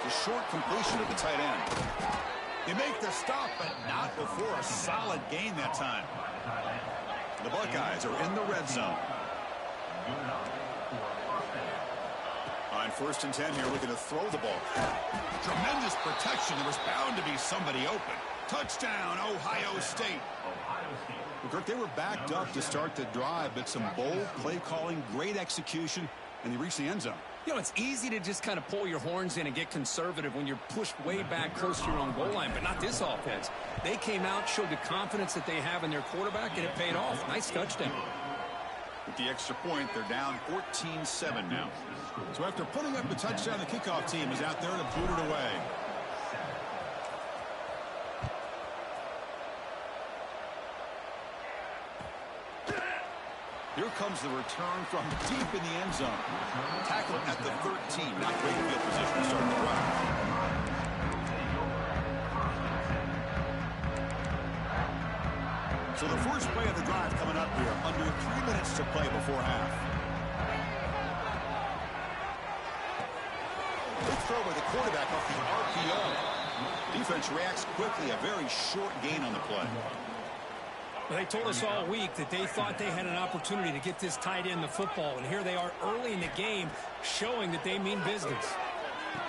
It's a short completion to the tight end. They make the stop, but not before a solid gain that time. The Buckeyes are in the red zone. On 1st and 10 here, looking to throw the ball. Tremendous protection. There was bound to be somebody open. Touchdown, Ohio State. Well, Kirk, they were backed up to start the drive, but some bold play calling, great execution, and they reached the end zone. You know, it's easy to just kind of pull your horns in and get conservative when you're pushed way back close to your own goal line, but not this offense. They came out, showed the confidence that they have in their quarterback, and it paid off. Nice touchdown. With the extra point, they're down 14-7 now. So after putting up the touchdown, the kickoff team is out there to boot it away. Here comes the return from deep in the end zone. Tackle at the 13. Not great field position to start the drive. So the first play of the drive coming up here. Under 3 minutes to play before half. Good throw by the quarterback off the RPO. Defense reacts quickly. A very short gain on the play. Well, they told us all week that they thought they had an opportunity to get this tight end the football, and here they are early in the game showing that they mean business.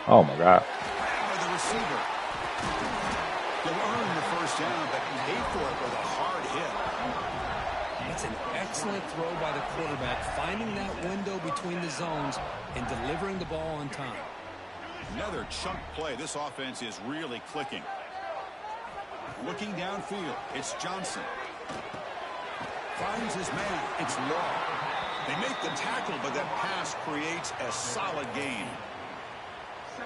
Oh, my God. The receiver. They'll earn the first down, but pay for it with a hard hit. It's an excellent throw by the quarterback, finding that window between the zones and delivering the ball on time. Another chunk play. This offense is really clicking. Looking downfield, it's Johnson. Finds his man. It's Law. They make the tackle, but that pass creates a solid gain.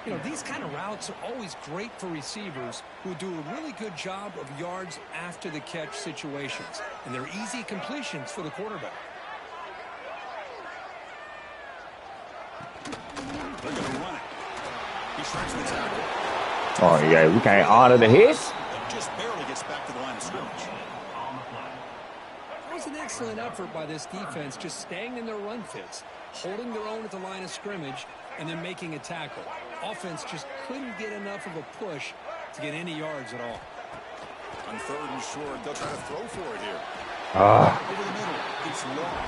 You know, these kind of routes are always great for receivers who do a really good job of yards after the catch situations. And they're easy completions for the quarterback. They're going to run it. He strikes the tackle. Oh, yeah, we can't honor the hit. Just barely gets back to the line of scrimmage. That was an excellent effort by this defense, just staying in their run fits, holding their own at the line of scrimmage, and then making a tackle. Offense just couldn't get enough of a push to get any yards at all. On 3rd and short, they'll try to throw for it here. Ah. Over the middle, it's Law.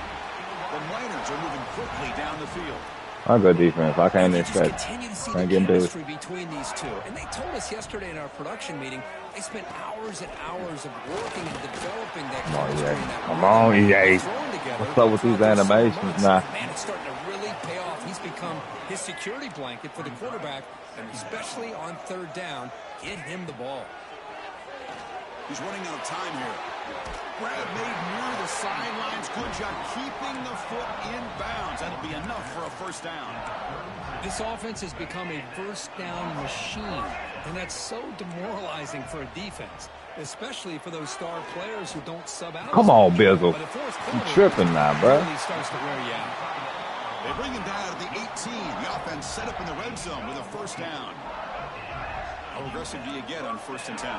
The Miners are moving quickly down the field. Our good defense. I can't expect. Continue to see Can't the get into it. chemistry between these two. And they told us yesterday in our production meeting, they spent hours and hours of working and developing that chemistry. and that Come on, EA. throwing together. What's up with these animations now? Man, it's starting to really pay off. He's become his security blanket for the quarterback, and especially on 3rd down, get him the ball. He's running out of time here. Grab made near the sidelines. Good job keeping the foot in bounds. That'll be enough for a first down. This offense has become a first down machine, and that's so demoralizing for a defense, especially for those star players who don't sub out. Come on, Bizzle. But the fourth You quarter tripping now, bro. really starts to wear you out. They bring him down at the 18. The offense set up in the red zone with a first down. How aggressive do you get on 1st and 10?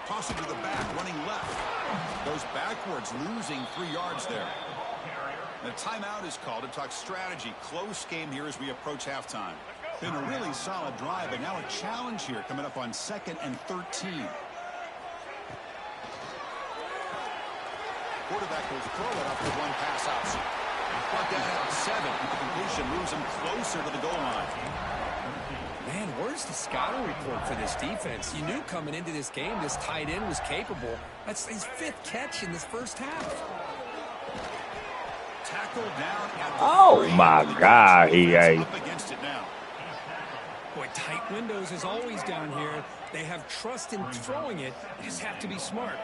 Toss it to the back, running left. Goes backwards, losing 3 yards there. The timeout is called to talk strategy. Close game here as we approach halftime. Been a really solid drive, but now a challenge here coming up on 2nd and 13. Quarterback will throw it off the one pass option. Brought down at 7. The completion moves him closer to the goal line. Man, where's the scouting report for this defense? You knew coming into this game this tight end was capable. That's his 5th catch in this first half. Tackled down at the Oh, 3. my God, EA. Up against it now. Boy, tight windows is always down here. They have trust in throwing it. They just have to be smart.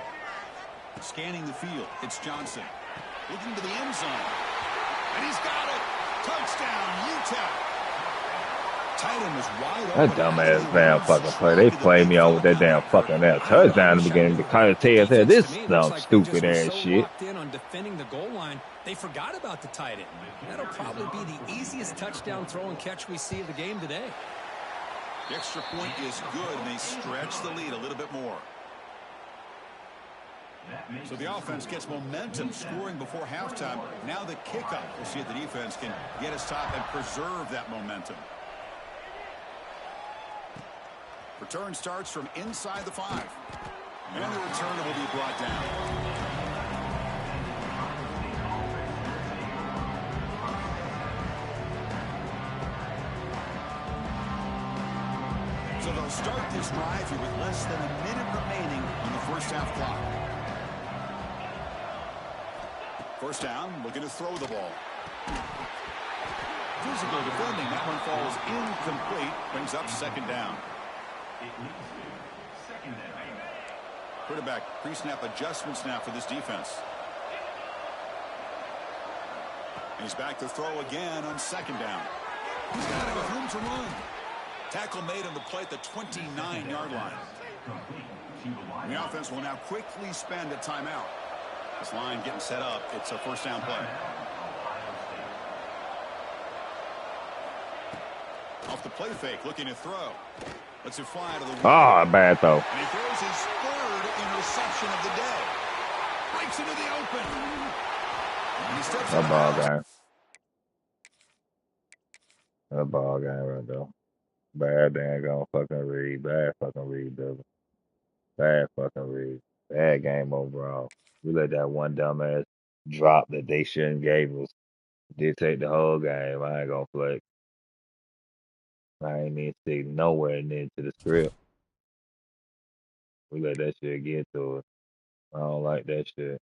Scanning the field, it's Johnson. Looking to the end zone. And he's got it. Touchdown, Utah. tight end was wide That open. dumbass damn fucking play. They played me on with that damn fucking that touchdown in the beginning. The kind of tell said this dumb stupid ass shit. Locked in on defending the goal line, they forgot about the tight end. That'll probably be the easiest touchdown throw and catch we see of the game today. The extra point is good, and they stretch the lead a little bit more. So the offense gets momentum, scoring before halftime. Now the kickoff. We'll see if the defense can get us top and preserve that momentum. Return starts from inside the 5. And the returner will be brought down. So they'll start this drive here with less than a minute remaining on the first half clock. First down, looking to throw the ball. Physical defending. That one falls incomplete. Brings up second down. Quarterback pre-snap adjustments now for this defense. And he's back to throw again on second down. He's got it with room to run. Tackle made on the play at the 29-yard line. And the offense will now quickly spend a timeout. This line getting set up. It's a first down play. Off the play fake, looking to throw. Lets it fly to the wall. Ah, bad throw. And he throws his third interception of the day. Breaks into the open. And he steps That out ball of bounds. game. That ball game right there. Bad dang gonna fucking read. Bad fucking read, brother. Bad fucking read. Bad game overall. We let that one dumbass drop that they shouldn't gave us dictate the whole game. I ain't gonna flex. I ain't even stick nowhere near to the script. We let that shit get to us. I don't like that shit.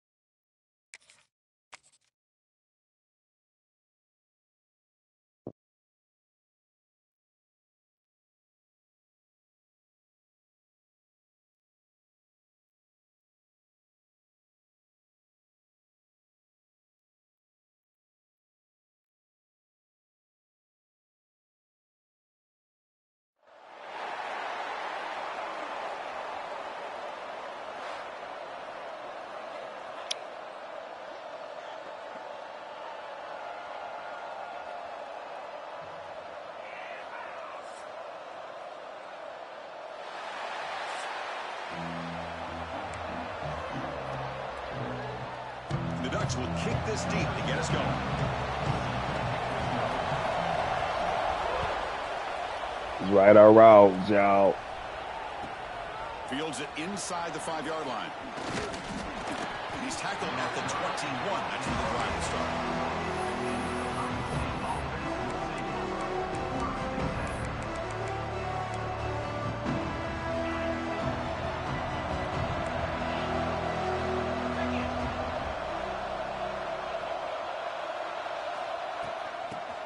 The Ducks will kick this deep to get us going. Right or wrong, y'all. Fields it inside the 5-yard line. And he's tackled at the 21. That's where the drive will start.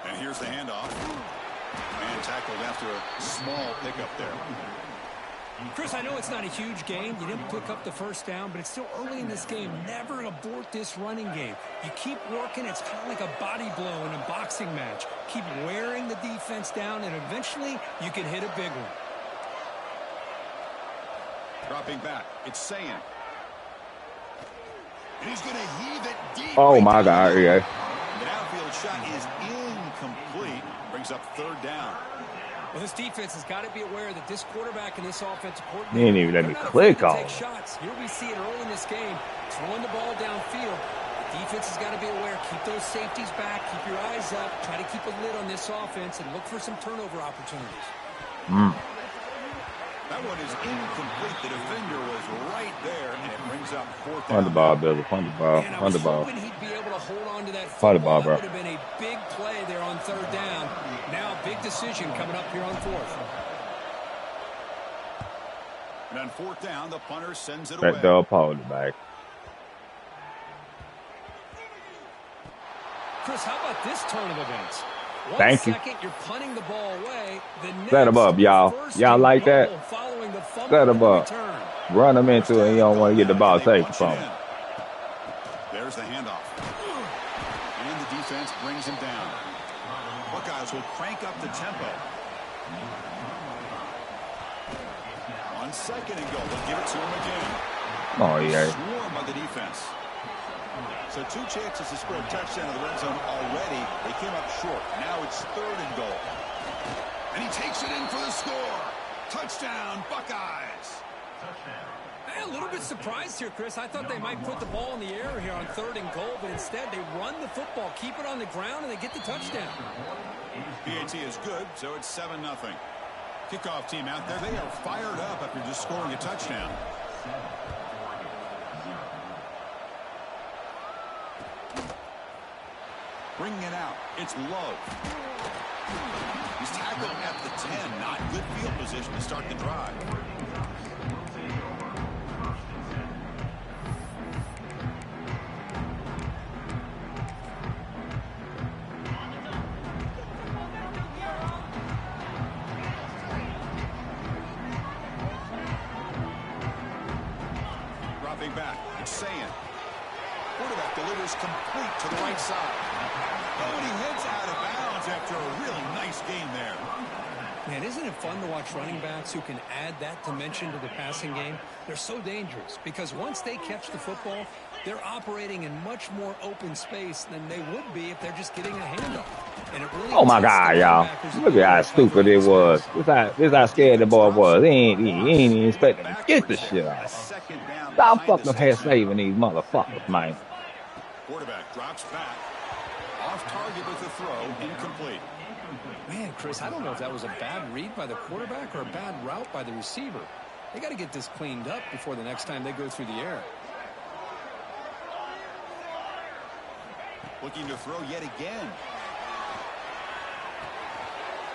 And here's the handoff. And tackled after a small pickup there. Chris, I know it's not a huge game. You didn't pick up the first down, but it's still early in this game. Never abort this running game. You keep working. It's kind of like a body blow in a boxing match. Keep wearing the defense down, and eventually you can hit a big one. Dropping back. It's Sayan. And he's going to heave it deep. Oh my God, yeah. The outfield shot is incomplete. Brings up third down. Well, this defense has got to be aware that this quarterback and this offensive He coordinator, didn't even let me they're not click afraid to on take it. shots. Here we see it early in this game, throwing the ball downfield. The defense has got to be aware. Keep those safeties back. Keep your eyes up. Try to keep a lid on this offense and look for some turnover opportunities. That one is incomplete. The defender was right there, and it brings up fourth down. Punt the ball, Billy. Punt the ball. And I Punt was the ball. hoping he'd be able to hold on to that Punt the football. ball, bro. That would have been a big play there on third down. Now a big decision coming up here on fourth. And on fourth down, the punter sends it Back away. door, pulled it back. Chris, how about this turn of events? Thank you. Second, you're punting the ball away. The Set 'em up, y'all. Y'all like that? Set 'em up. Run them into it, and you don't want to get the ball taken from him. There's the handoff. And the defense brings him down. Buckeyes will crank up the tempo. On second and goal, they'll give it to him again. Oh, yeah. Swarm by the defense. So 2 chances to score a touchdown in the red zone already. They came up short. Now it's third and goal. And he takes it in for the score. Touchdown, Buckeyes. Hey, a little bit surprised here, Chris. I thought they might put the ball in the air here on third and goal, but instead they run the football, keep it on the ground, and they get the touchdown. PAT is good, so it's 7-0. Kickoff team out there. They are fired up after just scoring a touchdown. Bringing it out. It's Love. He's tackled at the 10. Not good field position to start the drive. Dropping back. It's Saying. Quarterback delivers complete to the right side. Oh, and he heads out of bounds after a really nice game there. Man, isn't it fun to watch running backs who can add that dimension to the passing game? They're so dangerous because once they catch the football, they're operating in much more open space than they would be if they're just getting a handoff. And it really Oh my God, y'all! Look at how stupid it was. This how scared the boy was. He ain't even expecting to get the shit out. Stop fucking head saving these motherfuckers, man. Quarterback drops back. Off target with the throw. Incomplete. Man, Chris, I don't know if that was a bad read by the quarterback or a bad route by the receiver. They got to get this cleaned up before the next time they go through the air. Looking to throw yet again.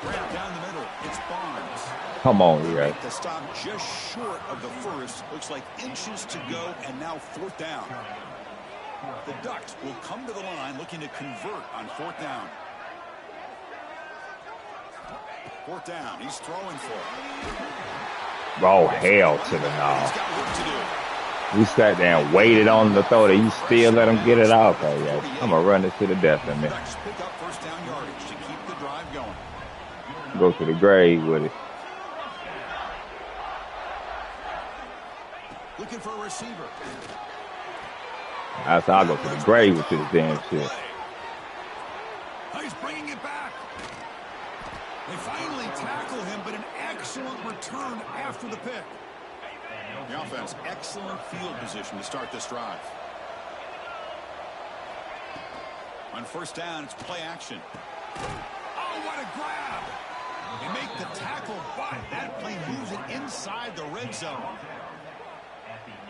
Grab down the middle. It's Barnes. Come on, yeah. The stop just short of the first. Looks like inches to go, and now fourth down. The Ducks will come to the line looking to convert on fourth down. Fourth down. He's throwing for it. Oh, hell to the He's no. got work to do. We sat there and waited on the throw that you still let him get it out. Okay, yeah. I'm going to run this to the death in there. Ducks pick up first down yardage to keep the drive going. Go to the grave with it. Looking for a receiver. That's how I go to the grave with this damn shit. He's bringing it back. They finally tackle him, but an excellent return after the pick. The offense, excellent field position to start this drive. On first down, it's play action. Oh, what a grab. They make the tackle, but that play moves it inside the red zone.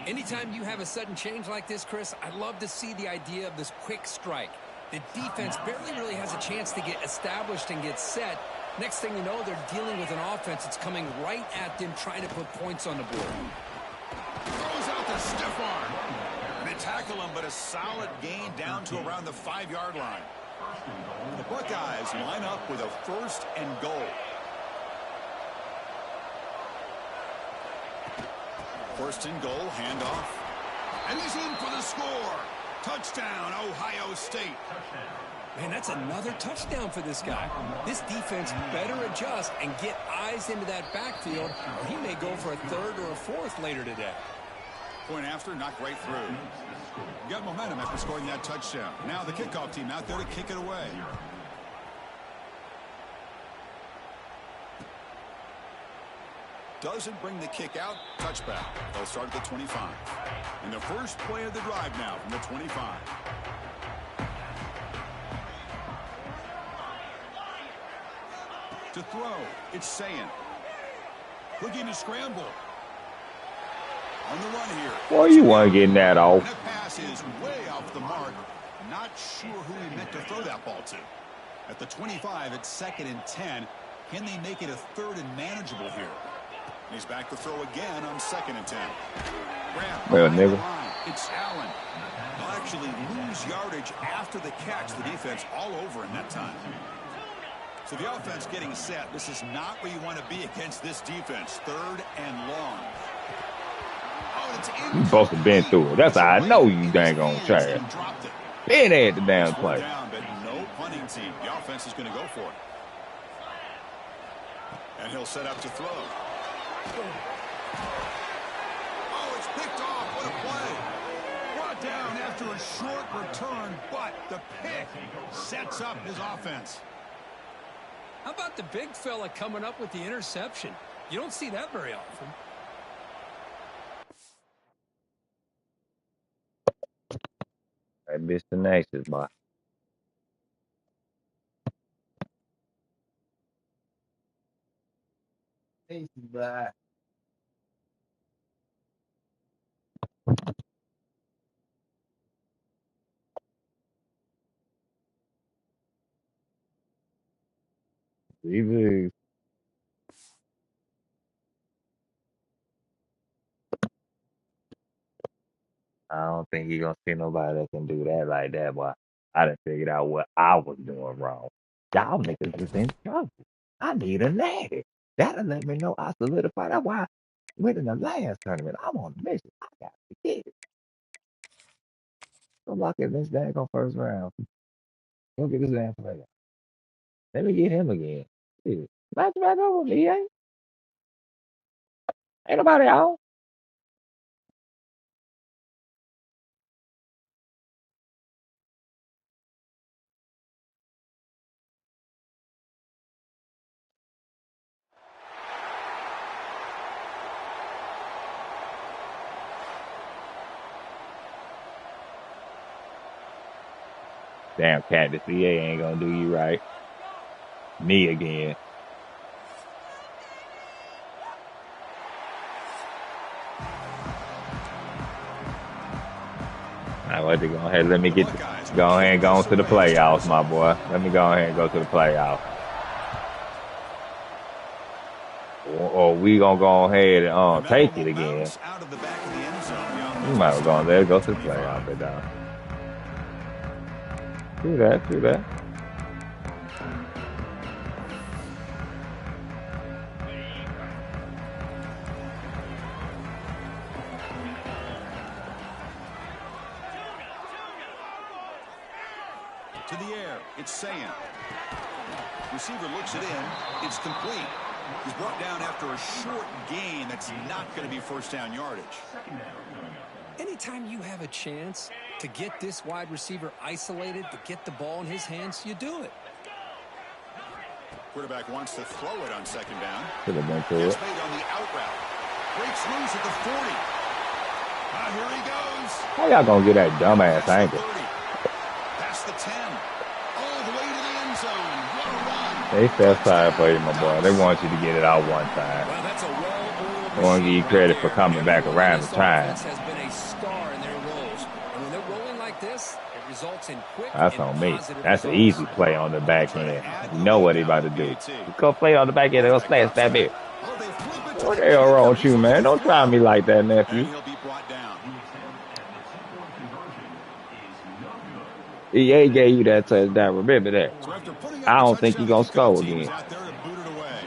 Anytime you have a sudden change like this, Chris, I love to see the idea of this quick strike. The defense barely really has a chance to get established and get set. Next thing you know, they're dealing with an offense that's coming right at them, trying to put points on the board. Throws out the stiff arm. And they tackle him, but a solid gain down to around the 5-yard line. The Buckeyes line up with a first and goal. First and goal, handoff. And he's in for the score. Touchdown, Ohio State. Man, that's another touchdown for this guy. This defense better adjust and get eyes into that backfield, or he may go for a third or a fourth later today. Point after, knocked right through. Got momentum after scoring that touchdown. Now the kickoff team out there to kick it away. Doesn't bring the kick out. Touchback. They'll start at the 25. And the first play of the drive now from the 25. To throw, it's Saying. Looking to scramble. On the run here. Boy, you weren't getting that off. And that pass is way off the mark. Not sure who he meant to throw that ball to. At the 25, it's 2nd and 10. Can they make it a third and manageable here? He's back to throw again on 2nd and 10. Well, nigga. It's Allen. They'll actually lose yardage after the catch. The defense all over in that time. So the offense getting set. This is not where you want to be against this defense. 3rd and long. Oh, it's You supposed to been through it. That's how I know you dang on trash. Been at the damn play. Down, but no punting team. The offense is going to go for it. And he'll set up to throw. Oh, it's picked off. What a play. Brought down after a short return, but the pick sets up his offense. How about the big fella coming up with the interception? You don't see that very often. I missed the nicest, boy. Aces, boy. Easy. I don't think you're gonna see nobody that can do that like that, boy. I done figured out what I was doing wrong. Y'all niggas is in trouble. I need a natty. That'll let me know I solidified. That's why I went in the last tournament. I'm on a mission. I got to get it. Go lock in this daggone first round. Go get this damn player. Let me get him again. Shit. Match back over me, ain't nobody out. Damn, cat, the CA ain't gonna do you right. Me again. I want to go ahead. Let me get go ahead and go to the playoffs, my boy. Let me go ahead and go to the playoffs. Or we gonna go ahead and take it again. You might as well go to the playoffs, but do that, do that. To the air, it's saying. Receiver looks it in. It's complete. He's brought down after a short gain. That's not going to be first down yardage. Anytime you have a chance to get this wide receiver isolated, to get the ball in his hands, you do it. Quarterback wants to throw it on second down. Should have been to It's it. made on the out route. Breaks loose at the 40. Here he goes. How y'all gonna get that dumbass angle? Past the 10. All the way to the end zone. What a run. They step side for you, my boy. They want you to get it out one time. Well, that's a well-oiled They want to give you machine credit right for there. coming back Everyone around on the this time. offense has been a star in their roles. And when they're rolling like this, it results in quick That's and on me. positive That's an results. easy play on the back end. You know what he about to do. Just go play on the back end and go slash that bit. Oh, they flip it to What the the hell kicker. wrong with He's you, man? looking Don't to try throw. me like that, And nephew. he'll be brought down. EA gave you that touchdown. Remember that. So after putting I up a don't think touchdown, he the gonna kickoff score team is again. out there to boot it away.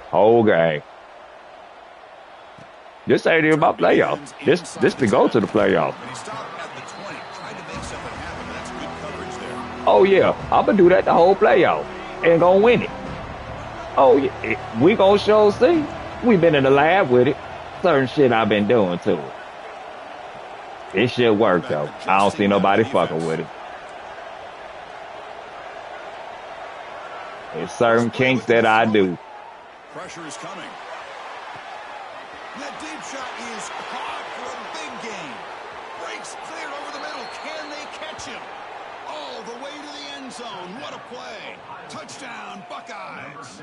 Whole game. This ain't even about playoffs. This to go to the playoffs. And he stopped at the 20, tried to make something happen, but that's good coverage there. Oh yeah, I'm gonna do that the whole playoff and gonna win it. Oh yeah, we gonna show see. We been in the lab with it. Certain shit I've been doing to it. This shit work though. I don't see nobody fucking with it. It's certain kinks that I do. Pressure is coming. That deep shot is caught for a big gain. Breaks clear over the middle. Can they catch him? All the way to the end zone. What a play. Touchdown, Buckeyes.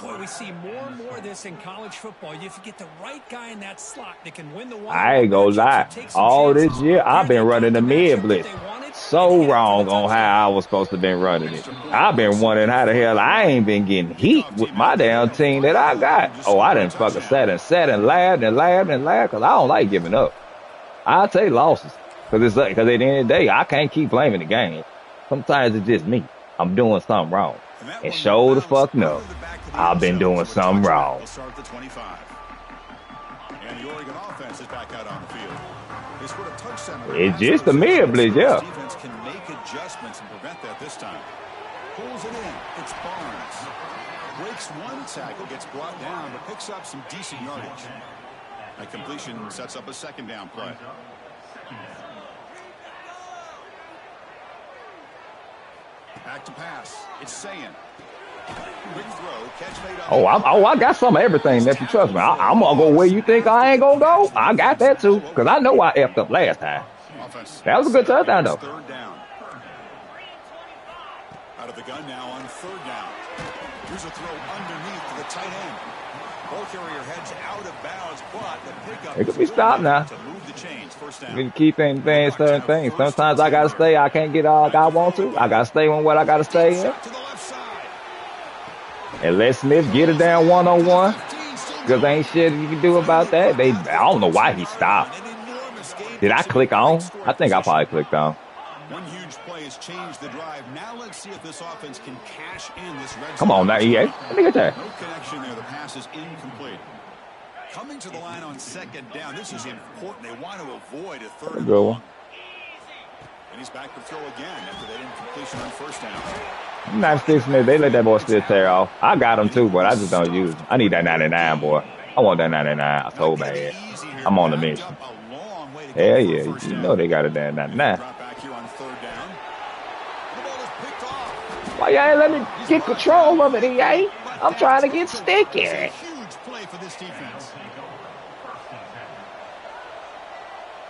Boy, we see more and more of this in college football. If you get the right guy in that slot that can win the one. I ain't gonna lie. All this year I've been running the mid blitz. So wrong on how I was supposed to been running it. I've been wondering how the hell I ain't been getting heat with my damn team that I got. Oh, I done fucking sat and laughed because I don't like giving up. I'll take losses because at the end of the day I can't keep blaming the game. Sometimes it's just me. I'm doing something wrong. And show the fuck no. I've been doing something wrong. Start the 25. And the Oregon offense is back out on the field. They scored a touchdown. It's just the mid blitz, yeah. Defense can make adjustments and prevent that this time. Pulls it in. It's Barnes. Breaks one tackle, gets brought down, but picks up some decent yardage. That completion sets up a second down play. Back to pass. It's Sayin. Quick throw. Catch made up. I got some of everything, nephew. Trust me. I'm going to go where you think I ain't going to go. I got that, too, because I know I effed up last time. That was a good touchdown, though. Third down. Out of the gun now on third down. Here's a throw underneath to the tight end. Ball carrier heads out of bounds, but the pickup it could be stopped now. To move the chains. First down. You can keep saying certain things. Sometimes I got to stay. I can't get all I want to. I got to stay on what I got to stay in. And let Smith get it down one-on-one. Because ain't shit you can do about that. I don't know why he stopped. Did I click on? I think I probably clicked on. One huge play has changed the drive. Now let's see if this offense can cash in this red zone. Come on now, EA. Let me get that. No connection there. The pass is incomplete. Coming to the line on second down. This is important. They want to avoid a third and long. And he's back to throw again after that incompletion on first down. I'm not fixing it. They let that boy still tear off. I got him too, but I just don't use him. I need that 99, boy. I want that 99. I so bad. I'm on the mission. Hell yeah. You know they got a damn 99. Why y'all ain't let me get control of it, EA? I'm trying to get sticky. Huge play for this defense.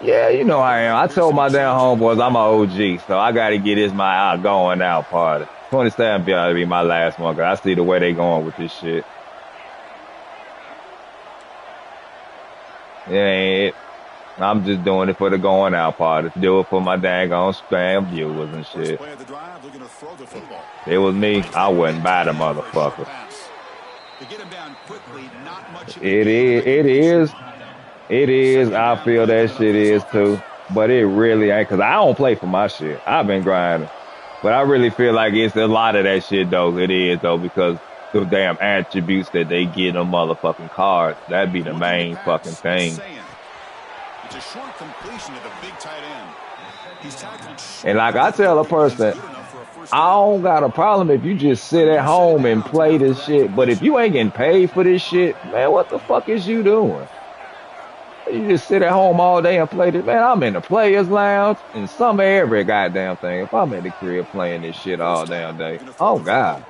Yeah, you know I am. I told my damn homeboys I'm an OG, so I got to get this my out going out party. 27 will be my last one, because I see the way they going with this shit. Yeah, I'm just doing it for the going out party. Do it for my daggone spam viewers and shit. It was me. I wouldn't buy the motherfucker. It is. I feel that shit is too. But it really ain't, because I don't play for my shit. I've been grinding. But I really feel like it's a lot of that shit, though. It is, though, because the damn attributes that they get on motherfucking cards. That'd be the main fucking thing. It's a short completion to the big tight end. He's tackled. And like I tell a person, I don't got a problem if you just sit at home and play this shit. But if you ain't getting paid for this shit, man, what the fuck is you doing? You just sit at home all day and play this. Man, I'm in the players lounge and some of every goddamn thing. If I'm in the crib playing this shit all damn day, oh God.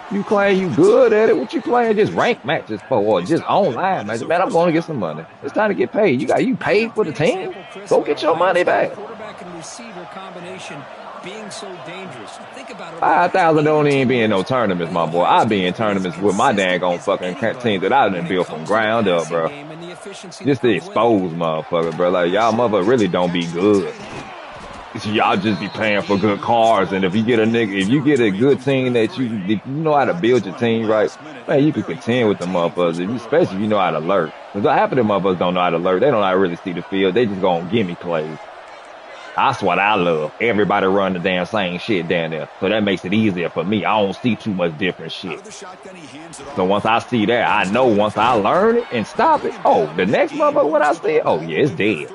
You claim you good at it? What you playing? Just rank matches for, or just online matches? Man, I'm going to get some money. It's time to get paid. You paid for the team. Go get your money back. Quarterback and receiver combination being so dangerous. Think about it. 5,000 don't even be in no tournaments, my boy. I be in tournaments with my dang on fucking teams that I done built from ground up, bro. Just to expose motherfucker, bro. Like y'all mother really don't be good. Y'all just be playing for good cars, and if you get a good team if you know how to build your team right, man, you can contend with the motherfuckers, especially if you know how to lurk. Because half of them motherfuckers don't know how to lurk. They don't know how to really see the field. They just gonna give me plays. That's what I love. Everybody run the damn same shit down there. So that makes it easier for me. I don't see too much different shit. So once I see that, I know once I learn it and stop it, oh, the next motherfucker when I see it, oh yeah, it's dead.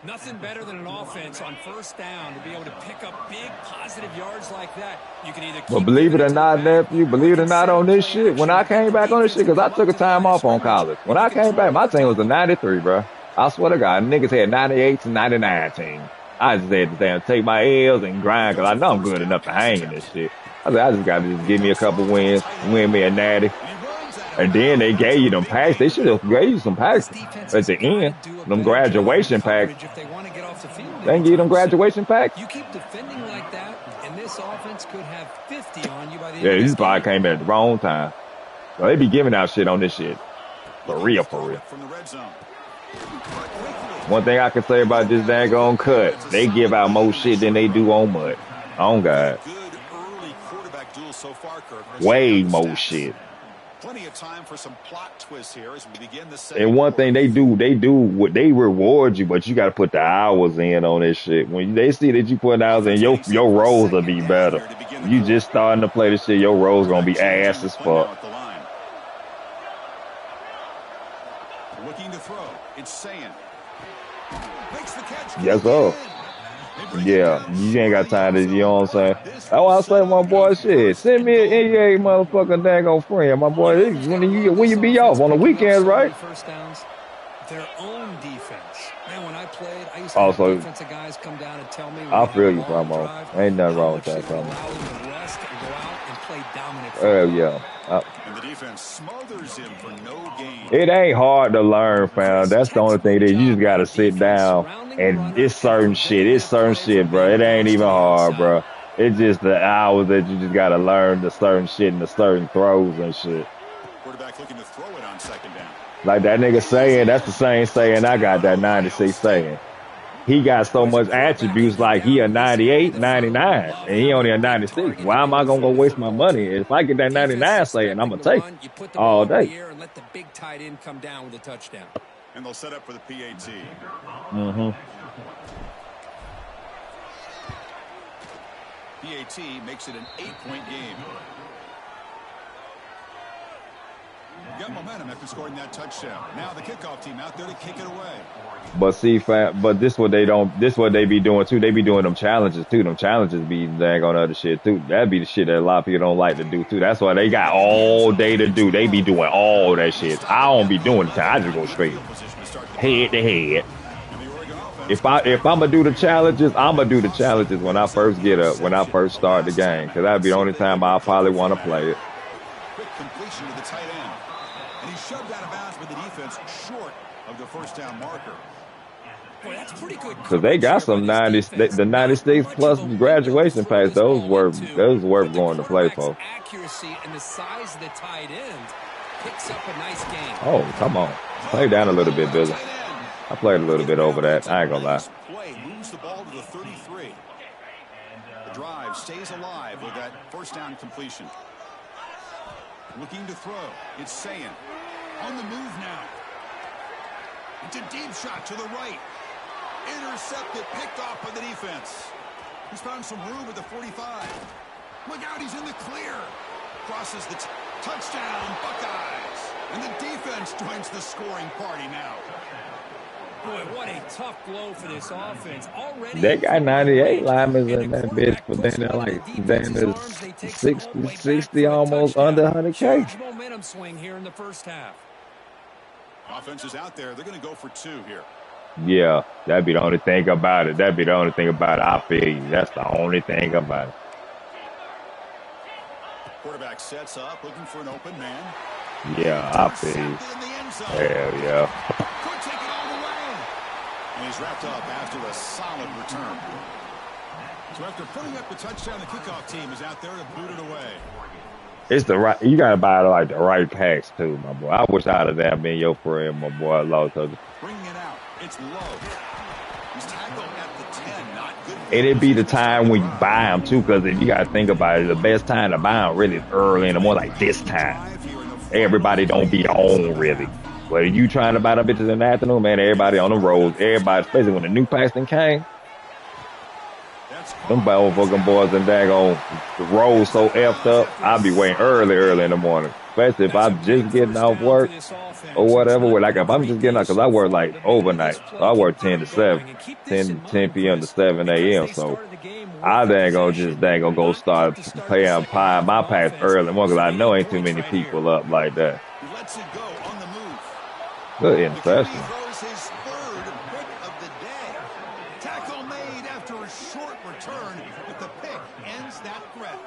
Nothing better than an offense on first down to be able to pick up big positive yards like that. You can either. But believe it or not, nephew, believe it or not on this shit, when I came back on this shit, because I took a time off on college. When I came back, my team was a 93, bro. I swear to God, niggas had 98 to 99 team. I just had to damn take my L's and grind, because I know I'm good enough to hang in this shit. I said, I just got to just give me a couple wins, win me a natty. And then they gave you them packs. They should have gave you some packs at the end. Them graduation packs. They didn't give you them graduation packs. You keep defending like that, and this offense could have 50 on you by the end Yeah, of this these probably came in at the wrong time. So they be giving out shit on this shit. For real, for real. One thing I can say about this daggone cut, they give out more shit than they do on mud. On God. Way more shit. Plenty of time for some plot twists here as we begin the second. And one thing they do what they reward you, but you got to put the hours in on this shit. When they see that you put hours in, your rolls will be better. You just starting to play this shit, your rolls gonna be ass as fuck. Looking to throw, it's Sayin. Makes the catch. Yes, sir. They bring it Yeah, down you ain't got short of the time to, end you know what I'm zone. saying? This That's will why I set say, up my boy, a shit, first send and me an goal. NBA motherfucking daggone friend, my You boy. know who's got to love When this you be off offense on the picking up weekends, so right? many first downs? Their own defense. Man, when I played, I used to have Also, defensive guys come down and tell me when I we have a feel you, long Famo. drive, Ain't nothing how wrong with much you that, can Famo. allow them to rest and go out and play dominant Hell football. yeah. And the defense smothers him for no gain. It ain't hard to learn, fam. Chris, That's the only thing textbook that you job just by gotta the sit defense, down surrounding the and runner it's and certain shit. preventing It's that certain play from shit, bro. being It ain't launched even to the hard, outside. bro. It's just the hours that you just gotta learn the certain shit and the certain throws and shit. Quarterback looking to throw it on second down. Like that nigga And he's saying, in. that's the same saying I got, Touchdown, that Ohio 96 State. saying. He got so Well, as a much quarterback can attributes get like he down a in this area of 98, the field, you 99, love and he having only a a big 96. target Why in am there I to gonna throw go the waste my football to. money? If I get that Defense 99 saying, I'm expecting gonna to take run, you put the all ball in day. the air and let the big tight end come down with a touchdown. And they'll set up for the PAT. Mm-hmm. PAT makes it an 8-point game. Got momentum after scoring that touchdown. Now the kickoff team out there to kick it away. But see, fam, but this what they don't. This what they be doing too. They be doing them challenges too. Them challenges be dang on other shit too. That'd be the shit that a lot of people don't like to do too. That's why they got In the end all zone, day to it's do. They be low. doing all that They shit. stop I it don't down be to the doing it. I 11 just in go good straight field position to start the head drive. to head. And the Oregon offense gets If back I'm on gonna do the the field. challenges, I'm gonna That do the cost them challenges when I brings up first the get up, when I interception first the start the last game, time because out. that'd be Let's the see if only they can time I probably recover want from to that. play it. Quick completion to the tight end. And he's shoved out of bounds by the defense short of the first down marker. Boy, that's pretty good Because they coverage got there by some this 90, defense. the Not 96 much of plus a window to graduation throw pass. this ball into, Those worth but the going to play quarterback's for. accuracy and the size of the tight end picks up a nice gain. Oh, come on. Play down a Thrown little well bit, by the Billy. tight end. I played a little Looking bit over around, that. makes a I ain't gonna lie. nice play. Moves the ball to the 33. The drive stays alive with that first down completion. Looking to throw. It's Sayin. On the move now. It's a deep shot to the right. Intercepted, picked off by the defense. He's found some room at the 45. Look out, he's in the clear. Crosses the touchdown, Buckeyes. And the defense joins the scoring party now. Boy, what a tough blow for this offense. Already They in got field goal 98 range, linemen and the in that bitch, quarterback but puts then they're one in the like, then defense's arms. there's They take the whole 60, way back 60, for a almost touchdown. under 100K. Huge momentum swing here in the first half. Offense is out there. They're going to go for two here. Yeah, that'd be the only thing about it. That'd be the only thing about it. I feel you. That's the only thing about it. Quarterback sets up, looking for an open man. Yeah, I feel you. Intercepted in the end zone. Hell yeah. Could take it all the way. And he's wrapped up after a solid return. So after putting up the touchdown, the kickoff team is out there to boot it away. It's the right, you gotta buy like the right packs too, my boy. I wish I'd have damn been your friend, my boy. Bringing it out. It's low. He's tackled at the 10. Not good. And it be the time when you buy them too, because if you gotta think about it, the best time to buy them really is early in the morning, like this time. Everybody don't be on really. But if you trying to buy them bitches in the afternoon, man, everybody on the roads, everybody, especially when the new packs then came, them motherfucking boys and daggone the road so effed up, I'll be waiting early in the morning. Especially if I'm just getting off work or whatever. Like if I'm just getting out, because I work like overnight. So I work 10 to 7, 10 p.m. to 7 a.m. So I dang gonna just go start paying my packs early in the morning, because I know ain't too many people up like that. He lets it go on the move. Good The interception. QB throws his third pick of the day. Tackle made after a short return, but the pick ends that threat.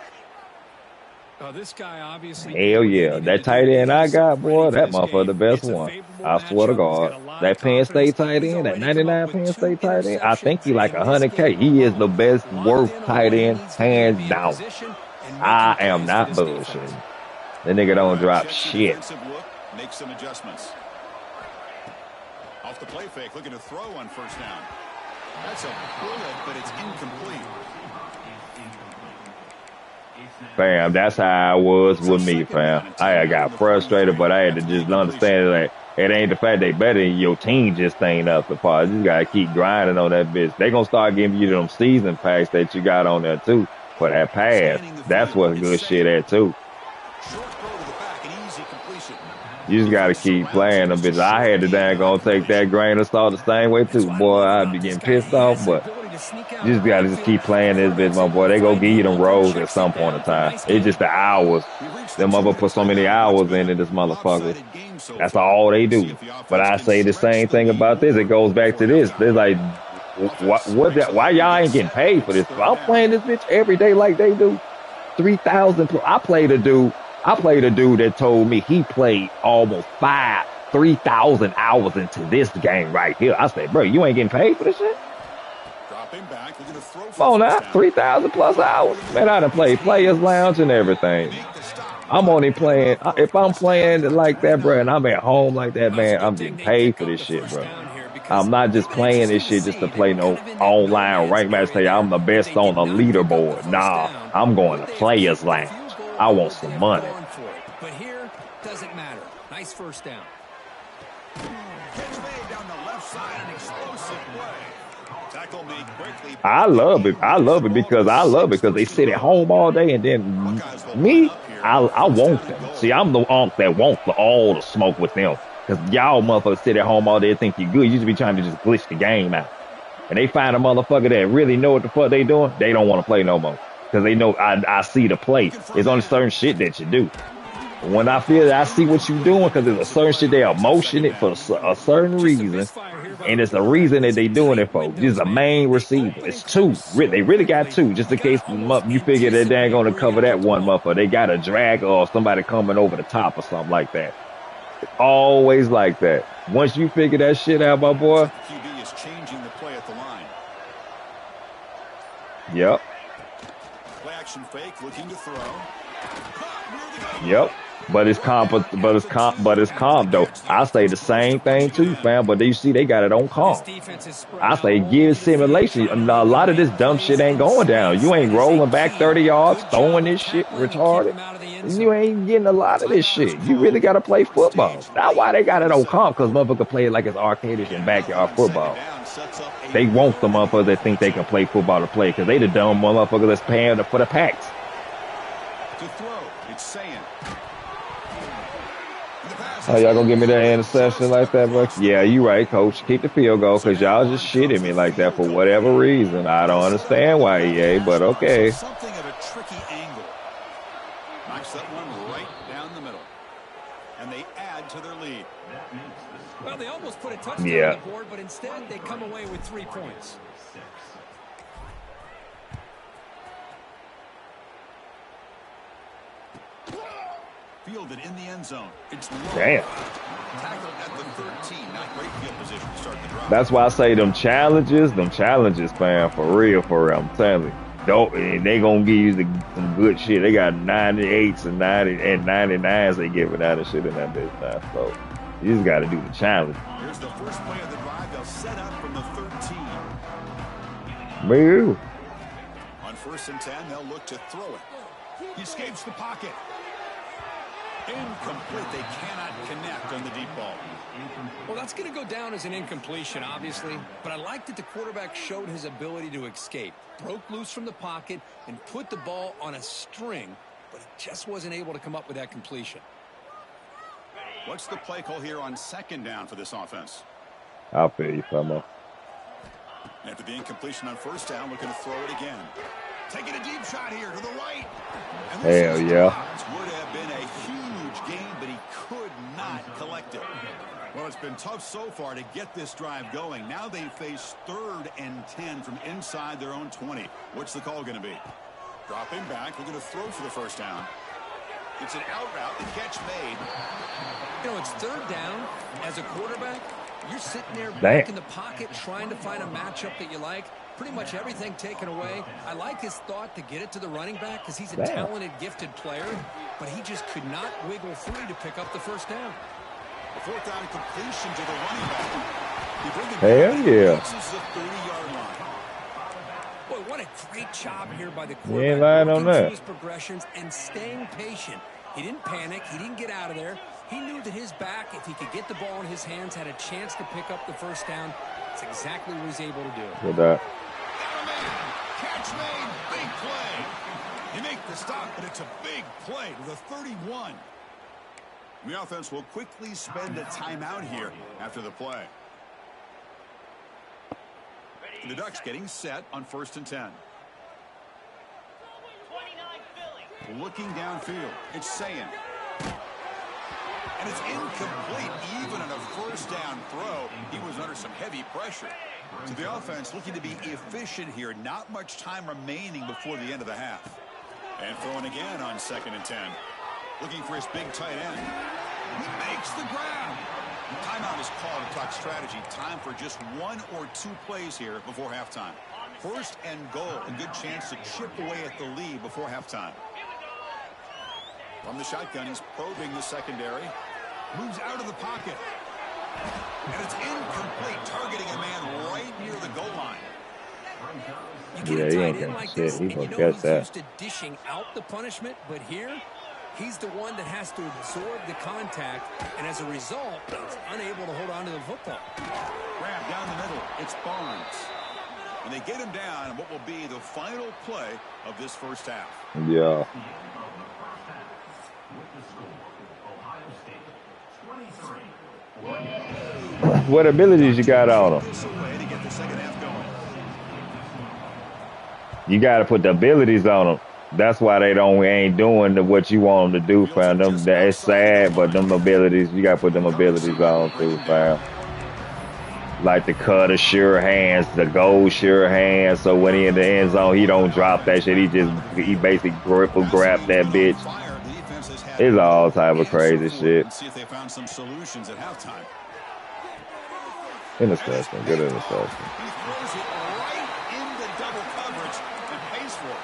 This guy obviously Hell yeah. That tight end I got, boy, that motherfucker the best one. I swear to God. That Penn State tight end, that 99 Penn State tight end, I think he like 100K. He is the best worth tight end, hands down. I am not bullshitting. The nigga don't drop shit. Look, make some adjustments. Off the play fake, looking to throw on first down. That's a bullet, but it's incomplete. Fam, that's how I was with me, fam. I got frustrated, but I had to just understand that it ain't the fact they better than your team just ain't up to par. You just gotta keep grinding on that bitch. They gonna start giving you them season packs that you got on there too for that pass. That's what's good shit at too. You just gotta keep playing them bitches. I had to dang gonna take that grain of salt the same way too, boy. I'd be getting pissed off, but sneak out. You just got to just keep playing this bitch, my boy. They go give you them rolls at some point in time. It's just the hours. Them mother put so many hours into this motherfucker. That's all they do. But I say the same thing about this. It goes back to this. They're like, why y'all ain't getting paid for this? I'm playing this bitch every day like they do. 3,000. I played a dude that told me he played almost 3,000 hours into this game right here. I said, bro, you ain't getting paid for this shit? Come on now, 3,000 plus hours. Man, I done played Players Lounge and everything. I'm only playing, if I'm playing like that, bro, and I'm at home like that, man, I'm getting paid for this shit, bro. I'm not just playing this shit just to play no online rank match. Tell you I'm the best on the leaderboard. Nah, I'm going to Players Lounge. I want some money. But here, doesn't matter. Nice first down. I love it because they sit at home all day, and then me, I want them. See, I'm the unk that wants all the smoke with them. Because y'all motherfuckers sit at home all day and think you're good. You just be trying to just glitch the game out. And they find a motherfucker that really know what the fuck they doing, they don't want to play no more. Because they know I see the play. There's only certain shit that you do. When I feel that I see what you doing, because there's a certain shit they are motion it for a certain reason. And it's the reason that they doing it for. This is a main receiver. It's two. They really got two. Just in case you figure that they ain't going to cover that one motherfucker. They got a drag or somebody coming over the top or something like that. It's always like that. Once you figure that shit out, my boy. QB is changing the play at the line. Yep. Play action fake, looking to throw. Yep. But it's comp though. I say the same thing too, fam. But you see, they got it on comp. I say give simulation. A lot of this dumb shit ain't going down. You ain't rolling back 30 yards, throwing this shit retarded. You ain't getting a lot of this shit. You really got to play football. That's why they got it on comp, because motherfucker play it like it's arcadish and backyard football. They want the motherfuckers that think they can play football to play, because they the dumb motherfuckers that's paying for the packs. To throw, it's saying. Oh, y'all gonna give me that interception like that, bro? Yeah, you right, coach. Keep the field goal, because y'all just shitting me like that for whatever reason. I don't understand why, EA, but okay. Something of a tricky angle. Knocks that one right down the middle. And they add to their lead. Well, they almost put a touchdown on the board, but instead they come away with 3 points. Fielded in the end zone. It's damn. Tackled at the 13. Not great field position to start the drive. That's why I say them challenges, fam, for real. I'm telling you. They gonna give you some good shit. They got 98s and 99s they giving out and shit in that bitch now. So you just gotta do the challenge. Here's the first play of the drive. They'll set up from the 13. Me. On 1st and 10, they'll look to throw it. He escapes the pocket. Incomplete. They cannot connect on the deep ball. Well, that's going to go down as an incompletion, obviously. But I like that the quarterback showed his ability to escape. Broke loose from the pocket and put the ball on a string. But he just wasn't able to come up with that completion. What's the play call here on 2nd down for this offense? I'll feel you, fella. After the incompletion on 1st down, looking to throw it again. Taking a deep shot here to the right. And hell yeah. Would have been a huge game, but he could not collect it. Well, it's been tough so far to get this drive going. Now they face 3rd and 10 from inside their own 20. What's the call going to be? Dropping back. We're going to throw for the 1st down. It's an out route. The catch made. You know, it's 3rd down. As a quarterback, you're sitting there back in the pocket trying to find a matchup that you like. Pretty much everything taken away. I like his thought to get it to the running back because he's a talented, gifted player, but he just could not wiggle free to pick up the 1st down. The 4th down completion to the running back. Hell yeah. This is the 30-yard line. Boy, what a great job here by the You quarterback. ain't lying on that. His progressions and staying patient. He didn't panic. He didn't get out of there. He knew that his back, if he could get the ball in his hands, had a chance to pick up the 1st down. That's exactly what he's able to do. With that. Catch made, big play. You make the stop, but it's a big play to the 31. The offense will quickly spend a timeout here after the play. The Ducks getting set on 1st and 10. Looking downfield. It's Sayan. And it's incomplete. Even on a first down throw, he was under some heavy pressure. So the offense looking to be efficient here. Not much time remaining before the end of the half. And throwing again on 2nd and 10. Looking for his big tight end. He makes the grab. Timeout is called to talk strategy. Time for just 1 or 2 plays here before halftime. 1st and goal. A good chance to chip away at the lead before halftime. From the shotgun, he's probing the secondary. Moves out of the pocket. And it's incomplete, targeting a man right near the goal line. You get a tight end like this, and you know he's used to dishing out the punishment, but here, he's the one that has to absorb the contact, and as a result, he's unable to hold on to the football. Grab down the middle. It's Barnes. And they get him down in what will be the final play of this first half. Yeah. What abilities you got on them? You got to put the abilities on them. That's why they ain't doing what you want them to do, fam. It's sad, but them abilities, you got to put them abilities on too, fam. Like the cut of sure hands, the goal sure hands. So when he in the end zone, he don't drop that shit. He basically grab that bitch. It's all type of crazy shit. See if they found some solutions at halftime. Interception, good interception. He throws it right into double coverage and pays for it.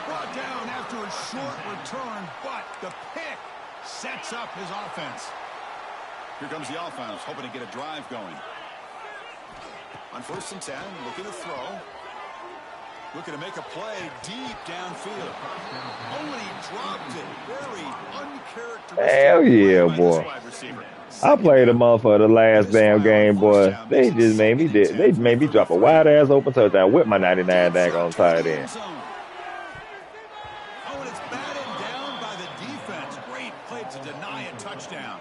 Brought down after a short return, but the pick sets up his offense. Here comes the offense, hoping to get a drive going. On 1st and 10, looking to throw. Looking to make a play deep downfield. Oh, and he dropped it. Very uncharacteristic. Hell yeah, boy. I played a motherfucker the last damn game, boy. They just made me drop a wide ass open touchdown with my 99 daggone tight end. Oh, and it's batted down by the defense. Great play to deny a touchdown.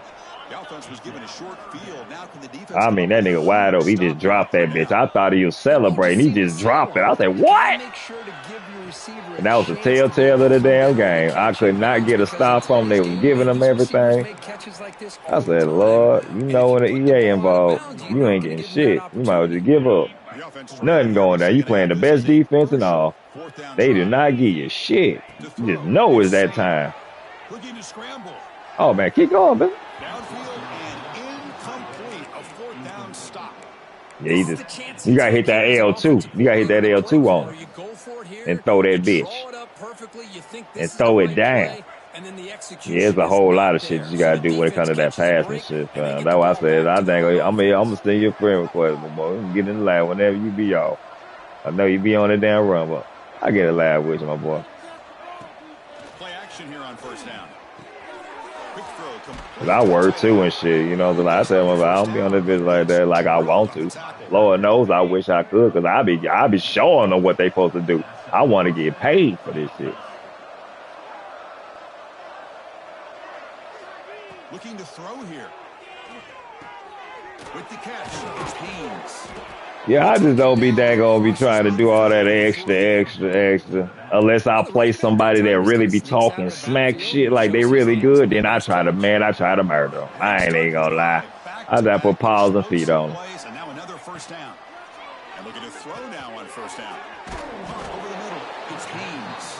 The offense was given a short field. Now can the defense? I mean, that nigga wide open. He just dropped that bitch. I thought he was celebrating. He just dropped it. I said, what? And that was the telltale of the damn game. I could not get a stop on him. They was giving him everything. I said, Lord, you know when the EA involved, you ain't getting shit. You might as well just give up. Nothing going down. You playing the best defense and all. They do not give you shit. You just know it's that time. Oh, man, keep going, man. Yeah, you gotta hit that L2. You gotta hit that L2 on him. And throw that bitch. And throw it down. Yeah, it's a whole lot of shit you gotta do when it comes to that passing shit, fam. That's why I said I'm gonna send you a friend request, my boy. Get in the lab whenever you be off. I know you be on the damn run, but I get a lab with you, my boy. Play action here on 1st down. Cause I work too and shit, you know. So like I said, I don't be on this bitch like that, like I want to. Lord knows, I wish I could, cause I be showing them what they supposed to do. I want to get paid for this shit. Looking to throw here. With the catch, it's Haynes. Yeah, I just don't be daggone be trying to do all that extra. Unless I play somebody that really be talking smack shit like they really good, then I try to murder them. I ain't gonna lie. I gotta put paws and feet on them. And now another 1st down. And looking to throw now on 1st down. Over the middle, it's Haynes.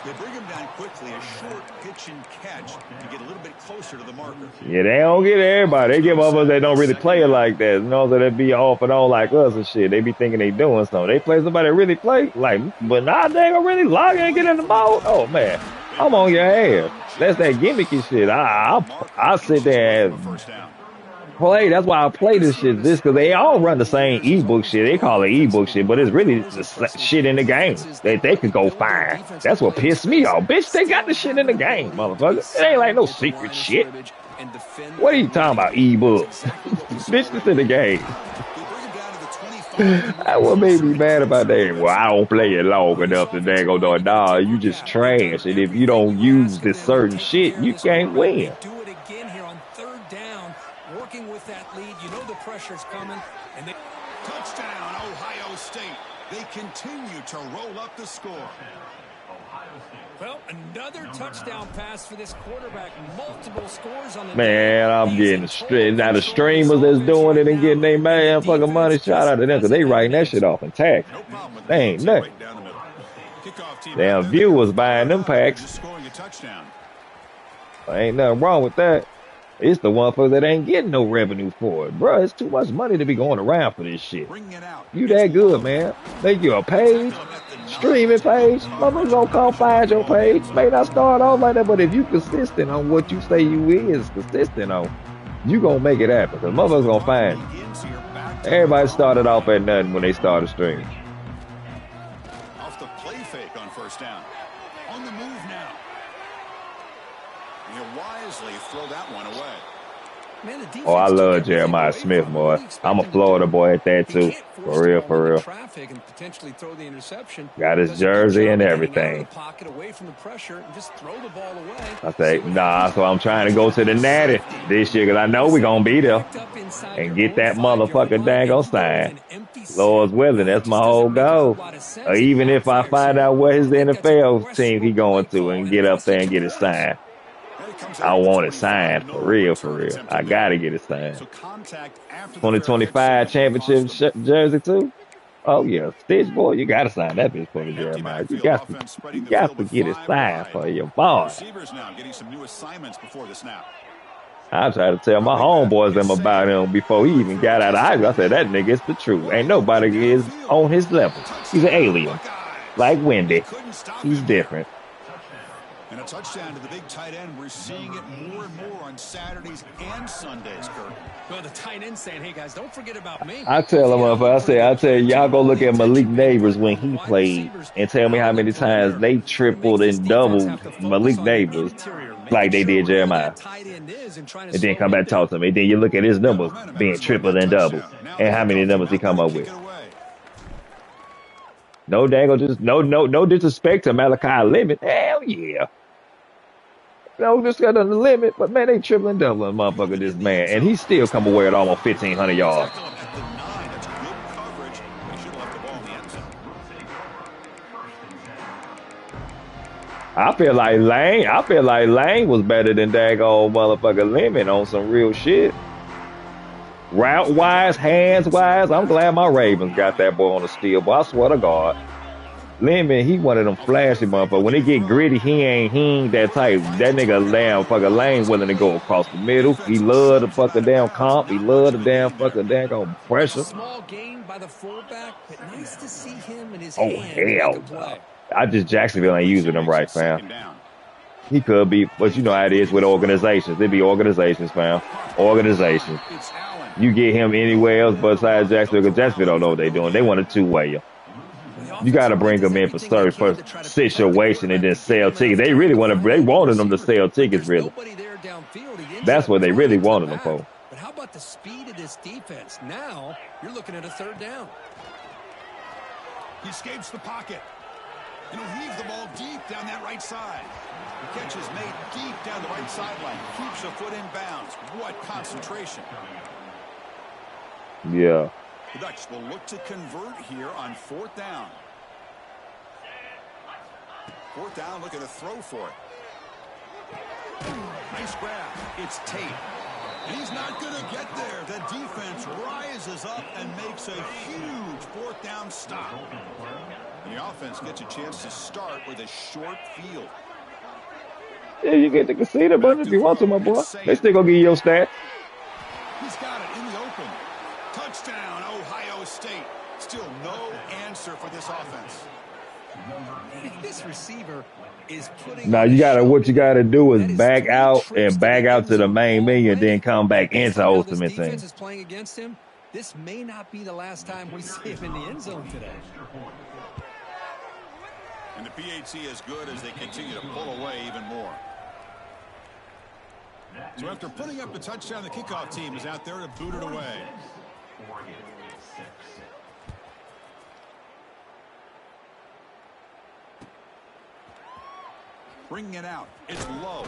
They bring him down quickly, a short pitch and catch to get a little bit closer to the marker. Yeah, they don't get everybody. They give others that don't really play it like that. You know, so they be off and on like us and shit. They be thinking they doing something. They play somebody that really play like, but now they ain't gonna really log in and get in the mode. Oh man, I'm on your ass. That's that gimmicky shit. I sit there and play. That's why I play this shit. This because they all run the same ebook shit. They call it ebook shit, but it's really the shit in the game that they could go find. That's what pissed me off, bitch. They got the shit in the game, motherfucker. It ain't like no secret shit. What are you talking about, ebooks? Bitch, it's in the game. That's what made me mad about that. Well, I don't play it long enough to go no, nah, you just trash. And if you don't use this certain shit, you can't win. Do it again here on 3rd down. Working with that lead, you know the pressure's coming. And Touchdown, Ohio State. They continue to roll up the score. Well, another touchdown pass for this quarterback. Multiple scores on the Man, day. I'm He's getting in straight. Now total the control of this streamers that's offense doing right it and now, getting their and the man fucking money. defense Shout just out to them because they doesn't have writing an that shit answer. off in tax. No problem with They the ain't PAT nothing. right down the middle. Kickoff team Damn out there, viewers they're buying them fired up after packs. just scoring a touchdown. Ain't nothing wrong with that. It's the one for that ain't getting no revenue for it, bro. It's too much money to be going around for this shit. Bringing it out. You It's that good, low. man. Make you a They tackle page, him at the 9. streaming It's a good page. coverage. Motherfuckers gonna come They should find let the your ball in the page. end May zone. not start off like that, but if you consistent on what you say you is consistent on, you gonna make it happen. Cause motherfuckers gonna find you. Begins here, back to Everybody the started throw. off at nothing when they started streaming. Off the play fake on first down. On the move now. And he'll wisely throw that one away. Man, the defense Oh, I took love everything Jeremiah away Smith, from him. What boy. do you expect I'm a him to Florida do? boy at that He too. can't force For the real, ball for into real. traffic and potentially throw the interception. Got his Does a good jersey job and of getting out of everything. the pocket, away from the pressure, and just throw the ball away. I See say, what nah, happens. so I'm trying to go to the Natty Safety. this year because I know Listen, we're going to be there backed up inside and your get own that 5-yard motherfucking line, dang and on you go with sign. an empty set. Lord's willing, It that's my just whole doesn't make a whole goal. lot of sense. Or It even if I backfires find here. out what his I think that's a NFL team he questionable going play to call, and and get it's up going to there set and you get it points. signed. And he comes I out at the want it 25. signed No for real, for return real. attempt I in there. got to get it signed. So contact after the fair catch, so 2025 that's going to cost championship them. jersey too? Oh yeah, Stitch boy, you gotta sign that bitch for me, Empty Jeremiah. backfield, offense You spreading the got field to with get it 5 signed wide. for your The boy. receivers now getting some new assignments before the snap. I try to tell my Dropping back, homeboys it's them about second. him before he Going even for it, got out of high testing school. I the said that middle. nigga is the truth. Ain't Wide open nobody is downfield. on his level. He's an Touchdown, alien, Buckeyes. like They Wendy. couldn't stop He's him there. different. And a touchdown to the big tight end. We're seeing it more and more on Saturdays and Sundays, Kirk. Well, the tight end saying, hey, guys, don't forget about me. I tell him, I tell y'all go look at Malik Neighbors when he Wide played receivers and tell me out how on the many times perimeter. they Kind of makes tripled this and defense doubled have to focus Malik on the Neighbors interior, making like they sure did where Jeremiah. that tight end is and trying to And then slow come him back and talk down. to me. Then you look at his Got numbers momentum being after scoring tripled that and doubled. touchdown. Now the And how many kickoff team numbers he out there come to up kick with. it away. No dangle, just no disrespect to Malachi Limit. Hell yeah. No, just got on the limit, but man, they tripling doubling motherfucker this In the man. end And he zone. still come away at almost 1,500 yards. Tackle him at the 9. That's good coverage. They should have left the ball in the end zone. I feel like Lane was better than daggone motherfucker Limit on some real shit. Route wise, hands wise, I'm glad my Ravens got that boy on the steal, but I swear to God. Lemon, he one of them flashy motherfuckers. When they get gritty, he ain't that type. That nigga damn fucking Lane willing to go across the middle. He Defense love the shoves him fucking out of damn bounds. comp. He Not much love the of a damn gain there. fucking damn pressure. Small gain by the fullback, but nice to see him and his Oh hands make a hell no. play. I just Jacksonville ain't using them right, fam. Second down. He could be, but you know how it is with organizations. They be organizations, fam. Organizations. It's Allen. You get him anywhere else besides Jacksonville, because Jacksonville don't know what they doing. They want a two-way. You got to bring them in for certain for situation and then sell tickets. They really they wanted them to sell tickets, really. That's what they really wanted them for. But how about the speed of this defense? Now you're looking at a third down. He escapes the pocket. And he'll heave the ball deep down that right side. The catch is made deep down the right sideline. Keeps a foot in bounds. What concentration. Yeah. The Ducks will look to convert here on fourth down. Fourth down, looking to throw for it. Nice grab. It's Tate. And he's not going to get there. The defense rises up and makes a huge fourth down stop. And the offense gets a chance to start with a short field. Yeah, you get the casino, but if you want to, my boy. They still gonna give you your stats. He's got it in the open. Touchdown, Ohio State. Still no answer for this offense. If this receiver is putting Now what you gotta do is back out and back out to the main menu and then come back into Ultimate Team. Defense is playing against him. This may not be the last time we see him in the end zone today. And the PAT is good as they continue to pull away even more. So after putting up the touchdown, the kickoff team is out there to boot it away. Bringing it out. It's low.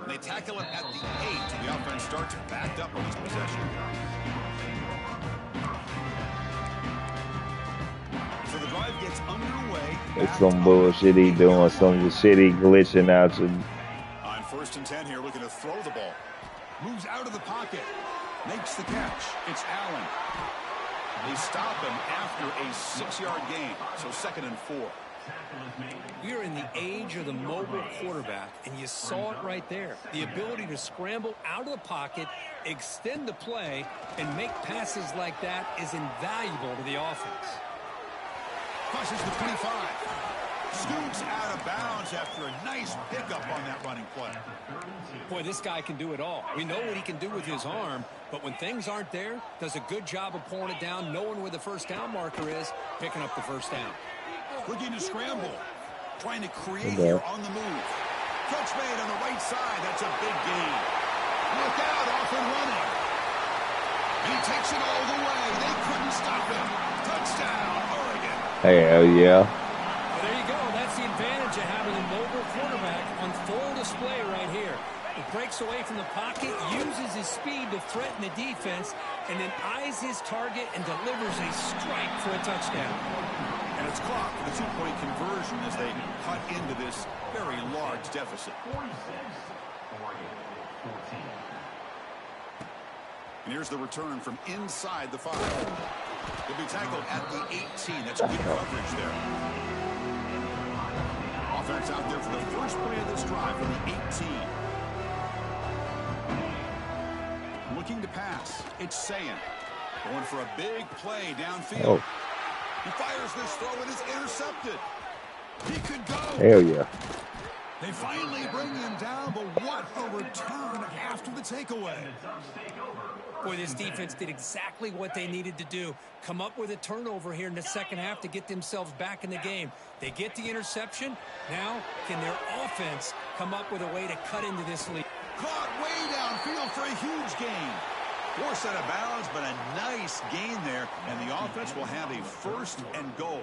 And they tackle him at the 8. The offense starts backed up on this possession. gets underway. It's some bullshit he doing, some shit he glitching out. On 1st and 10 here, looking to throw the ball. Moves out of the pocket. Makes the catch. It's Allen. They stop him after a 6-yard gain. So 2nd and 4. We are in the age of the mobile quarterback, and you saw it right there. The ability to scramble out of the pocket, extend the play, and make passes like that is invaluable to the offense. Crosses the 25. Scoots out of bounds after a nice pickup on that running play. Boy, this guy can do it all. We know what he can do with his arm, but when things aren't there, does a good job of pulling it down, knowing where the first down marker is, picking up the first down. Looking to scramble. Trying to create here on the move. Catch made on the right side. That's a big gain. Look out, off and running. And he takes it all the way. They couldn't stop him. Touchdown, Oregon. Hell yeah. Well, there you go. That's the advantage of having a mobile quarterback on full display right here. He breaks away from the pocket, uses his speed to threaten the defense, and then eyes his target and delivers a strike for a touchdown. And it's clocked for the 2-point conversion as they cut into this very large deficit. 46, Oregon, 14. And here's the return from inside the 5. He'll be tackled at the 18. That's good coverage there. Offense out there for the first play of this drive from the 18. Looking to pass. It's Sayan. Going for a big play downfield. Oh. He fires this throw and is intercepted. He could go. Hell yeah. They finally bring him down, but what a return after the takeaway. Boy, this defense did exactly what they needed to do. Come up with a turnover here in the second half to get themselves back in the game. They get the interception. Now, can their offense come up with a way to cut into this lead? Caught way downfield for a huge gain. Forced out of bounds, but a nice gain there, and the offense will have a 1st and goal.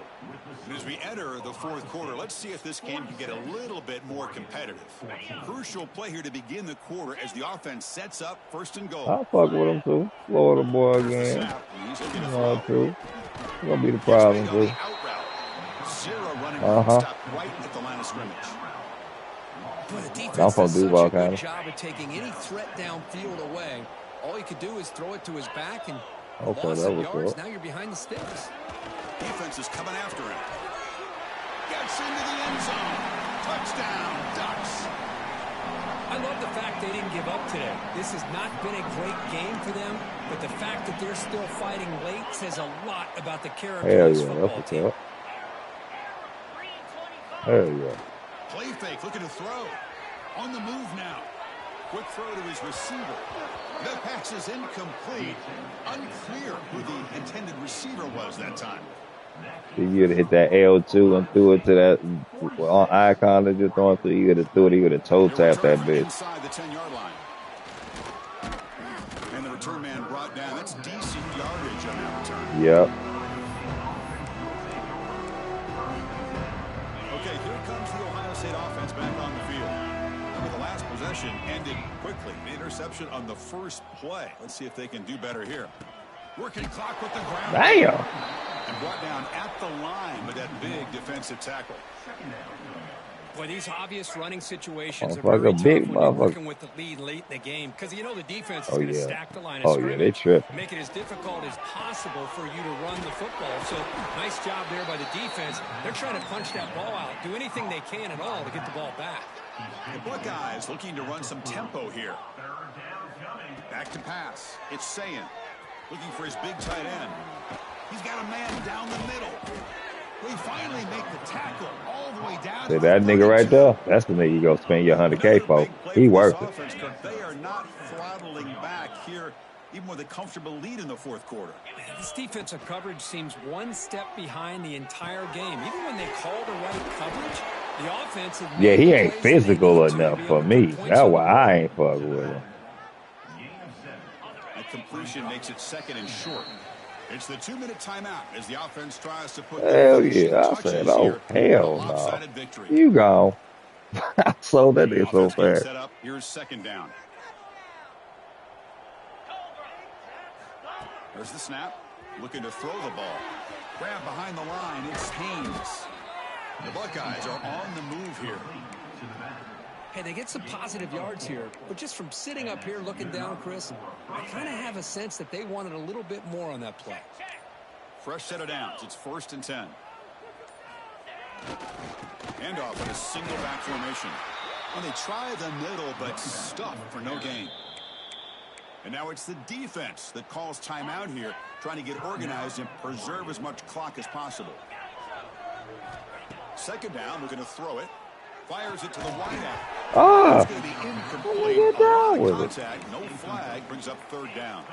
And as we enter the 4th quarter, let's see if this game can get a little bit more competitive. Crucial play here to begin the quarter as the offense sets up 1st and goal. I'll fuck with him too. Florida boy again. Too. It's gonna be the problem too. Zero running stop right at the line of scrimmage. Boy, the defense does such a good job of taking any threat downfield away. All you could do is throw it to his back and lost some yards. Now you're behind the sticks. Defense is coming after him. Gets into the end zone. Touchdown, Ducks. I love the fact they didn't give up today. This has not been a great game for them, but the fact that they're still fighting late says a lot about the character of this football team. Hell yeah. Play fake, looking to throw. On the move now. Quick throw to his receiver. The pass is incomplete. Unclear who the intended receiver was that time. He would have hit that L2 and threw it to that icon that just throwing through. He would have threw it. He would have toe tapped that bitch. Inside the 10-yard line. And the return man brought down. That's decent yardage on that return. Yep. Okay, here comes the Ohio State offense back on the field. The last possession ended quickly. The interception on the first play. Let's see if they can do better here. Working clock with the ground. Damn. And brought down at the line with that big defensive tackle. Boy, these obvious running situations are like very a tough big when you're working with the lead late in the game. Because you know the defense is going to stack the line of scrimmage. They tripping. Make it as difficult as possible for you to run the football. So, nice job there by the defense. They're trying to punch that ball out. Do anything they can at all to get the ball back. The Buckeyes looking to run some tempo here. Back to pass. It's Sayan. Looking for his big tight end. He's got a man down the middle. We finally make the tackle all the way down. See that nigga right there? That's the nigga you go spend your $100K for. He worth it. They are not throttling back here, even with a comfortable lead in the 4th quarter. This defensive coverage seems one step behind the entire game. Even when they call the right coverage, the offense is... Yeah, he ain't physical enough for me. That's why I ain't fucking with him. That completion makes it 2nd and short. It's the 2-minute timeout as the offense tries to put... Hell yeah. I said, oh, hell no. You gone. I sold that nigga so fast. Set up. Here's 2nd down. There's the snap. Looking to throw the ball. Grab behind the line. It's Haynes. The Buckeyes are on the move here. Hey, they get some positive yards here, but just from sitting up here looking down, Chris, I kind of have a sense that they wanted a little bit more on that play. Fresh set of downs. It's 1st and 10. Handoff in a single back formation. Well, they try the middle, but stuff for no gain. And now it's the defense that calls timeout here, trying to get organized and preserve as much clock as possible. 2nd down, we're going to throw it. Fires it to the wideout. It's going to be incomplete. A lot of contact, no flag, brings up 3rd down.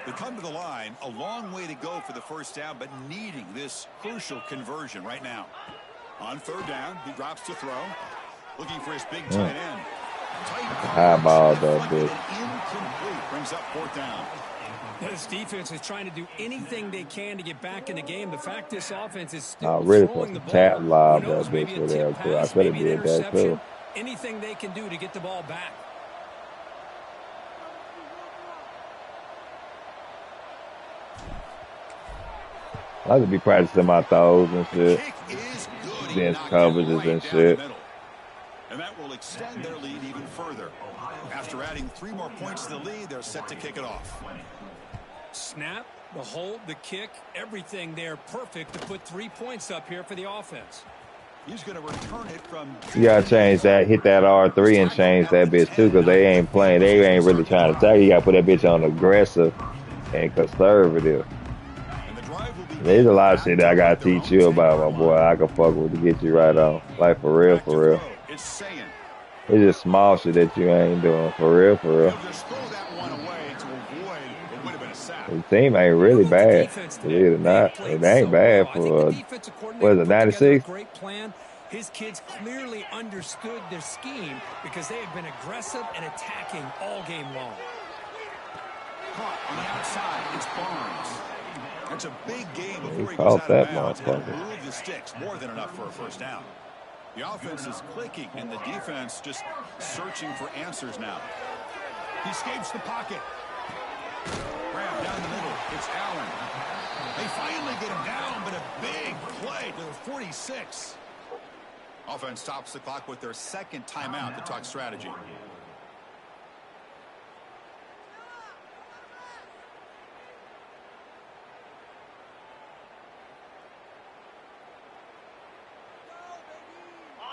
They come to the line, a long way to go for the 1st down, but needing this crucial conversion right now. On 3rd down, he drops to throw. Looking for his big tight end. High ball, though, bitch. Incomplete, brings up 4th down. This defense is trying to do anything they can to get back in the game. The fact this offense is still Really throwing the supposed to ball. tap lob Who that knows, maybe bitch a with tip that too. I pass, could have maybe an did that too. interception. Anything they can do to get the ball back. I like to be practicing my throws and shit. Kick is good. Against He knocked it coverages right and down shit. the middle. And that will extend their lead even further. After adding 3 more points to the lead, they're set to kick it off. Snap, the hold, the kick, everything there perfect to put 3 points up here for the offense. He's going to return it from... You gotta change that, hit that R3 and change that bitch too, because they ain't playing. They ain't really trying to attack. You gotta put that bitch on aggressive and conservative. And the drive will be... There's a lot of shit that I gotta teach you about, my boy. I can fuck with to get you right on. Like, for real, for real. It's saying. It's just small shit that you ain't doing. For real, for real. He'll just throw that one away to avoid what would have been a sack. The team ain't really bad, believe it or not. It ain't bad for, what is it, 96? Great plan. His kids clearly understood their scheme because they have been aggressive and attacking all game long. Caught on the outside. It's Barnes. That's a big game before he goes caught out that of bounds. And motherfucker. move the sticks. More than enough for a 1st down. The offense is clicking, and the defense just searching for answers now. He escapes the pocket. Grab down the middle. It's Allen. They finally get him down, but a big play to the 46. Offense stops the clock with their 2nd timeout to talk strategy.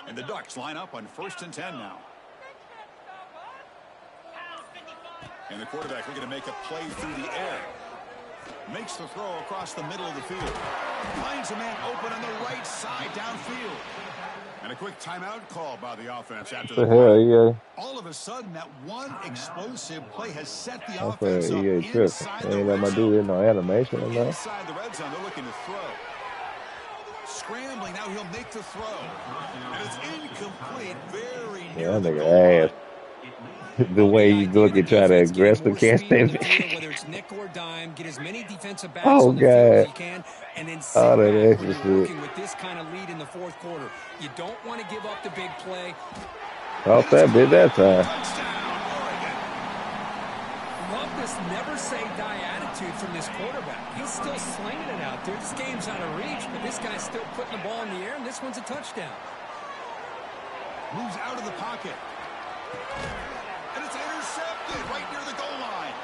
And the Ducks line up on 1st and 10 now. And the quarterback looking to make a play through the air. Makes the throw across the middle of the field. Finds a man open on the right side downfield. And a quick timeout call by the offense after the hell, yeah. All of a sudden, that one explosive play has set the I offense said, up EA trip. inside They the ain't let red my zone. dude no animation or nothing. Inside the red zone, they're looking to throw. Scrambling, now he'll make the throw. And it's incomplete, very near That the goal nigga ass. line. The way you look and try to aggressive catch that Whether it's nick or dime, get as many defensive backs Oh, on the field as God. you can, and then sit All that back when extra you're shit. working with this kind of lead in the 4th quarter. You don't want to give up the big play. Off that bit that time. Touchdown, Oregon. Love this never say die attitude from this quarterback. He's still slinging it out there. This game's out of reach, but this guy's still putting the ball in the air, and this one's a touchdown. Moves out of the pocket. And it's intercepted right near the goal line.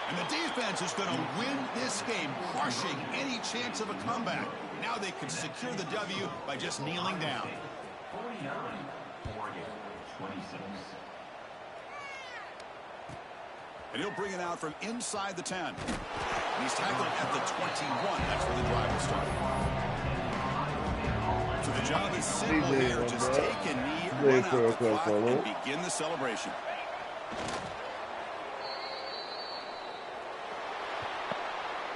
And the defense is going to win this game, crushing any chance of a comeback. Now they can secure the W by just kneeling down. 49, Oregon, 26. And he'll bring it out from inside the 10. And he's tackled at the 21. That's where the drive will start. So the job is simple here. Just take a knee, run out the clock, and begin the celebration.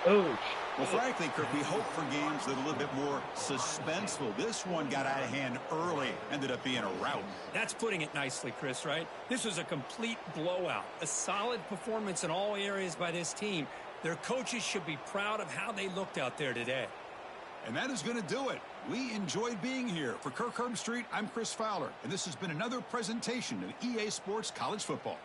Oh, Well, frankly, Kirk, we hope for games that are a little bit more suspenseful. This one got out of hand early, ended up being a rout. That's putting it nicely, Chris, right? This was a complete blowout. A solid performance in all areas by this team. Their coaches should be proud of how they looked out there today. And that is going to do it. We enjoyed being here. For Kirk Herbstreit, I'm Chris Fowler, and this has been another presentation of EA Sports College Football.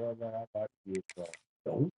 Well, man, I'm about to get some.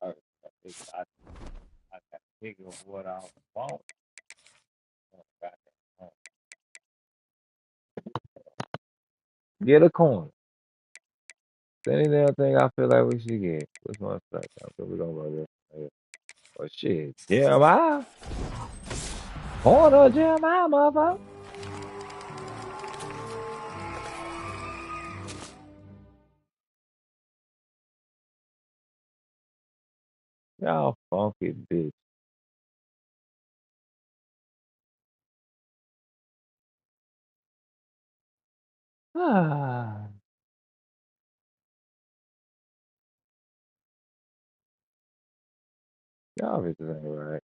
I, I, I got to figure what I want. Get a corner. Any damn thing I feel like we should get. Which one strike? So we're gonna go this. Oh shit. Jeremiah. Corner Jeremiah, motherfucker. Y'all funky bitch. Ah, y'all bitches ain't right.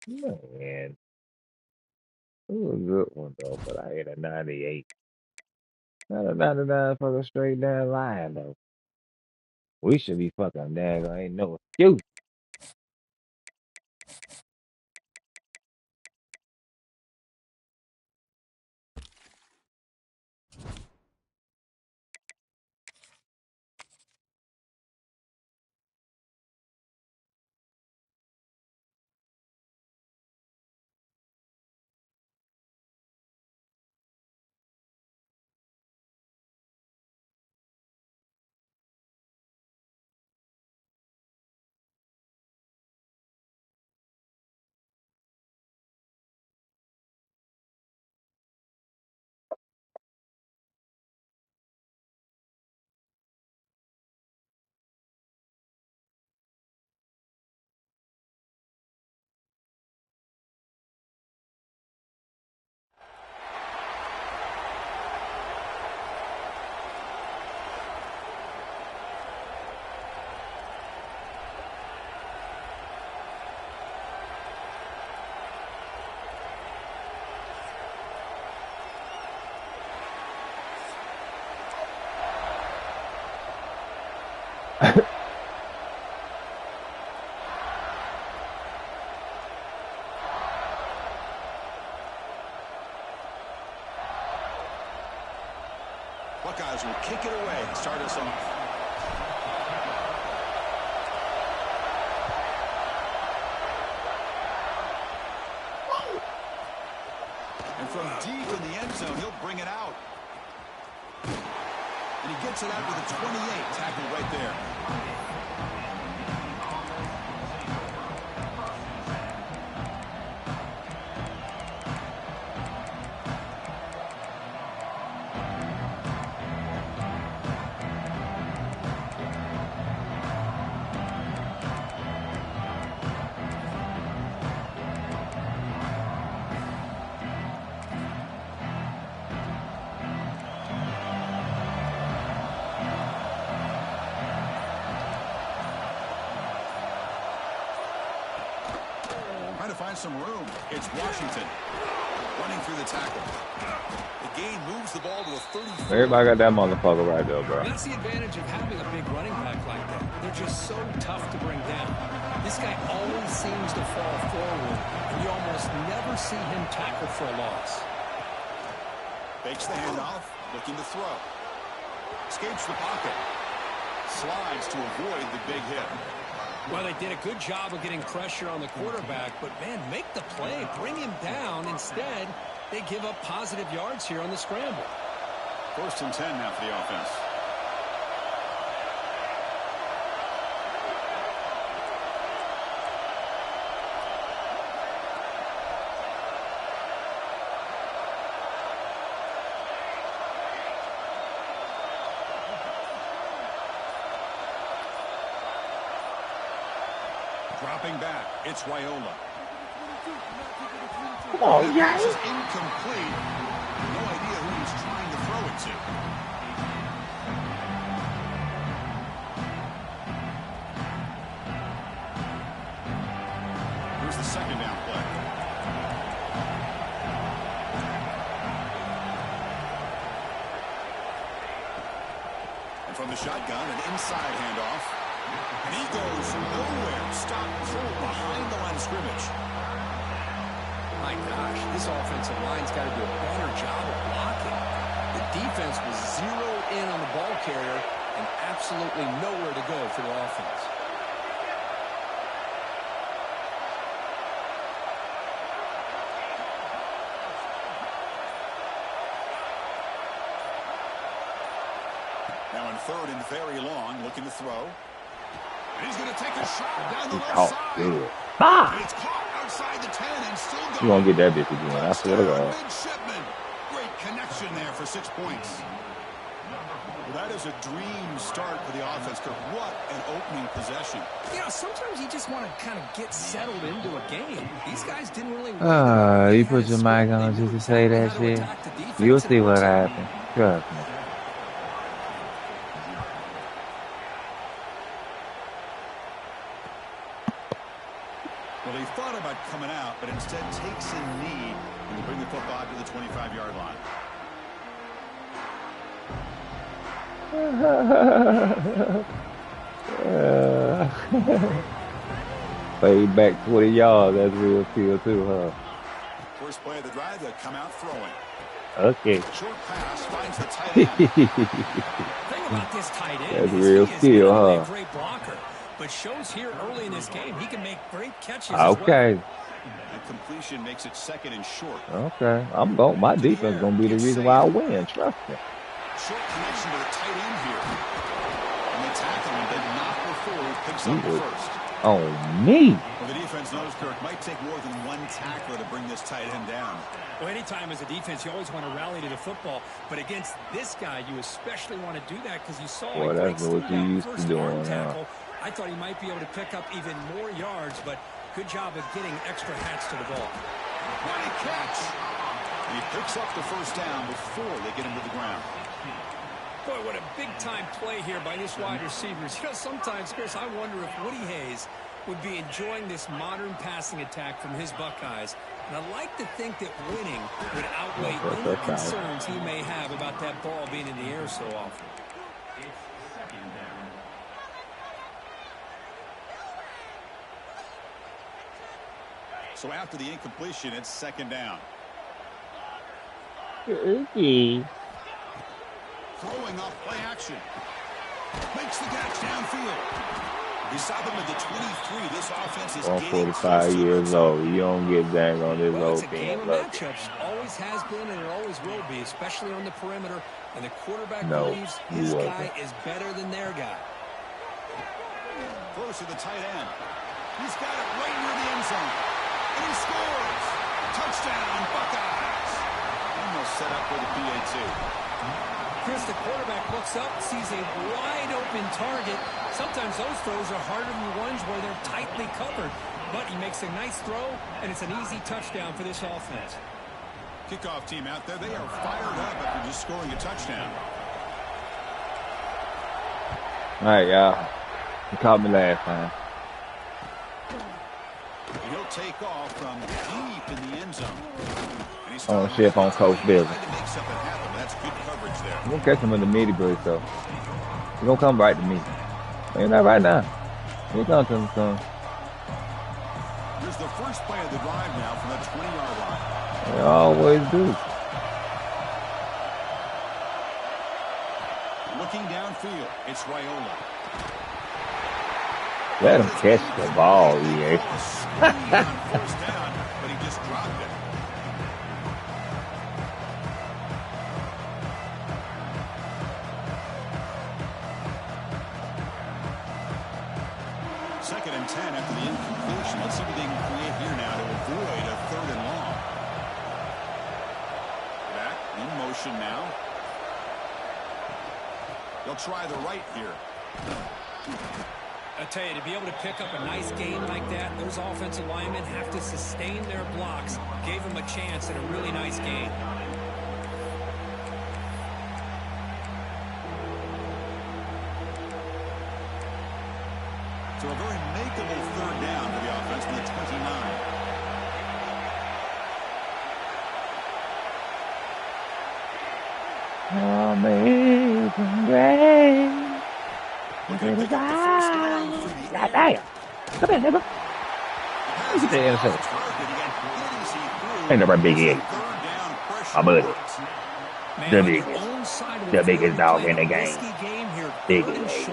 Man, it was a good one though, but I hit a 98. Not a 99 for the straight down line though. We should be fucking daggone. Ain't no excuse. Buckeyes will kick it away and start us off. And from deep in the end zone, he'll bring it out. And he gets it out to the 28, tackled right there. Trying to find some room. It's Washington running through the tackle. The game moves the ball to a 34. Everybody got that motherfucker right there, bro. That's the advantage of having a big running back like that. They're just so tough to bring down. This guy always seems to fall forward, and you almost never see him tackle for a loss. Fakes the handoff, looking to throw. Escapes the pocket. Slides to avoid the big hit. Well, they did a good job of getting pressure on the quarterback, but, man, make the play. Bring him down. Instead, they give up positive yards here on the scramble. 1st and 10 now for the offense. Dropping back, it's Raiola. Come on, This is incomplete. No idea who he's trying to throw it to. Here's the 2nd down play. And from the shotgun, an inside handoff. And he goes nowhere. Stop pulled behind the line of scrimmage. My gosh, this offensive line's got to do a better job of blocking. The defense was zeroed in on the ball carrier and absolutely nowhere to go for the offense. Now in 3rd and very long, looking to throw. And he's going to take a shot down the left Oh, side. good. And it's caught outside the 10 and still going. You gonna get that bitch again. I swear to God. Midshipman. Great connection there for 6 points. Well, that is a dream start for the offense, Kirk. What an opening possession. You know, sometimes you just want to kind of get settled into a game. These guys didn't really... You put your mic on just to say that shit. You'll see what happens. Trust me. Well, he thought about coming out, line. Fade back 20 yards. That's real skill too, huh? First play of the drive, they'll come out throwing. Okay. Short pass finds the tight end. Thing about this tight end That's is real he is skill, not only a huh? great blocker, but shows here early in this game he can make great catches Okay. as well. And completion makes it second and short. Okay. My defense gonna be the reason why I win. Trust me. Short connection to the tight end here. And they tackle him, but not before he picks up the first. On me. Well, the defense knows, Kirk, might take more than one tackler to bring this tight end down. Well, anytime as a defense, you always want to rally to the football. But against this guy, you especially want to do that because you saw Boy, he breaks that's what through you that used to first doing, arm huh? tackle. I thought he might be able to pick up even more yards, but good job of getting extra hats to the ball. What a catch! And he picks up the first down before they get him to the ground. Boy, what a big-time play here by this wide receivers. You know, sometimes, Chris, I wonder if Woody Hayes would be enjoying this modern passing attack from his Buckeyes. And I like to think that winning would outweigh any concerns he may have about that ball being in the air so often. So after the incompletion, it's second down. Okay. Throwing off play action. Makes the catch downfield. Beside them at the 23, this offense is getting 45 years old. You don't get dang on this Well, old it's a game thing. of matchups. Always has been and it always will be, especially on the perimeter. And the quarterback No, believes he his wasn't. guy is better than their guy. Throws to the tight end. He's got it right near the end zone. And he scores. Touchdown, Buckeyes. And they'll set up for the PAT. Chris, the quarterback looks up, sees a wide-open target. Sometimes those throws are harder than ones where they're tightly covered. But he makes a nice throw, and it's an easy touchdown for this offense. Kickoff team out there. They are fired up after just scoring a touchdown. All right, y'all. You caught me last time. And he'll take off from deep in the end zone. And he's Oh, shit, on Coach Billy. trying to make something happen. That's good coverage there. I'm gonna catch him in the meaty bird, so he's gonna come right to me. Ain't that right now? He gonna come, son. Here's the first play of the drive now from the 20-yard line. They always do. Looking downfield, it's Raiola. Let him catch the ball, EA. First down, but he just dropped it. Second and 10 after the incompletion. Let's see what they can create here now to avoid a third and long. Back in motion now. They'll try the right here. I tell you, to be able to pick up a nice game like that, those offensive linemen have to sustain their blocks. Gave them a chance at a really nice game. So a very makeable third down for the offense from the 29. Amazing grace. Looking to pick up the first down through the air. Damn. Come here, nigga. Look at the interception. Ain't nobody big head. My buddy. The biggest. The biggest dog in the game. Biggest.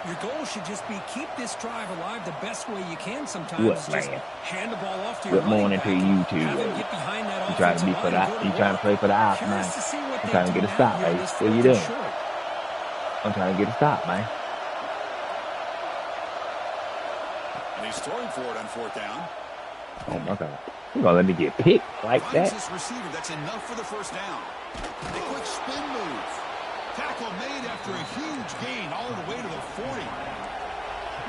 Your goal should just be keep this drive alive the best way you can sometimes. What, just man? hand the ball off to your Good morning to you, too. Have him get behind that You trying to be for offensive line the, and you go to trying to work. play for the ops, man. Curious to see what I'm they trying to do get a now stop, here in man. this What you fourth and doing? short. I'm trying to get a stop, man. And he's throwing for it on fourth down. Oh, my God. You gonna let me get picked like Finds that? this receiver. That's enough for the first down. A quick spin move. Tackle made after a huge gain all the way to the 40.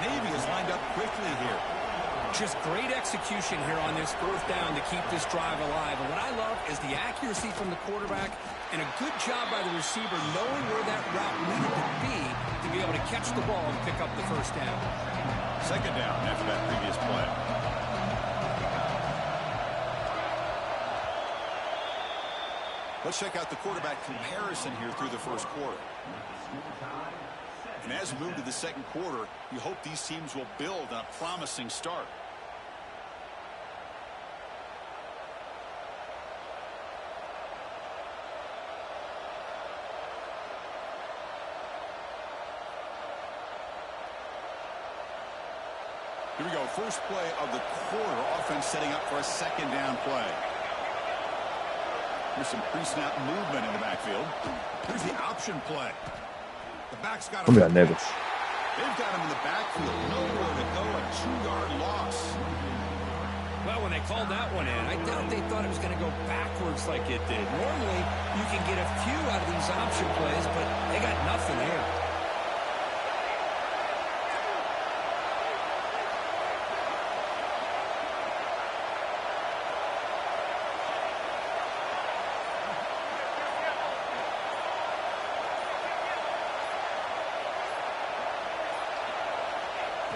Navy is lined up quickly here. Just great execution here on this fourth down to keep this drive alive. And what I love is the accuracy from the quarterback and a good job by the receiver knowing where that route needed to be able to catch the ball and pick up the first down. Second down after that previous play. Let's check out the quarterback comparison here through the first quarter. And as we move to the second quarter, you hope these teams will build on a promising start. Here we go. First play of the quarter. Offense setting up for a second down play. Here's some pre-snap movement in the backfield. Here's the option play. The back's got him. They've got him in the backfield. Nowhere to go. A 2-yard loss. Well, when they called that one in, I doubt they thought it was going to go backwards like it did. Normally, you can get a few out of these option plays, but they got nothing here.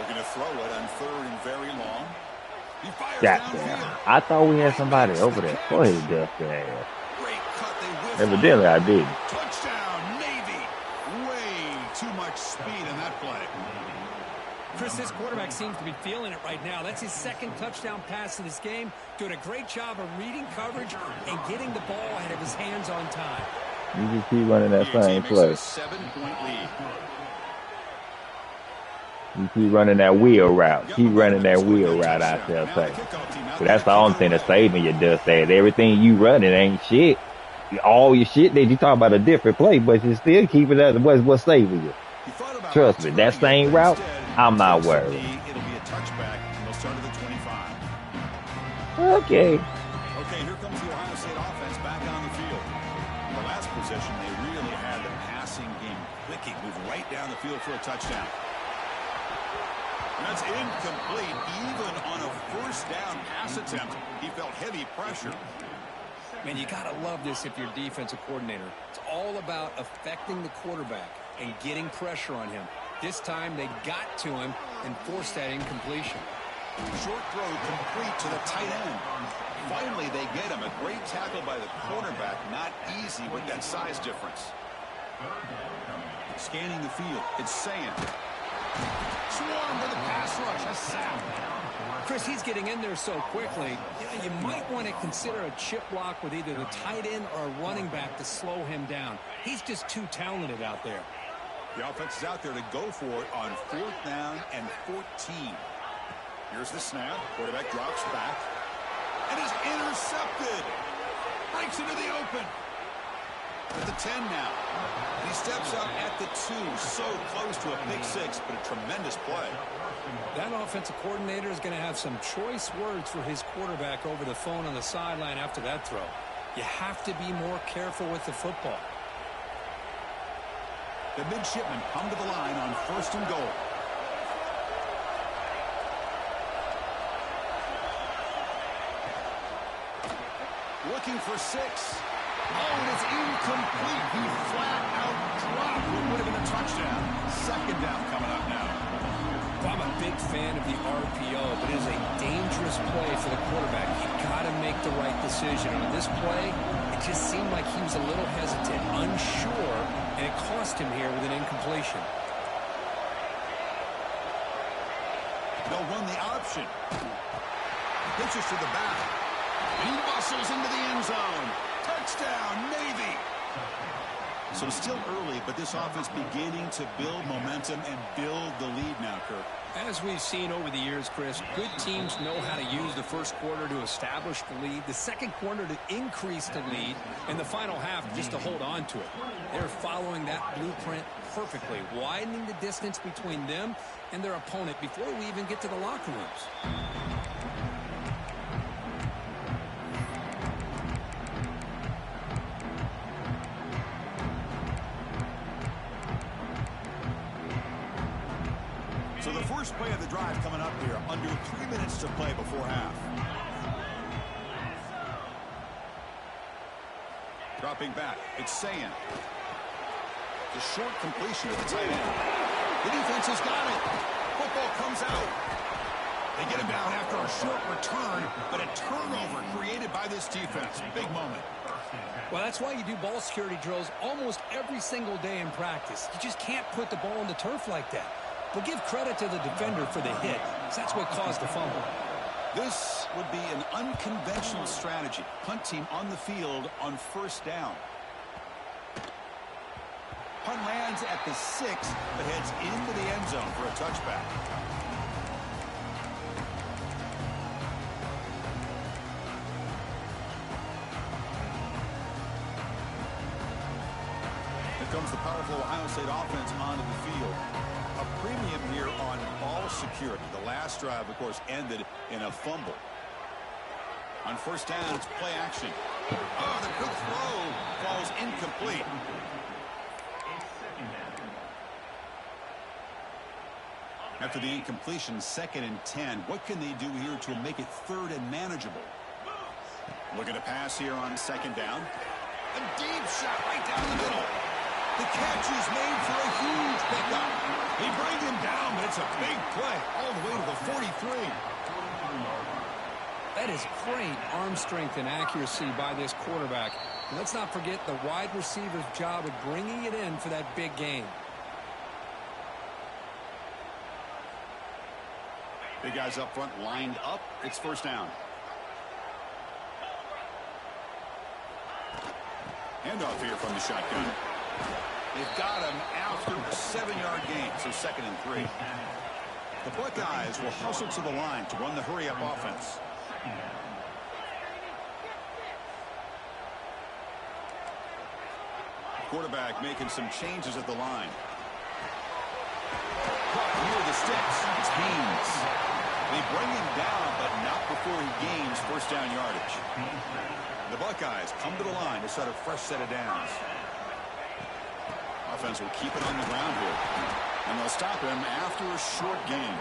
Going to throw it on 3rd and very long. He fires downfield. I thought we had somebody over there. Go ahead, Dusty. Great cut. They Evidently, I did. Touchdown, Navy. Way too much speed in that play. Chris, this quarterback seems to be feeling it right now. That's his second touchdown pass in this game. Doing a great job of reading coverage and getting the ball ahead of his hands on time. You just keep running that same play. 7-point lead. You keep running that wheel route. Keep running that wheel route out there. But that's the only thing that's saving you, Dust. Everything you running ain't shit. All your shit that you talk about a different play, but you still keep it at what's saving you. Trust me, that same route, I'm not worried. It'll be a touchback, and they'll start at the 25. Okay. Okay, here comes the Ohio State offense back on the field. In the last possession, they really had the passing game clicking, move right down the field for a touchdown. And that's incomplete. Even on a first down pass attempt, he felt heavy pressure. Man, you got to love this if you're defensive coordinator. It's all about affecting the quarterback and getting pressure on him. This time, they got to him and forced that incompletion. Short throw complete to the tight end. Finally, they get him. A great tackle by the cornerback. Not easy with that size difference. Scanning the field. It's Sand. Swarm with a pass rush. A sack. Chris, he's getting in there so quickly. You might want to consider a chip block with either the tight end or a running back to slow him down. He's just too talented out there. The offense is out there to go for it on 4th down and 14. Here's the snap. Quarterback drops back. And is intercepted. Breaks into the open. At the 10 now. And he steps up at the 2. So close to a pick 6, but a tremendous play. That offensive coordinator is going to have some choice words for his quarterback over the phone on the sideline after that throw. You have to be more careful with the football. The midshipmen come to the line on 1st and goal. Looking for 6. Oh, and it's incomplete. He flat out dropped what would have been a touchdown. 2nd down coming up now. Well, I'm a big fan of the RPO, but it is a dangerous play for the quarterback. You got to make the right decision. On this play, it just seemed like he was a little hesitant, unsure, and it cost him here with an incompletion. They'll run the option. Pitches to the back. And he bustles into the end zone. Touchdown, Navy. So still early, but this offense beginning to build momentum and build the lead now, Kirk. As we've seen over the years, Chris, good teams know how to use the first quarter to establish the lead, the second quarter to increase the lead, and the final half just to hold on to it. They're following that blueprint perfectly, widening the distance between them and their opponent before we even get to the locker rooms. So the first play of the drive coming up here, under 3 minutes to play before half. Dropping back, it's Sand. The short completion to the tight end. The defense has got it. Football comes out. They get him down after a short return, but a turnover created by this defense. Big moment. Well, that's why you do ball security drills almost every single day in practice. You just can't put the ball on the turf like that. But give credit to the defender for the hit, because that's what caused the fumble. This would be an unconventional strategy. Punt team on the field on first down. Punt lands at the 6, but heads into the end zone for a touchback. Here comes the powerful Ohio State offense onto the field. A premium here on ball security. The last drive, of course, ended in a fumble. On first down, it's play action. Oh, the quick throw falls incomplete. After the incompletion, 2nd and 10. What can they do here to make it 3rd and manageable? Look at a pass here on 2nd down. A deep shot right down the middle. The catch is made for a huge pickup. They bring him down, but it's a big play all the way to the 43. That is great arm strength and accuracy by this quarterback. And let's not forget the wide receiver's job of bringing it in for that big gain. Big guys up front lined up. It's first down. Handoff here from the shotgun. They've got him after a 7-yard gain, so 2nd and 3. The Buckeyes will hustle to the line to run the hurry-up offense. Quarterback making some changes at the line. Caught near the sticks. It's Haynes. They bring him down, but not before he gains first down yardage. The Buckeyes come to the line to set a fresh set of downs. Offense will keep it on the ground here. And they'll stop him after a short gain.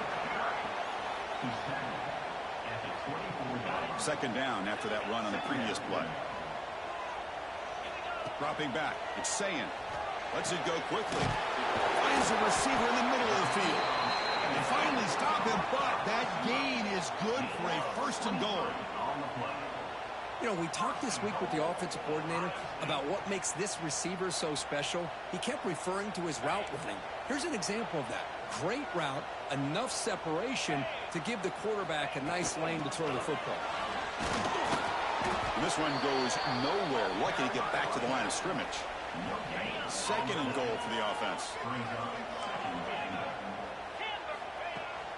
2nd down after that run on the previous play. Dropping back. It's Sayin. Lets it go quickly. Finds a receiver in the middle of the field. And they finally stop him, but that gain is good for a 1st and goal. You know, we talked this week with the offensive coordinator about what makes this receiver so special. He kept referring to his route running. Here's an example of that. Great route, enough separation to give the quarterback a nice lane to throw the football. And this one goes nowhere. Lucky to get back to the line of scrimmage. 2nd and goal for the offense.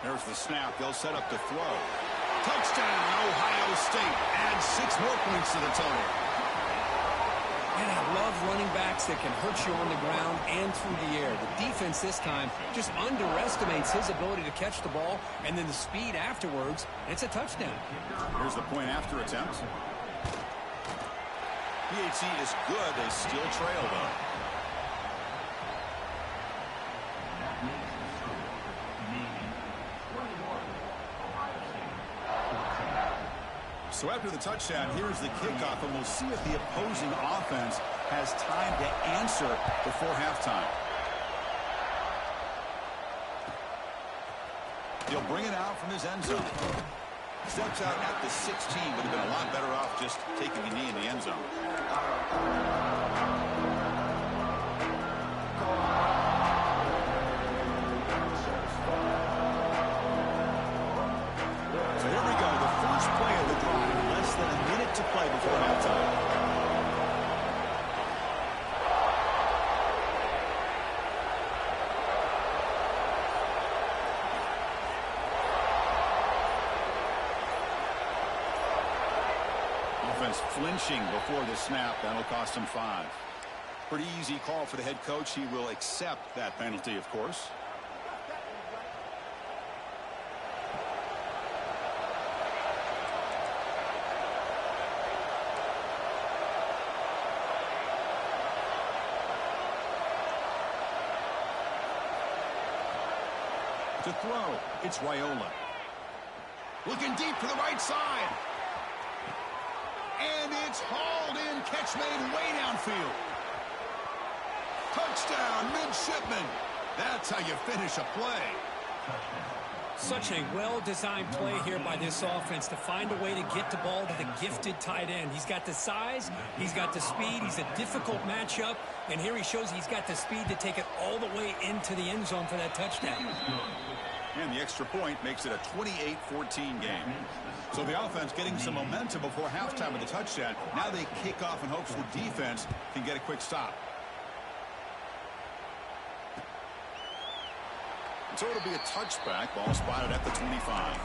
There's the snap. They'll set up to throw. Touchdown, Ohio State. Adds 6 more points to the total. And I love running backs that can hurt you on the ground and through the air. The defense this time just underestimates his ability to catch the ball, and then the speed afterwards. It's a touchdown. Here's the point after attempt. PHC is good. They still trail, though. So after the touchdown, here's the kickoff, and we'll see if the opposing offense has time to answer before halftime. He'll bring it out from his end zone. Steps out at the 16, would have been a lot better off just taking a knee in the end zone. So here we go, the first play of the drive, less than a minute to play before halftime. Offense flinching before the snap. That'll cost him 5. Pretty easy call for the head coach. He will accept that penalty, of course. To throw, it's Raiola. Looking deep to the right side. And it's hauled in. Catch made way downfield. Touchdown, midshipman. That's how you finish a play. Such a well-designed play here by this offense to find a way to get the ball to the gifted tight end. He's got the size, he's got the speed, he's a difficult matchup, and here he shows he's got the speed to take it all the way into the end zone for that touchdown. And the extra point makes it a 28-14 game. So the offense getting some momentum before halftime with the touchdown. Now they kick off in hopes the defense can get a quick stop. So it'll be a touchback. Ball spotted at the 25.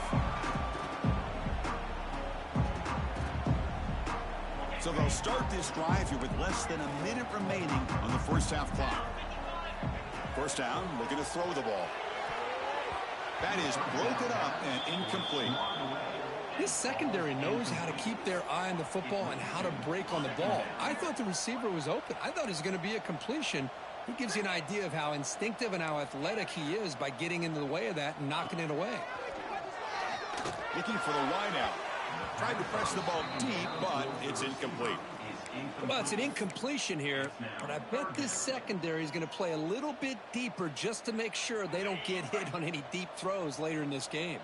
So they'll start this drive here with less than a minute remaining on the first half clock. First down, looking to throw the ball. That is broken up and incomplete. This secondary knows how to keep their eye on the football and how to break on the ball. I thought the receiver was open. I thought it was going to be a completion. He gives you an idea of how instinctive and how athletic he is by getting into the way of that and knocking it away. Looking for the wideout. Tried to press the ball deep, but it's incomplete. Well, it's an incompletion here, but I bet this secondary is going to play a little bit deeper just to make sure they don't get hit on any deep throws later in this game.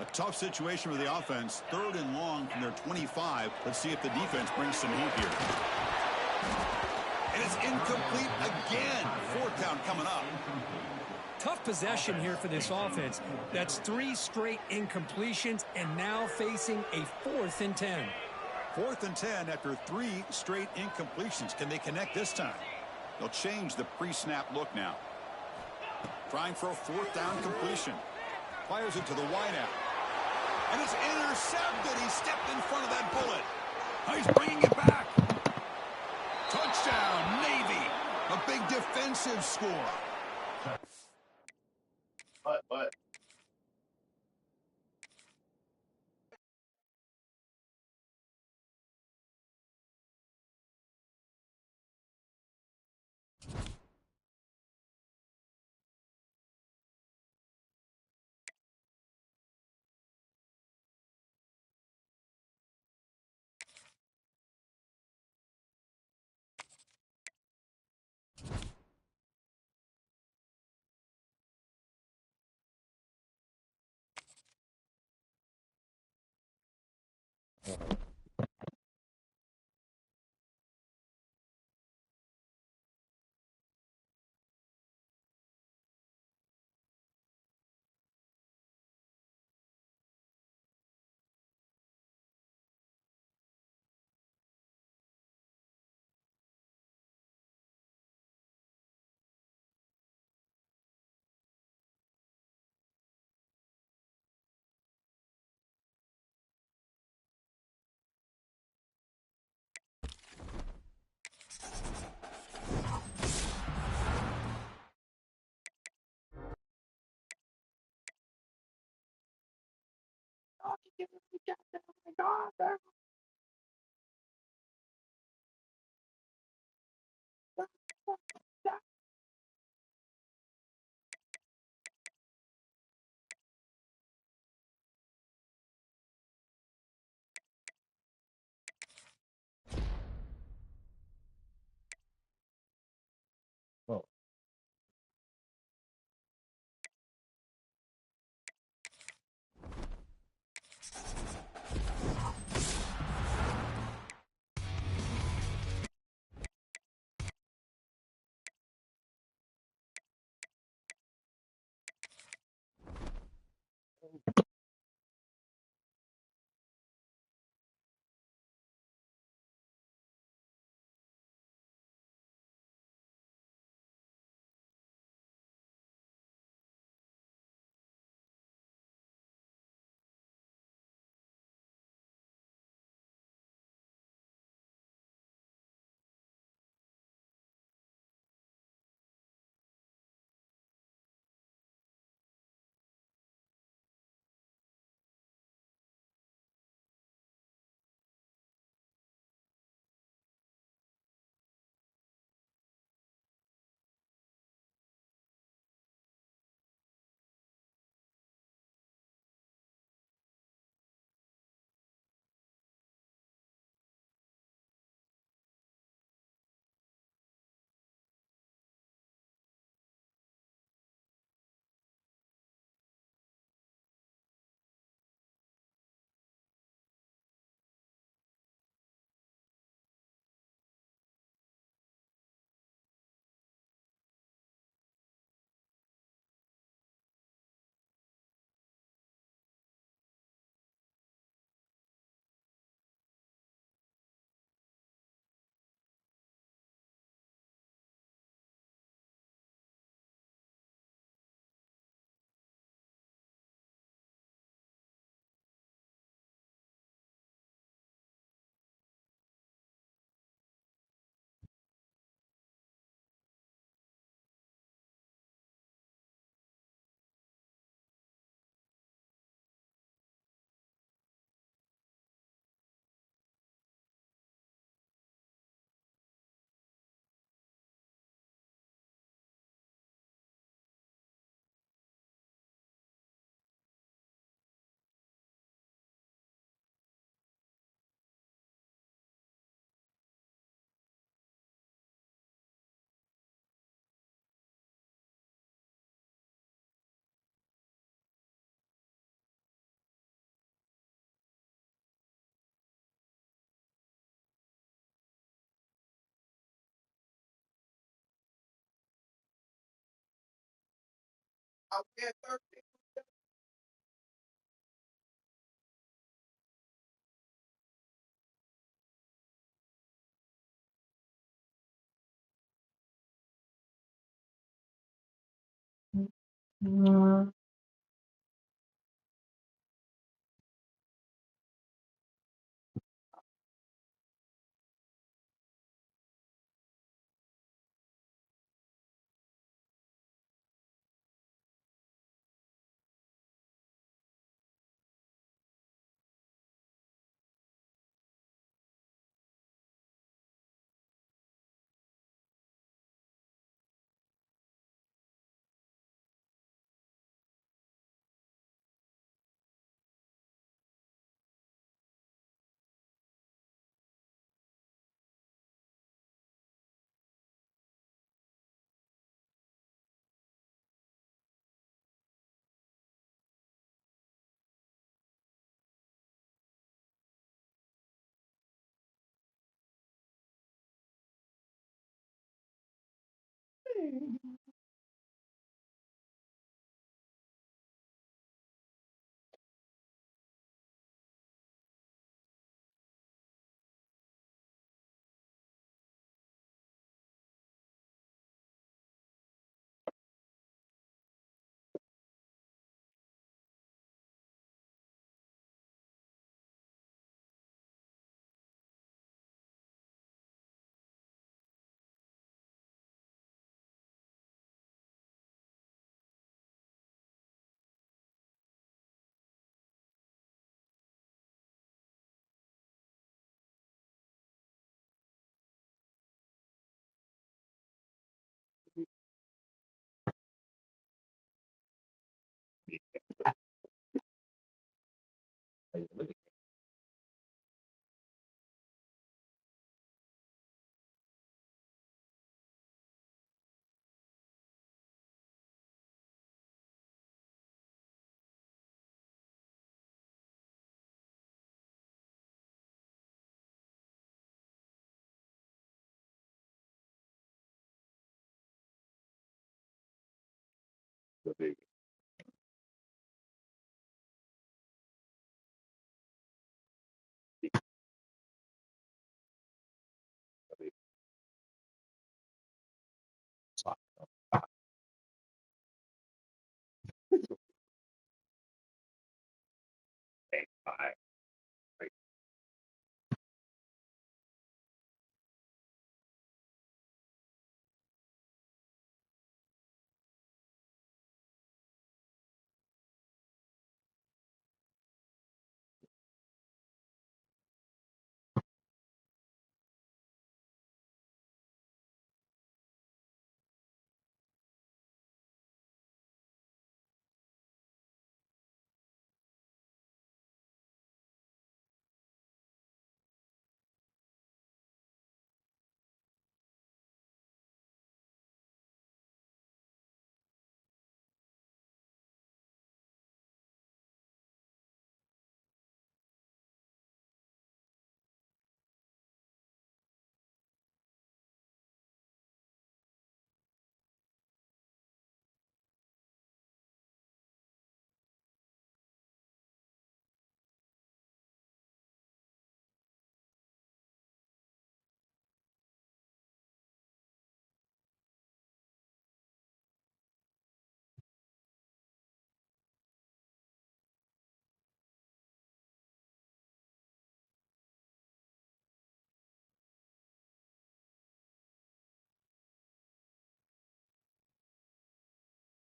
A tough situation for the offense. 3rd and long from their 25. Let's see if the defense brings some heat here. And it's incomplete again. 4th down coming up. Tough possession here for this offense. That's 3 straight incompletions and now facing a 4th and 10. 4th and 10 after 3 straight incompletions. Can they connect this time? They'll change the pre-snap look now. Trying for a 4th down completion. Fires it to the wideout. And it's intercepted. He stepped in front of that bullet. Now he's bringing it back. Touchdown, Navy. A big defensive score. But. Oh.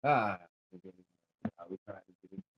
Ah, I was trying to get it.